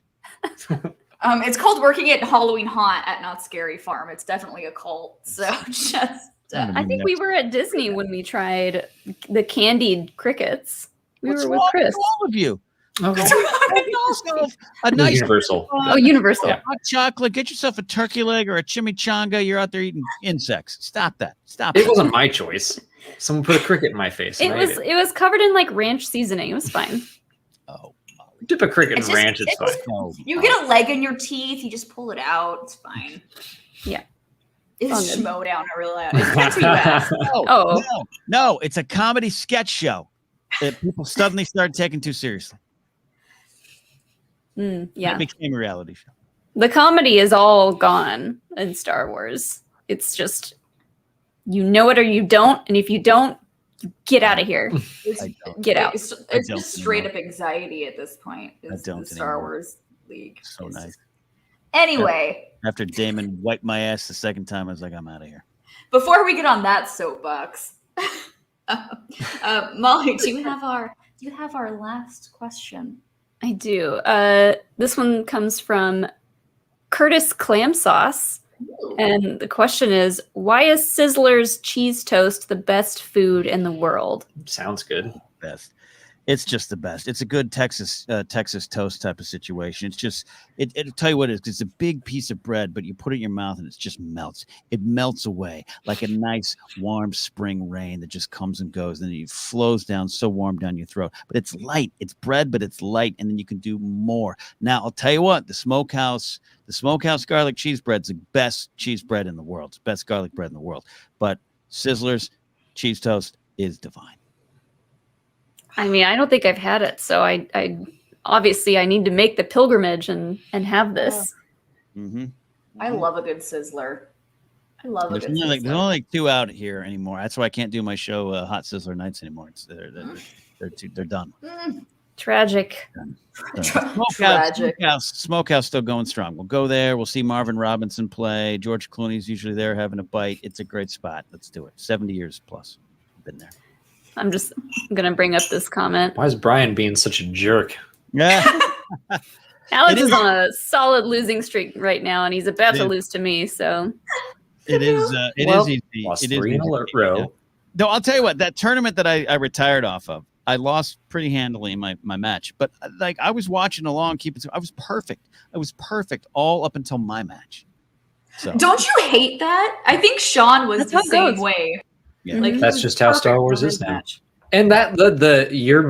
It's called Working at Halloween Haunt at Not Scary Farm. It's definitely a cult. So just I think we were at Disney when we tried the candied crickets. What's were with wrong Chris. with all of you? Okay. A nice Universal. Universal. Hot chocolate. Get yourself a turkey leg or a chimichanga. You're out there eating insects. Stop that. Stop it. It wasn't my choice. Someone put a cricket in my face. It was covered in like ranch seasoning. It was fine. Oh, dip a cricket in ranch. It's fine. You get a leg in your teeth. You just pull it out. It's fine. Yeah. It's schmo down. I really like it. It's not too bad. No. It's a comedy sketch show that people suddenly started taking too seriously. Yeah. It became a reality show. The comedy is all gone in Star Wars. It's just, you know it or you don't. And if you don't, get out of here. Get out. It's just straight up anxiety at this point. It's the Star Wars League. So nice. Anyway. After Damon wiped my ass the second time, I was like, I'm out of here. Before we get on that soapbox, Molly, do you have our last question? I do. This one comes from Curtis Clam Sauce. And the question is, why is Sizzler's cheese toast the best food in the world? Sounds good. Best. It's just the best. It's a good Texas toast type of situation. It's just, it'll tell you what it is. It's a big piece of bread, but you put it in your mouth and it just melts. It melts away like a nice warm spring rain that just comes and goes. And it flows down so warm down your throat. But it's light. It's bread, but it's light. And then you can do more. Now, I'll tell you what, the Smokehouse garlic cheese bread's the best cheese bread in the world. It's the best garlic bread in the world. But Sizzler's cheese toast is divine. I mean, I don't think I've had it, so I obviously I need to make the pilgrimage and have this. Mm-hmm. I love a good Sizzler. There's only like 2 out here anymore. That's why I can't do my show Hot Sizzler Nights anymore. They're done. Tragic. Smokehouse still going strong. We'll go there. We'll see Marvin Robinson play. George Clooney's usually there having a bite. It's a great spot. Let's do it. 70 years plus. Been there. I'm going to bring up this comment. Why is Brian being such a jerk? Yeah. Alex is on a solid losing streak right now, and he's about to lose to me. So it is easy. Lost it is 3 in a row. Yeah. No, I'll tell you what. That tournament that I retired off of, I lost pretty handily in my match. But like I was watching along, I was perfect. I was perfect all up until my match. So don't you hate that? I think Sean was the same way. Yeah. Like that's just how Star Wars is now. And that your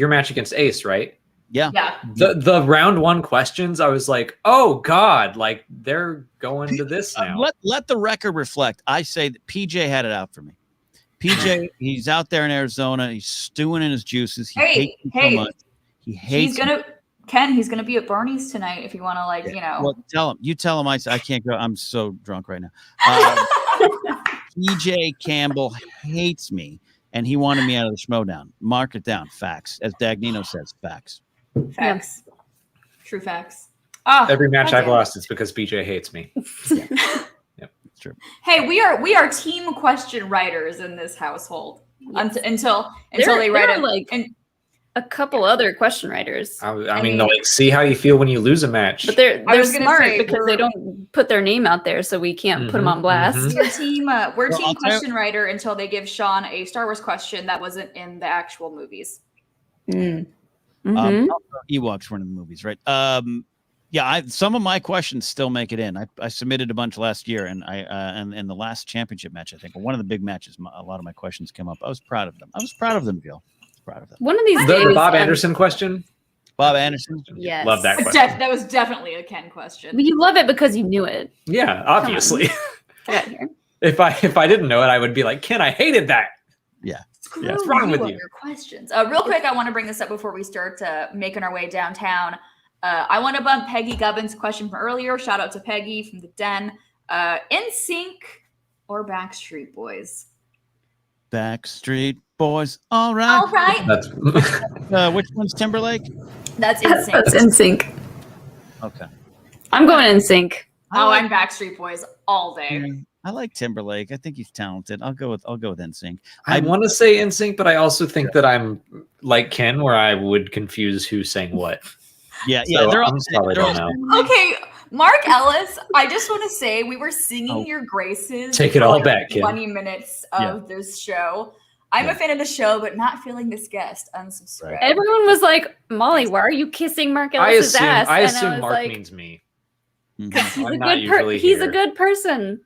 match against Ace, right? Yeah. The round 1 questions, I was like, oh God, like they're going to this now. Let the record reflect. I say that PJ had it out for me. PJ, he's out there in Arizona. He's stewing in his juices. He hates me so much. He hates. He's gonna be at Barney's tonight. If you want to, Well, tell him. You tell him. I can't go. I'm so drunk right now. PJ Campbell hates me, and he wanted me out of the Schmodown. Mark it down. Facts, as Dagnino says. Facts. Facts. True facts. Every match God I've damn it. lost, it's because BJ hates me. Yep, it's true. Hey, we are team question writers in this household. Yes. Until There they write are, like, a couple other question writers, I mean, like, see how you feel when you lose a match. but they're was gonna smart say, because they don't put their name out there, so we can't put them on blast. We're team Well, I'll tell- question writer until they give Sean a Star Wars question that wasn't in the actual movies. Mhm. Ewoks weren't in the movies, right? Some of my questions still make it in. I submitted a bunch last year, and and in the last championship match, I think, or one of the big matches, a lot of my questions came up. I was proud of them. Jill. Proud of them. One of these The days, Bob Anderson question. Bob Anderson. Yes. Love that question. That was definitely a Ken question. But you love it because you knew it. Yeah, obviously. Get out here. If I didn't know it, I would be like, Ken, I hated that. Yeah. Screw What's wrong with and you? Your questions. Real quick, I want to bring this up before we start making our way downtown. I want to bump Peggy Gubbins' question from earlier. Shout out to Peggy from the Den. NSYNC or Backstreet Boys? Backstreet Boys. All right. All right. That's Which one's Timberlake? That's NSYNC. That's NSYNC. Okay. I'm going NSYNC. Oh, I'm Backstreet Boys all day. I like Timberlake. I think he's talented. I'll go with NSYNC. I want to say NSYNC, but I also think that I'm like Ken, where I would confuse who sang what. Yeah, So they're all I'm sorry, I don't know. Okay, Mark Ellis, I just want to say we were singing your graces. Take it for all like back, Kim. 20 minutes of this show. I'm a fan of the show, but not feeling this guest. Unsubscribe. Right. Everyone was like, Molly, why are you kissing Mark Ellis's ass? I And assume was Mark like, means me. He's I'm a not good usually he's a here. good person.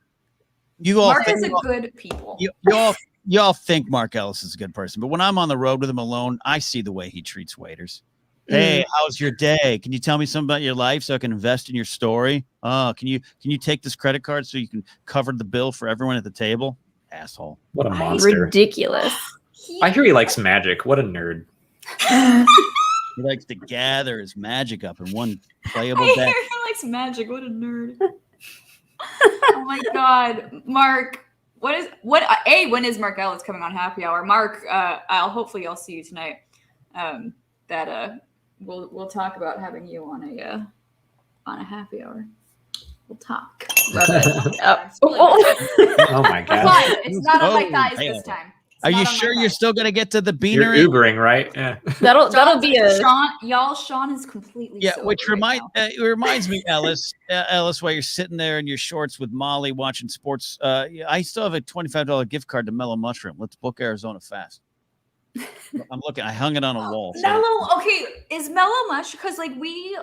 You all Mark think, is a good people. you all think Mark Ellis is a good person, but when I'm on the road with him alone, I see the way he treats waiters. Hey, how's your day? Can you tell me something about your life so I can invest in your story? Oh, can you take this credit card so you can cover the bill for everyone at the table? Asshole. What a monster. Ridiculous. I hear he likes magic. What a nerd. He likes to gather his magic up in one playable I hear deck. he likes magic. What a nerd. Oh my god. Mark, when is Mark Ellis coming on Happy Hour? Mark, hopefully I'll see you tonight. We'll talk about having you on a happy hour. We'll talk. Love it. Oh my god. But it's not on my Oh, thighs damn. this time. Are you sure you're still going to get to the You're beanery? Ubering, right? Yeah. That'll be a Sean is completely sober Which right now. it reminds me, Ellis, while you're sitting there in your shorts with Molly watching sports. I still have a $25 gift card to Mellow Mushroom. Let's book Arizona fast. I'm looking. I hung it on a wall. Mellow, okay, is Mellow Mush because like we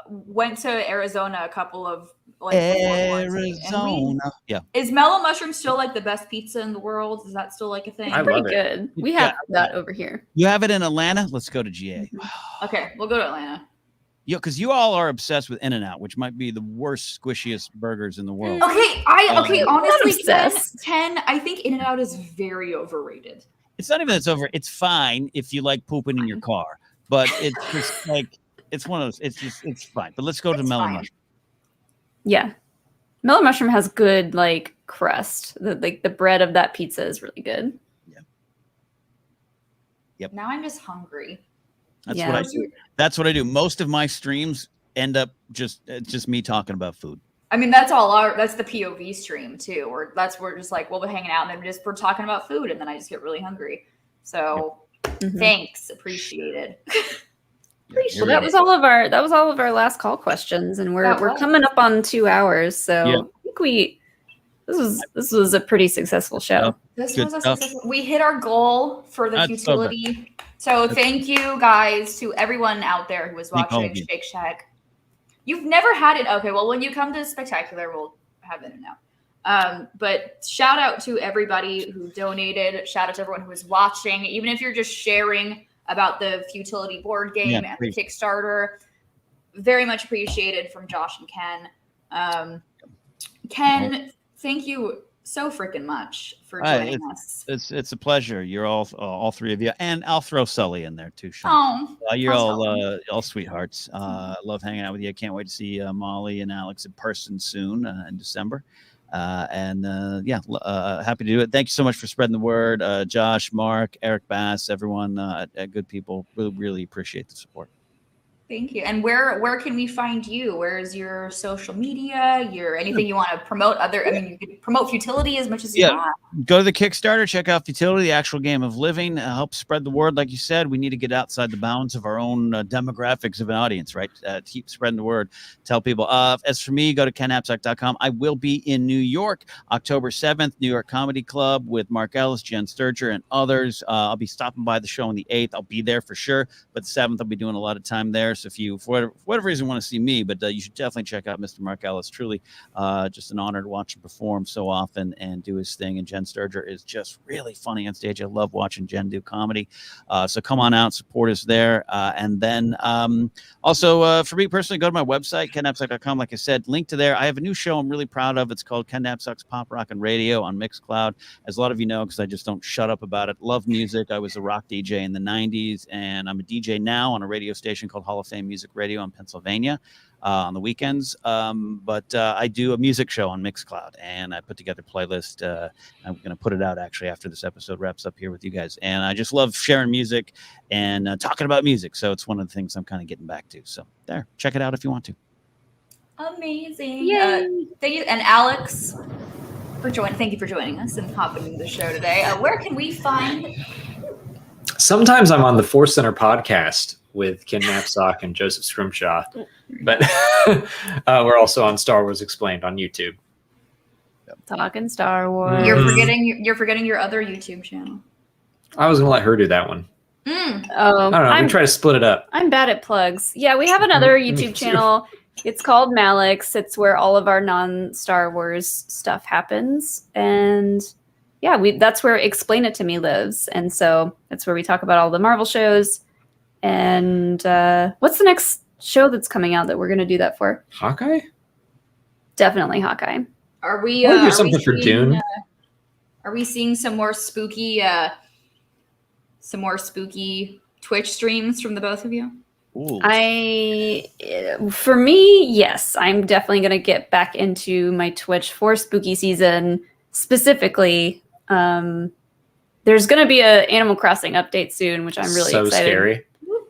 went to Arizona a couple of Arizona. Yeah. Is Mellow Mushroom still like the best pizza in the world? Is that still like a thing? I pretty love it. good. We have that over here. You have it in Atlanta? Let's go to GA. Okay, we'll go to Atlanta. Because you all are obsessed with In-N-Out, which might be the worst, squishiest burgers in the world. Okay, honestly, obsessed. Ken, I think In-N-Out is very overrated. It's not even that it's over. It's fine if you like pooping in your car, but it's just like it's one of those. It's fine. But let's go to Mellow Mushroom. Yeah. Mellow Mushroom has good like crust. The bread of that pizza is really good. Yeah. Yep. Now I'm just hungry. That's what I do. That's what I do. Most of my streams end up just me talking about food. I mean, that's the POV stream too, or we're just like, we'll be hanging out and then we're talking about food and then I just get really hungry. So thanks. Appreciated. Well, that was all of our last call questions, and we're coming up on 2 hours. So I think this was a pretty successful show. We hit our goal for the futility. So thank you guys to everyone out there who was watching Shake Shack. You've never had it. Okay, well, when you come to Spectacular, we'll have In-N-Out. But shout out to everybody who donated. Shout out to everyone who was watching. Even if you're just sharing about the futility board game and the Kickstarter, very much appreciated from Josh and Ken. Ken, thank you so freaking much for joining us. It's a pleasure. You're all three of you, and I'll throw Sully in there too. Sean. You're all sweethearts. Love hanging out with you. I can't wait to see Molly and Alex in person soon in December. Happy to do it. Thank you so much for spreading the word. Josh, Mark, Eric Bass, everyone, good people. Really appreciate the support. Thank you. And where can we find you? Where's your social media? Your anything you want to promote? You can promote Futility as much as you want. Go to the Kickstarter, check out Futility, the actual game of living. Help spread the word. Like you said, we need to get outside the bounds of our own demographics of an audience, right? Keep spreading the word. Tell people. As for me, go to kennapzok.com. I will be in New York, October 7th, New York Comedy Club with Mark Ellis, Jen Sturger, and others. I'll be stopping by the show on the 8th. I'll be there for sure. But the 7th, I'll be doing a lot of time there. So if you, for whatever reason, want to see me, but you should definitely check out Mr. Mark Ellis. Truly just an honor to watch him perform so often and do his thing. And Jen Sturger is just really funny on stage. I love watching Jen do comedy. So come on out, support us there. And then also for me personally, go to my website, kennapzok.com. Like I said, link to there. I have a new show I'm really proud of. It's called Ken Napzok's Pop Rock and Radio on Mixcloud. As a lot of you know, because I just don't shut up about it. Love music. I was a rock DJ in the 90s, and I'm a DJ now on a radio station called Hall of Fame Music Radio in Pennsylvania on the weekends. But I do a music show on Mixcloud, and I put together a playlist. I'm going to put it out actually after this episode wraps up here with you guys. And I just love sharing music and talking about music. So it's one of the things I'm kind of getting back to. So there, check it out if you want to. Amazing. Thank you. And Alex, thank you for joining us and hopping into the show today. Where can we find? Sometimes I'm on the Force Center podcast with Ken Napzok and Joseph Scrimshaw, but we're also on Star Wars Explained on YouTube. Talking Star Wars. You're forgetting your other YouTube channel. I was gonna let her do that one. Oh, I don't know. We try to split it up. I'm bad at plugs. Yeah, we have another YouTube channel. It's called Malix. It's where all of our non-Star Wars stuff happens, and yeah, that's where Explain It to Me lives, and so that's where we talk about all the Marvel shows. And what's the next show that's coming out that we're going to do that for? Hawkeye? Definitely Hawkeye. Are we? Do something for Dune? Are we seeing some more spooky Twitch streams from the both of you? Ooh. For me, yes, I'm definitely going to get back into my Twitch for spooky season. Specifically, there's going to be an Animal Crossing update soon, which I'm really excited. So scary.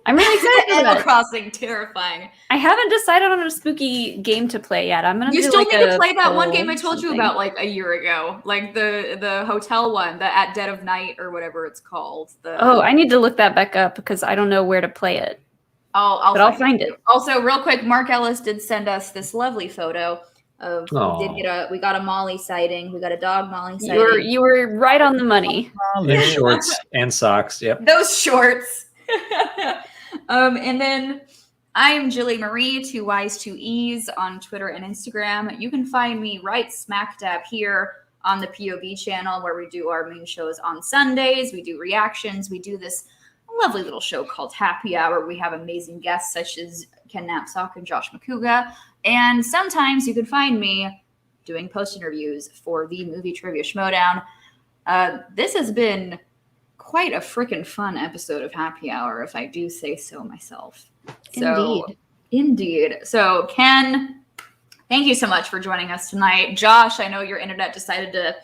I'm really excited about Animal Crossing, terrifying. I haven't decided on a spooky game to play yet. I'm gonna. You still need to play that one game I told you about like a year ago, like the hotel one, the At Dead of Night or whatever it's called. I need to look that back up because I don't know where to play it. I'll find it. Also, real quick, Mark Ellis did send us this lovely photo of we got a Molly sighting. We got a dog Molly sighting. You were right on the money. And shorts and socks. Yep. Those shorts. And then I'm Jilly Marie, 2 Y's, 2 E's on Twitter and Instagram. You can find me right smack dab here on the POV channel where we do our main shows on Sundays. We do reactions. We do this lovely little show called Happy Hour. We have amazing guests such as Ken Napzok and Josh Macuga. And sometimes you can find me doing post interviews for the Movie Trivia Schmodown. This has been quite a freaking fun episode of Happy Hour, if I do say so myself. Indeed. So, Ken, thank you so much for joining us tonight. Josh, I know your internet decided to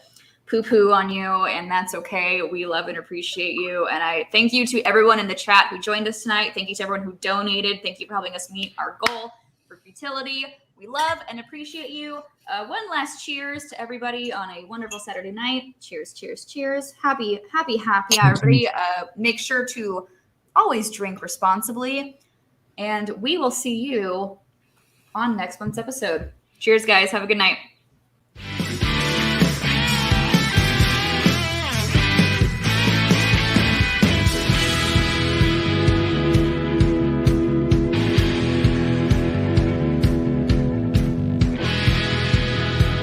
poo-poo on you, and that's okay. We love and appreciate you. And I thank you to everyone in the chat who joined us tonight. Thank you to everyone who donated. Thank you for helping us meet our goal for Futility. We love and appreciate you. One last cheers to everybody on a wonderful Saturday night. Cheers, cheers, cheers. Happy hour, everybody. Make sure to always drink responsibly. And we will see you on next month's episode. Cheers, guys. Have a good night.